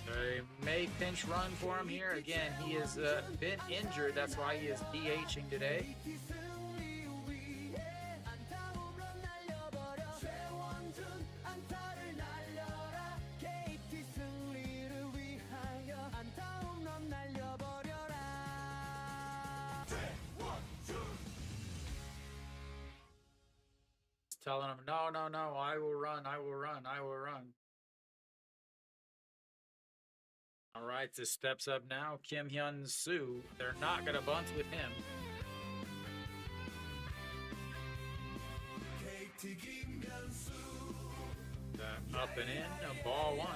They may pinch run for him here. Again, he has been injured. That's why he is DHing today. Telling him, no, no, no, I will run, I will run, I will run. All right, this steps up now. Kim Hyun Soo. They're not going to bunt with him. Up and in, ball one.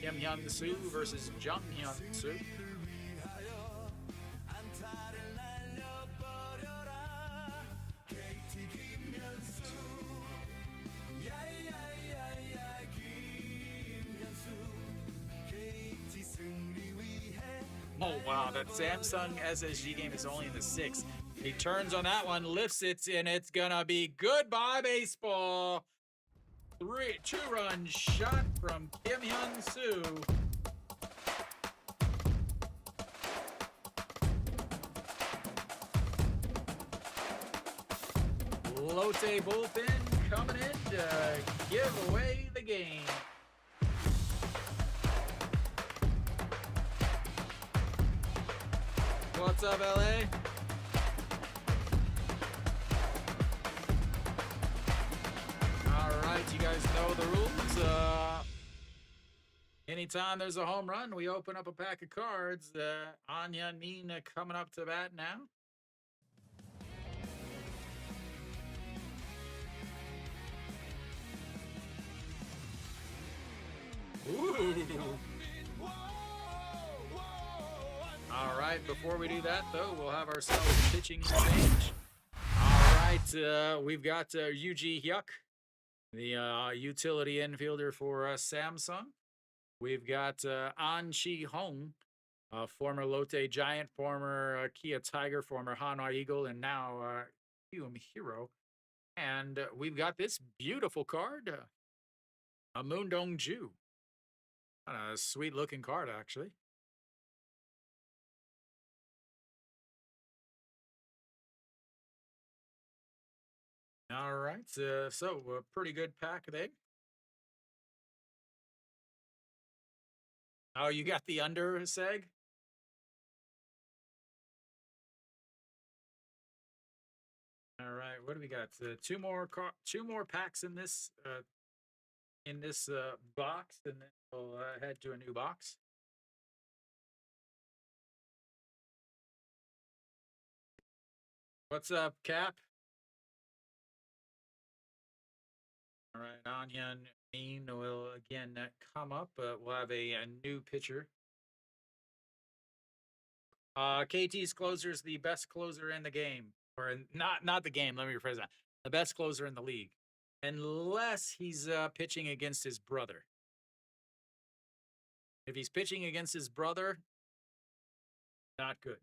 Kim Hyun Soo versus Jung Hyun Soo. Oh, wow, that Samsung SSG game is only in the 6th. He turns on that one, lifts it, and it's gonna be goodbye baseball. 2-run shot from Kim Hyun Soo. Lotte bullpen coming in to give away the game. What's up, LA? All right, you guys know the rules. Anytime there's a home run, we open up a pack of cards. Anya Nina coming up to bat now. Ooh. All right, before we do that, though, we'll have ourselves a pitching change. All right, we've got Yuji Hyuk, the utility infielder for Samsung. We've got An Chi-hong, former Lotte Giant, former Kia Tiger, former Hanwha Eagle, and now Kyum Hero. And we've got this beautiful card, a Moondong Ju. A sweet-looking card, actually. All right, so a pretty good pack there. Oh, you got the under, Seg? All right, what do we got? Two more packs in this box, and then we'll head to a new box. What's up, Cap? All right, Anya Mean will again come up. We'll have a new pitcher. KT's closer is the best closer in the game, or not the game. Let me rephrase that. The best closer in the league, unless he's pitching against his brother. If he's pitching against his brother, not good.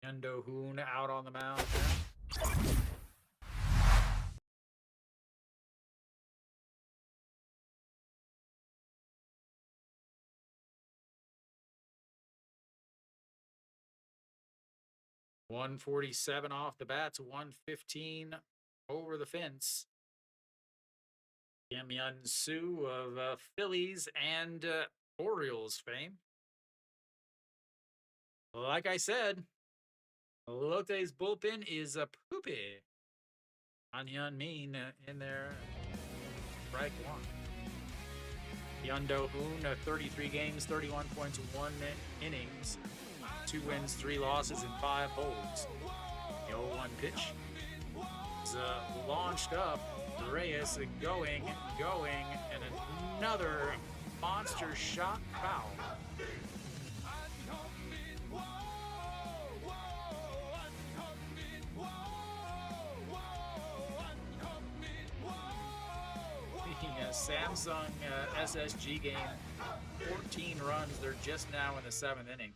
Endo Hoon out on the mound now. .147 off the bat to 115 over the fence. Kim Yun Soo of Phillies and Orioles fame. Like I said, Lotte's bullpen is a poopy. An Hyun Min in there. Strike one. Yeondo Hoon, 33 games, 31 points, 1 innings, 2 wins, 3 losses, and 5 holds. The 0-1 pitch is launched up. Reyes going, and another monster shot foul. Samsung SSG game, 14 runs. They're just now in the 7th inning.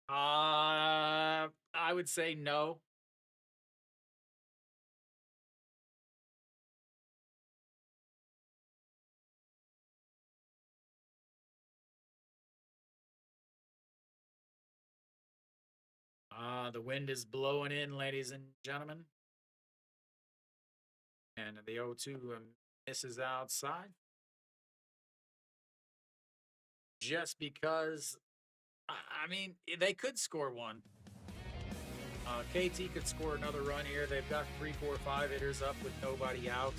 I would say no. The wind is blowing in, ladies and gentlemen. And the 0-2 misses outside. Just because, I mean, they could score one. KT could score another run here. They've got 3, 4, 5 hitters up with nobody out.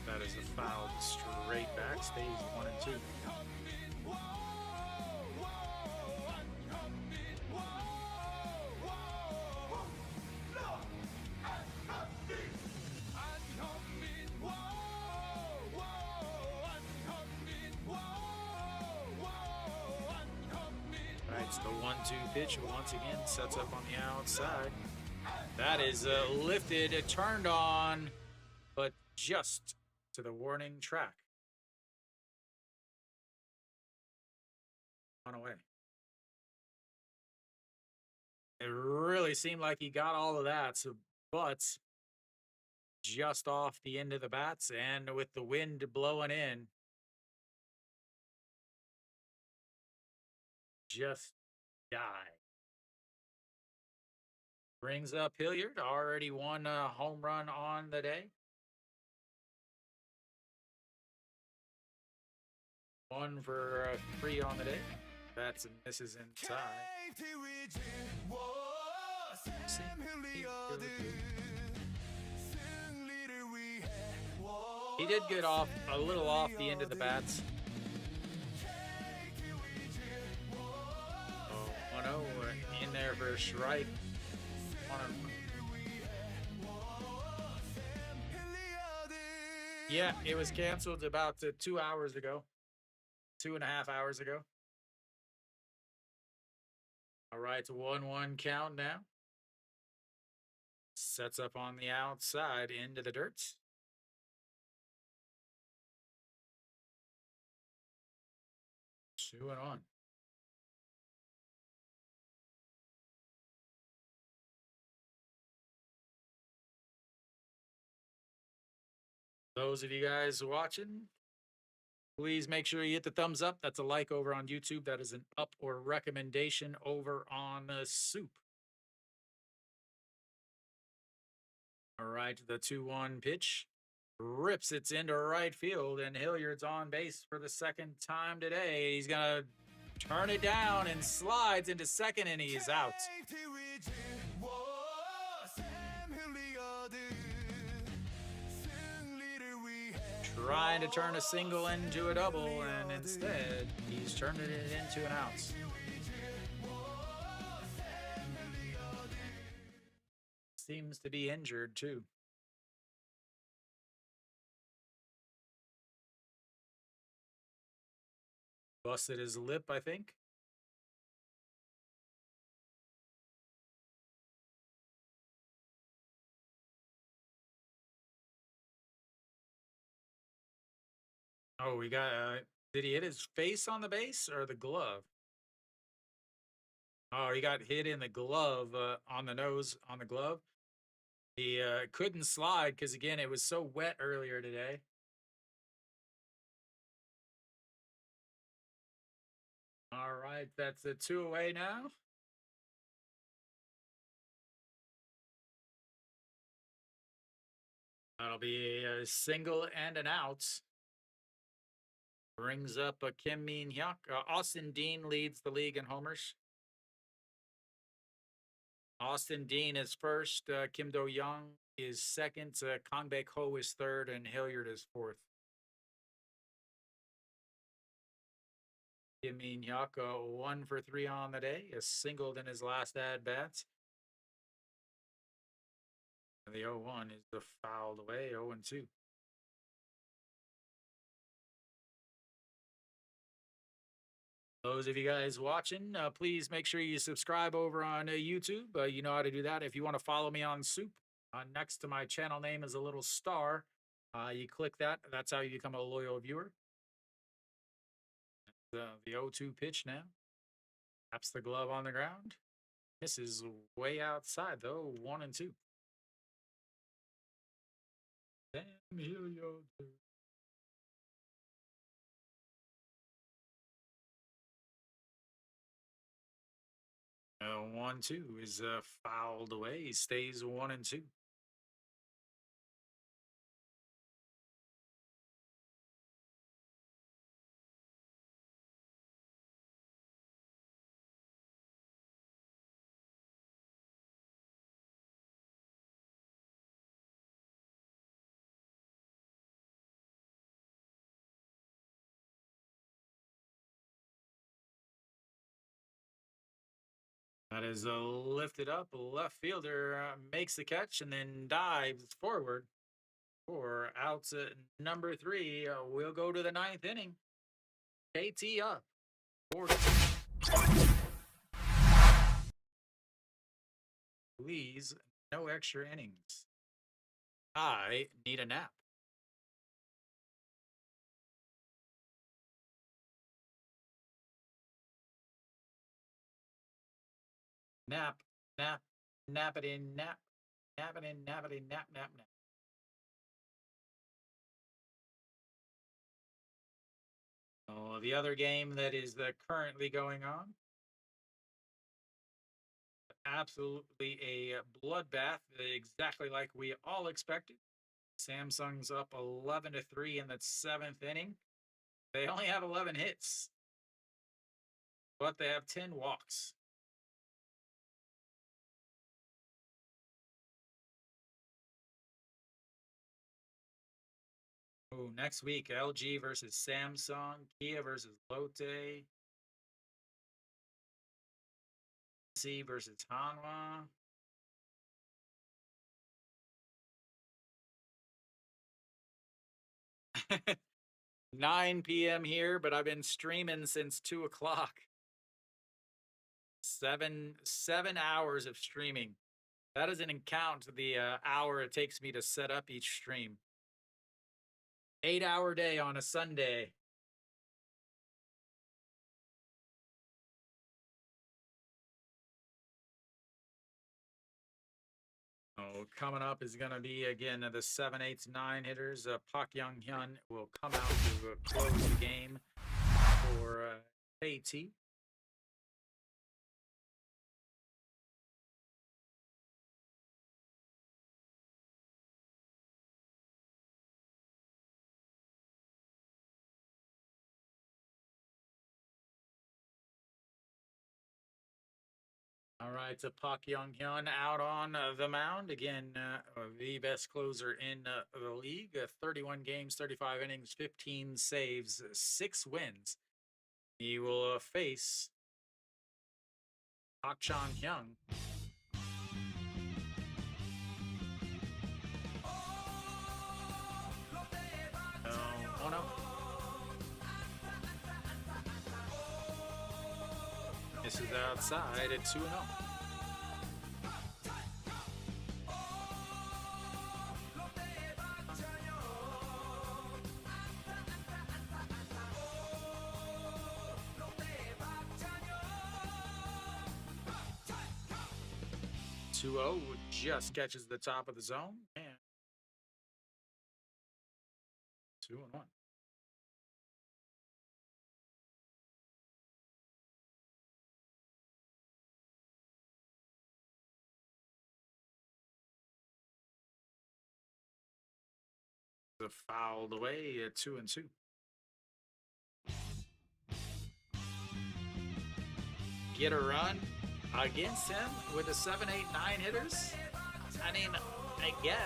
That is a foul straight back. Stays 1 and 2. It's the 1-2 pitch once again, sets up on the outside. That is lifted, turned on, but just to the warning track. On away. It really seemed like he got all of that, but just off the end of the bats and with the wind blowing in, just die. Brings up Hilliard, already won a home run on the day. 1 for 3 on the day. That's and misses inside. KT Wiz Sam Hilliard 승리를 위해 He did get off a little off the end of the bats. 1-0 in there for a strike. Yeah, it was canceled about 2 hours ago. 2.5 hours ago. All right, it's a 1-1 count now. Sets up on the outside into the dirt. 2-1. Those of you guys watching, please make sure you hit the thumbs up. That's a like over on YouTube. That is an up or recommendation over on SOOP. All right, the 2-1 pitch rips it into right field, and Hilliard's on base for the 2nd time today. He's going to turn it down and slides into second, and he's out. KT Wiz Sam Hilliard 승리를 위해 trying to turn a single into a double, and instead he's turning it into an out. Seems to be injured too. Busted his lip, I think. Oh, we got. Did he hit his face on the base or the glove? Oh, he got hit in the glove, on the nose, on the glove. He couldn't slide because, again, it was so wet earlier today. All right, that's a 2 away now. That'll be a single and an out. Brings up a Kim Min Hyuk. Austin Dean leads the league in homers. Austin Dean is first. Kim Do Young is second. Kang Baek Ho is third, and Hilliard is fourth. Kim Min Hyuk, 1 for 3 on the day, a singled in his last at bats. And the 0-1 is the fouled away, 0-2. Those of you guys watching, please make sure you subscribe over on YouTube. You know how to do that. If you want to follow me on SOOP, next to my channel name is a little star. You click that. That's how you become a loyal viewer. The 0-2 pitch now. Taps the glove on the ground. Misses way outside, though. 1-2. Damn, Hilliard. 1-2 is fouled away. He stays 1-2. That is lifted up. Left fielder makes the catch and then dives forward for outs at number 3. We'll go to the 9th inning. KT up. 4-2. Please, no extra innings. I need a nap. Nap, nap, nap it in, nap, nap it in, nap it in, nap, nap, nap. Oh, the other game that is currently going on. Absolutely a bloodbath, exactly like we all expected. Samsung's up 11-3 in the 7th inning. They only have 11 hits, but they have 10 walks. Oh, next week, LG versus Samsung, Kia versus Lotte, C versus Hanwha. 9 p.m. here, but I've been streaming since 2 o'clock. 7 hours of streaming. That doesn't count the hour it takes me to set up each stream. 8-hour day on a Sunday. Oh, coming up is going to be, again, the 7, 8, 9 hitters. Park Young Hyun will come out to close the game for KT. All right, to Park Young-hyun out on the mound. Again, the best closer in the league. 31 games, 35 innings, 15 saves, 6 wins. He will face Park Chang-hyun. Oh no. This is outside at 2-0. Just catches the top of the zone and 2-1. Fouled away at 2-2. Get a run against him with the 7, 8, 9 hitters. I mean, I guess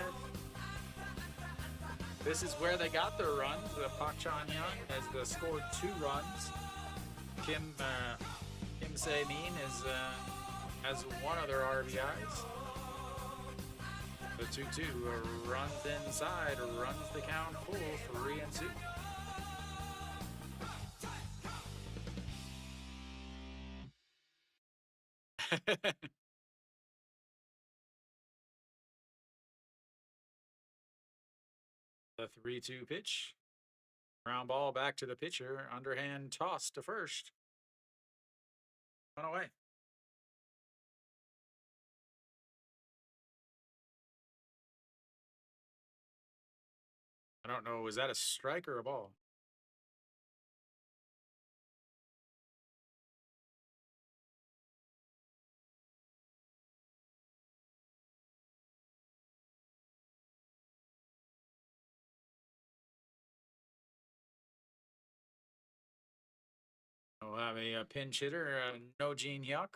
this is where they got their runs. The Park Chan-hyun has scored 2 runs. Kim Se-min has one of their RBIs. The 2-2 runs inside, runs the count full, 3-2. The 3-2 pitch. Ground ball back to the pitcher. Underhand toss to first. One away. I don't know. Was that a strike or a ball? We'll have a pinch hitter, No Jin Hyuk.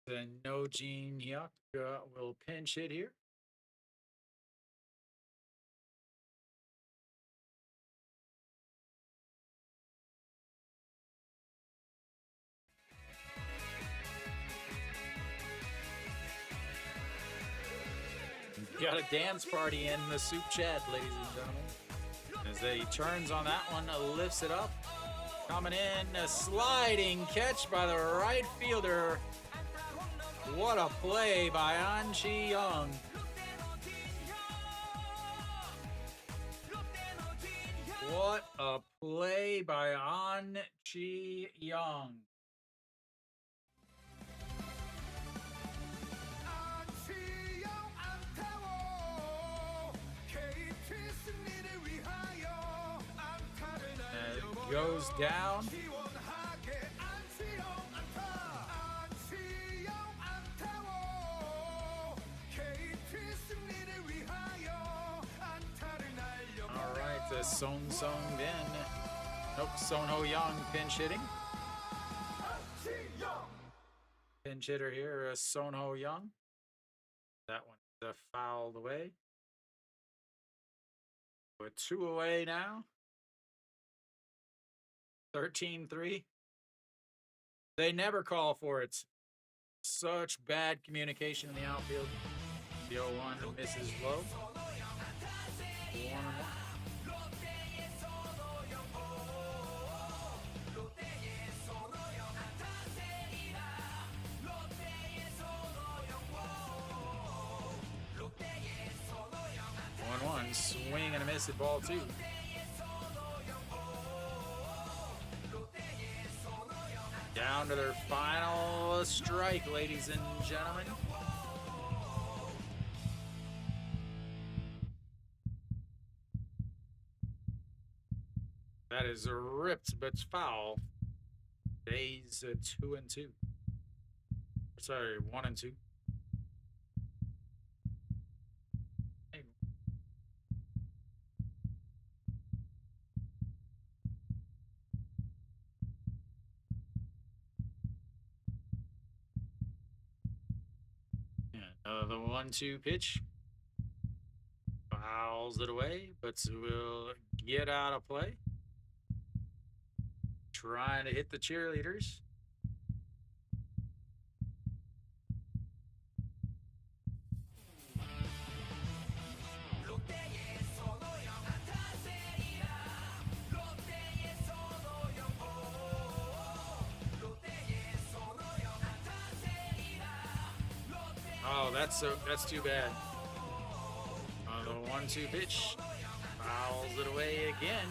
Then No Jin Hyuk will pinch hit here. Got a dance party in the soup chat, ladies and gentlemen. As he turns on that one, lifts it up. Coming in, a sliding catch by the right fielder. What a play by An Chi-young. What a play by An Chi-young. Goes down. All right, Son Sung-bin. Nope, Son Ho-young pinch hitting. Pinch hitter here, Son Ho-young. That one's fouled away. We're 2 away now. 13-3. They never call for it. Such bad communication in the outfield. The 0-1 misses low. 1-1. Swing and a miss at ball 2. Down to their final strike, ladies and gentlemen. That is ripped, but foul. Days 2 and 2. Sorry, 1 and 2. The 1-2 pitch. Fouls it away, but will get out of play. Trying to hit the cheerleaders. Oh, that's too bad. The 1-2 pitch fouls it away again.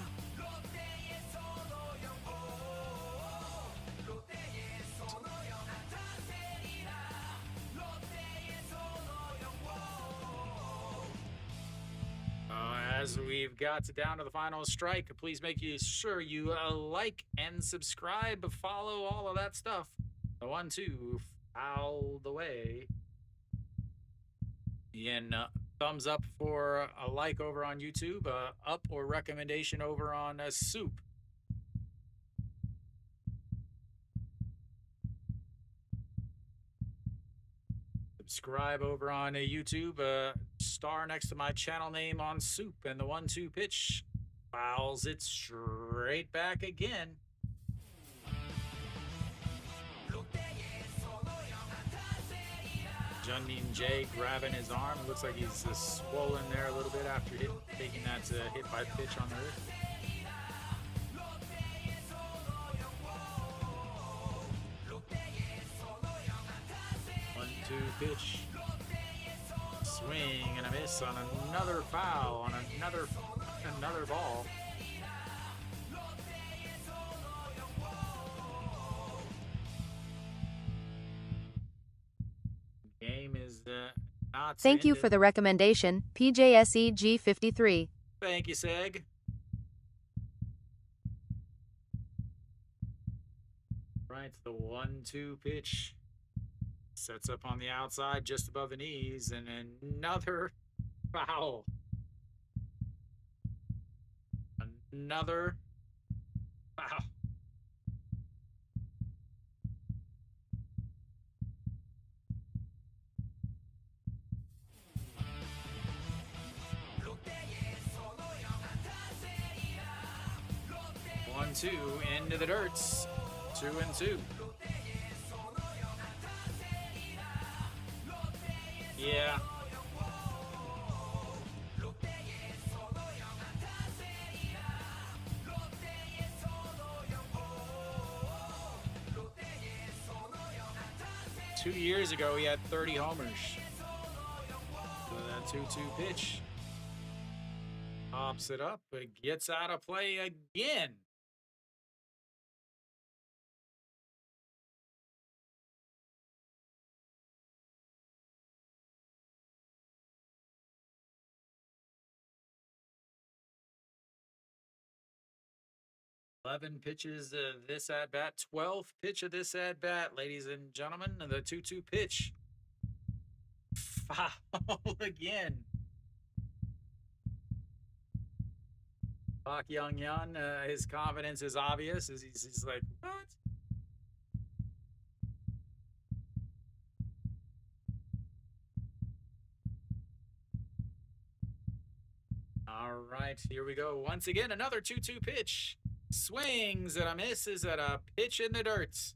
As we've got down to the final strike, please make sure you like and subscribe, follow all of that stuff. The 1-2 fouled away. And thumbs up for a like over on YouTube, up or recommendation over on SOOP. Subscribe over on YouTube, star next to my channel name on SOOP, and the 1-2 pitch fouls it straight back again. Jundin Jay grabbing his arm. It looks like he's swollen there a little bit after taking that hit by pitch on the wrist. 1-2 pitch. Swing and a miss on another foul on another ball. Game is not. Thank you for the recommendation, PJSEG 53. Thank you, Seg. Right, the 1-2 pitch sets up on the outside just above the knees, and another foul. Another foul. One-two into the dirts. 2-2. Yeah. Two years ago, he had 30 homers. So that 2-2 pitch pops it up, but gets out of play again. Eleven pitches this at bat, 12th pitch of this at bat, ladies and gentlemen. The 2-2 pitch. Foul again. Bak Young Yun, his confidence is obvious. He's like, what? All right, here we go. Once again, another 2-2 pitch. Swings and a misses at a pitch in the dirt.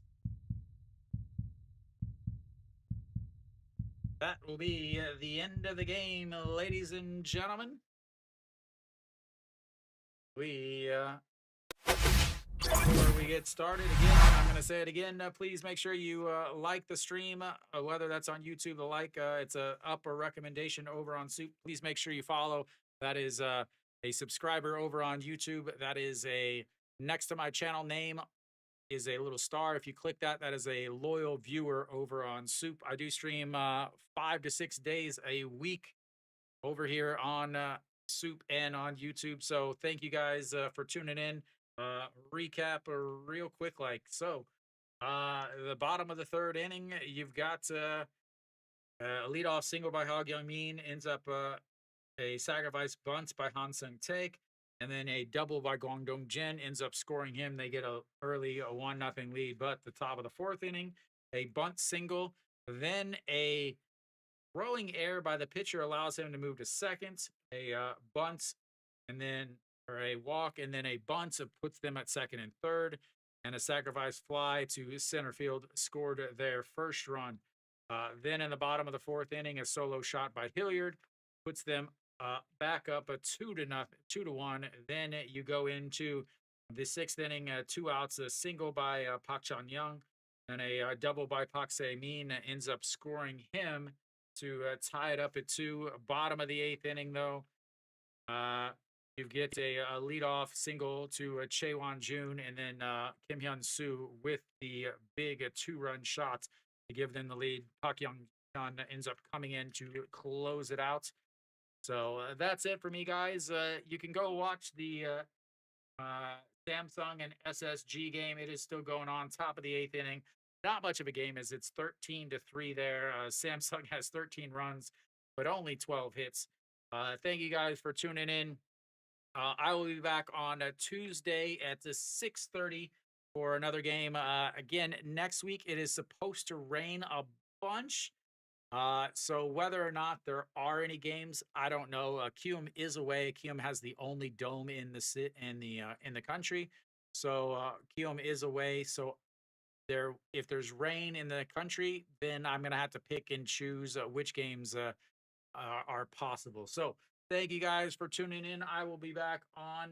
That will be the end of the game, ladies and gentlemen. Before we get started again, I'm going to say it again. Please make sure you like the stream, whether that's on YouTube. It's a up or recommendation over on SOOP. Please make sure you follow. That is a subscriber over on YouTube. That is a next to my channel name is a little star. If you click that, that is a loyal viewer over on SOOP. I do stream 5 to 6 days a week over here on SOOP and on YouTube. So thank you guys for tuning in. Recap real quick, like so. The bottom of the third inning, you've got a leadoff single by Hog Young Min, ends up a sacrifice bunt by Han Sung Taek, and then a double by Guangdong Jin ends up scoring him. They get a 1-0 lead. But the top of the fourth inning, a bunt single, then a throwing error by the pitcher allows him to move to second. A bunt, and then or a walk, and then a bunt puts them at second and third, and a sacrifice fly to center field scored their first run. Then in the bottom of the fourth inning, a solo shot by Hilliard puts them back up a 2-1. Then you go into the sixth inning, 2 outs, a single by Park Chan Young, and a double by Park Se Min ends up scoring him to tie it up at 2. Bottom of the eighth inning, though, you get a leadoff single to Chaewon Jun, and then Kim Hyun Soo with the big 2-run shot to give them the lead. Park Young ends up coming in to close it out. So that's it for me, guys. You can go watch the Samsung and SSG game. It is still going on. Top of the eighth inning. Not much of a game as it's 13-3 there. Samsung has 13 runs, but only 12 hits. Thank you guys for tuning in. I will be back on Tuesday at 6:30 for another game. Again, next week it is supposed to rain a bunch. So whether or not there are any games, I don't know. QM is away. QM has the only dome in the country. So QM is away. So if there's rain in the country, then I'm gonna have to pick and choose which games are possible. So thank you guys for tuning in. I will be back on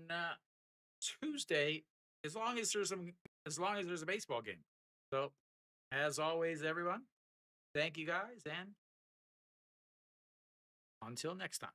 Tuesday as long as there's a baseball game. So as always, everyone, thank you guys, and until next time.